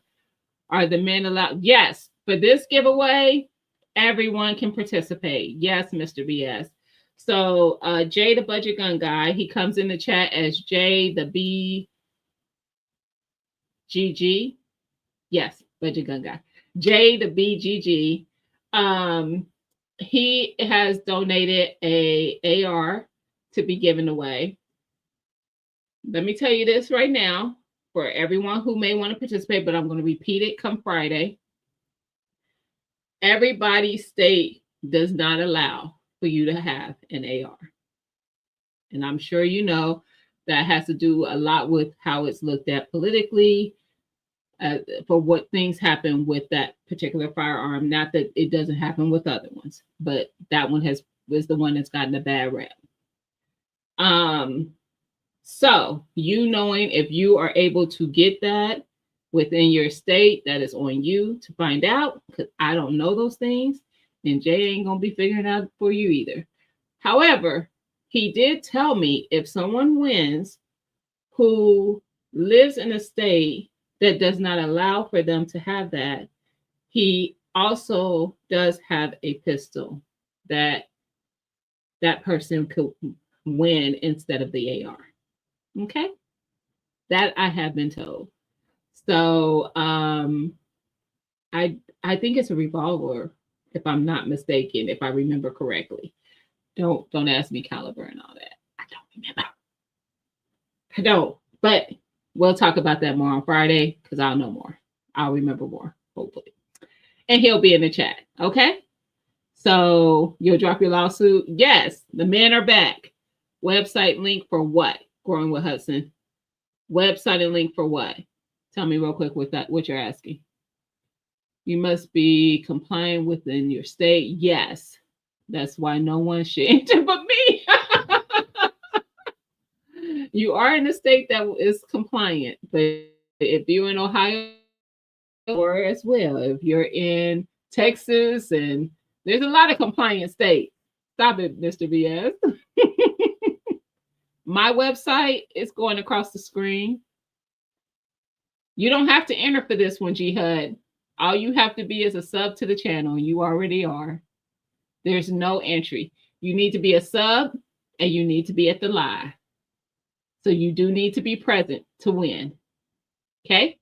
Are the men allowed? Yes. For this giveaway, everyone can participate. Yes, Mr. BS. So Jay, the budget gun guy, he comes in the chat as Jay, the BGG. Yes, budget gun guy. Jay, the BGG. He has donated a AR to be given away. Let me tell you this right now for everyone who may want to participate, but I'm going to repeat it come Friday. Everybody's state does not allow for you to have an AR. And I'm sure you know that has to do a lot with how it's looked at politically, for what things happen with that particular firearm. Not that it doesn't happen with other ones, but that one was the one that's gotten a bad rep. So you knowing if you are able to get that within your state, that is on you to find out, because I don't know those things, and Jay ain't gonna be figuring it out for you either. However, he did tell me if someone wins who lives in a state that does not allow for them to have that, he also does have a pistol that person could win instead of the AR. Okay, that I have been told. So I think it's a revolver, if I'm not mistaken, if I remember correctly. Don't ask me caliber and all that. I don't remember. I don't. But we'll talk about that more on Friday because I'll know more. I'll remember more, hopefully. And he'll be in the chat. Okay. So you'll drop your lawsuit. Yes, the men are back. Website link for what? Growing with Hudson. Website and link for what? Tell me real quick with that, what you're asking. You must be compliant within your state. Yes. That's why no one should enter but me. You are in a state that is compliant, but if you're in Ohio or as well, if you're in Texas, and there's a lot of compliant states. Stop it, Mr. BS. My website is going across the screen. You don't have to enter for this one, Jihad. All you have to be is a sub to the channel. You already are. There's no entry. You need to be a sub and you need to be at the live. So you do need to be present to win. Okay?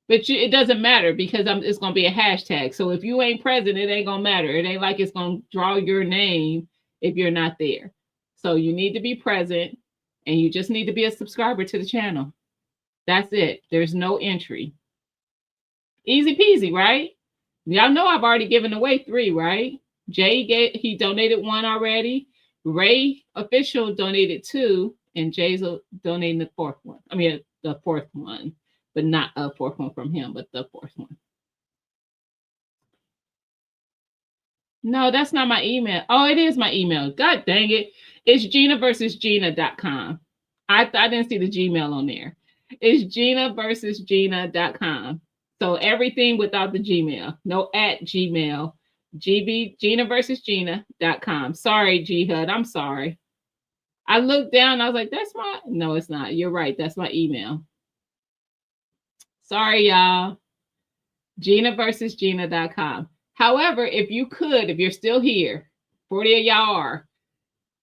But it doesn't matter because it's going to be a hashtag. So if you ain't present, it ain't going to matter. It ain't like it's going to draw your name if you're not there. So you need to be present and you just need to be a subscriber to the channel. That's it. There's no entry. Easy peasy, right? Y'all know I've already given away 3, right? He donated one already. Ray official donated two, and Jay's donating the fourth one. I mean, the fourth one, but not a fourth one from him, but the fourth one. No, that's not my email. Oh, it is my email. God dang it. It's GinaVersusGina.com. I didn't see the Gmail on there. It's GinaVersusGina.com. So everything without the Gmail. No at Gmail. GinaVersusGina.com. Sorry, G HUD. I'm sorry. I looked down. I was like, that's my. No, it's not. You're right. That's my email. Sorry, y'all. GinaVersusGina.com. However, if you're still here, 40 of y'all are,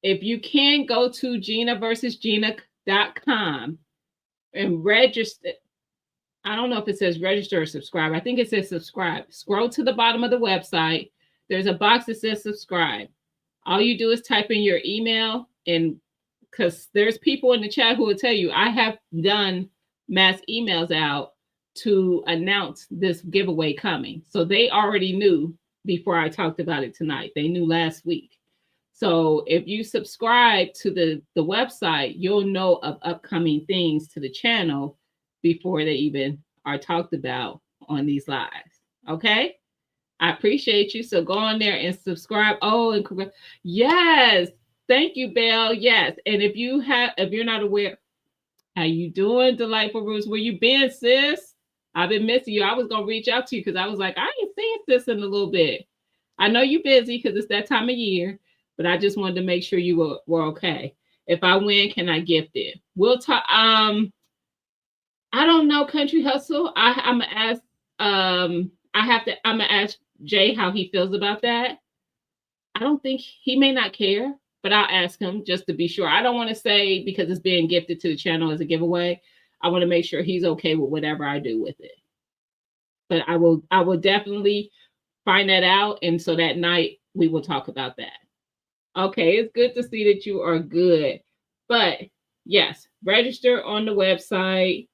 if you can go to GinaVersusGina.com and register. I don't know if it says register or subscribe. I think it says subscribe. Scroll to the bottom of the website. There's a box that says subscribe. All you do is type in your email, and because there's people in the chat who will tell you, I have done mass emails out to announce this giveaway coming. So they already knew before I talked about it tonight. They knew last week. So if you subscribe to the website, you'll know of upcoming things to the channel before they even are talked about on these lives. Okay? I appreciate you. So go on there and subscribe. Oh, and yes. Thank you, Belle. Yes. And if you're not aware, how you doing, Delightful Roots? Where you been, sis? I've been missing you. I was gonna reach out to you because I was like, I ain't seen sis in a little bit. I know you're busy because it's that time of year, but I just wanted to make sure you were okay. If I win, can I gift it? We'll talk. I don't know, Country Hustle. I'm gonna ask. I'm gonna ask Jay how he feels about that. I don't think he may not care, but I'll ask him just to be sure. I don't want to say because it's being gifted to the channel as a giveaway. I want to make sure he's okay with whatever I do with it. But I will definitely find that out. And so that night we will talk about that. Okay, it's good to see that you are good. But yes, register on the website.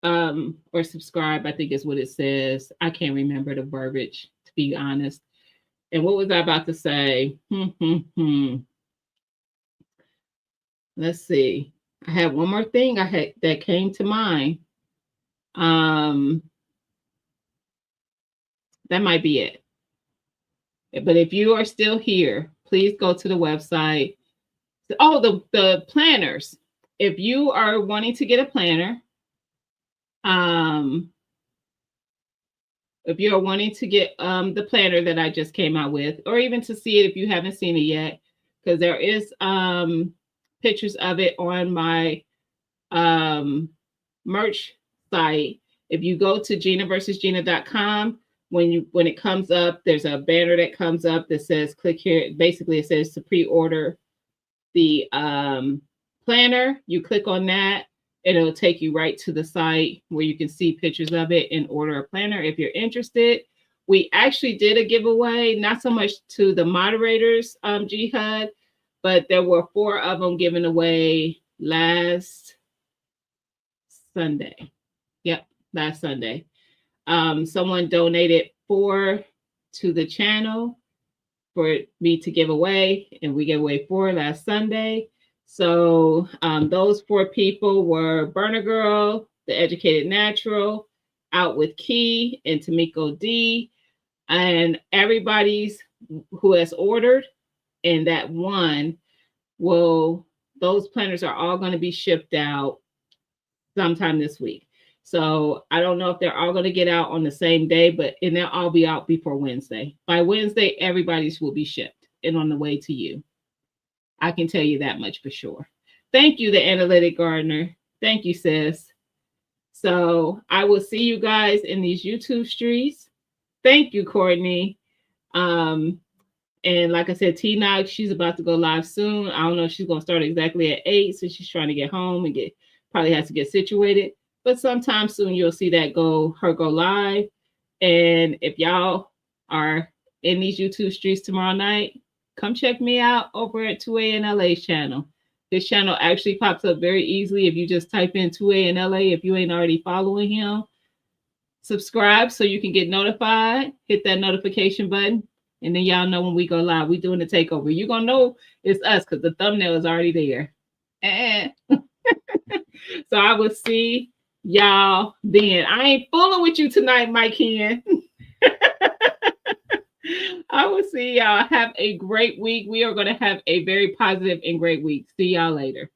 Or subscribe, I think is what it says. I can't remember the verbiage, to be honest. And what was I about to say? Let's see. I had one more thing that came to mind. That might be it. But if you are still here, please go to the website. Oh, the planners. If you are wanting to get a planner, if you're wanting to get the planner that I just came out with, or even to see it if you haven't seen it yet, because there is pictures of it on my merch site. If you go to GinaVersusGina.com, when it comes up, there's a banner that comes up that says click here. Basically, it says to pre-order the planner. You click on that. It'll take you right to the site where you can see pictures of it and order a planner if you're interested. We actually did a giveaway, not so much to the moderators, G HUD, but there were 4 of them given away last Sunday. Yep, last Sunday. Someone donated 4 to the channel for me to give away, and we gave away 4 last Sunday. So those 4 people were Burner Girl, The Educated Natural, Out with Key, and Tamiko D. And everybody's who has ordered, and that one those planners are all going to be shipped out sometime this week. So I don't know if they're all going to get out on the same day, and they'll all be out before Wednesday. By Wednesday, everybody's will be shipped and on the way to you. I can tell you that much for sure. Thank you, the Analytic Gardener. Thank you, sis. So I will see you guys in these YouTube streets. Thank you, Courtney. And like I said, T-Nog, she's about to go live soon. I don't know if she's going to start exactly at 8, so she's trying to get home and probably has to get situated. But sometime soon you'll see that go live. And if y'all are in these YouTube streets tomorrow night, come check me out over at 2A in LA's channel. This channel actually pops up very easily if you just type in 2A in LA. If you ain't already following him, subscribe so you can get notified. Hit that notification button. And then y'all know when we go live, we doing the takeover. You're gonna know it's us because the thumbnail is already there. And so I will see y'all then. I ain't fooling with you tonight, Mike Hen. I will see y'all. Have a great week. We are going to have a very positive and great week. See y'all later.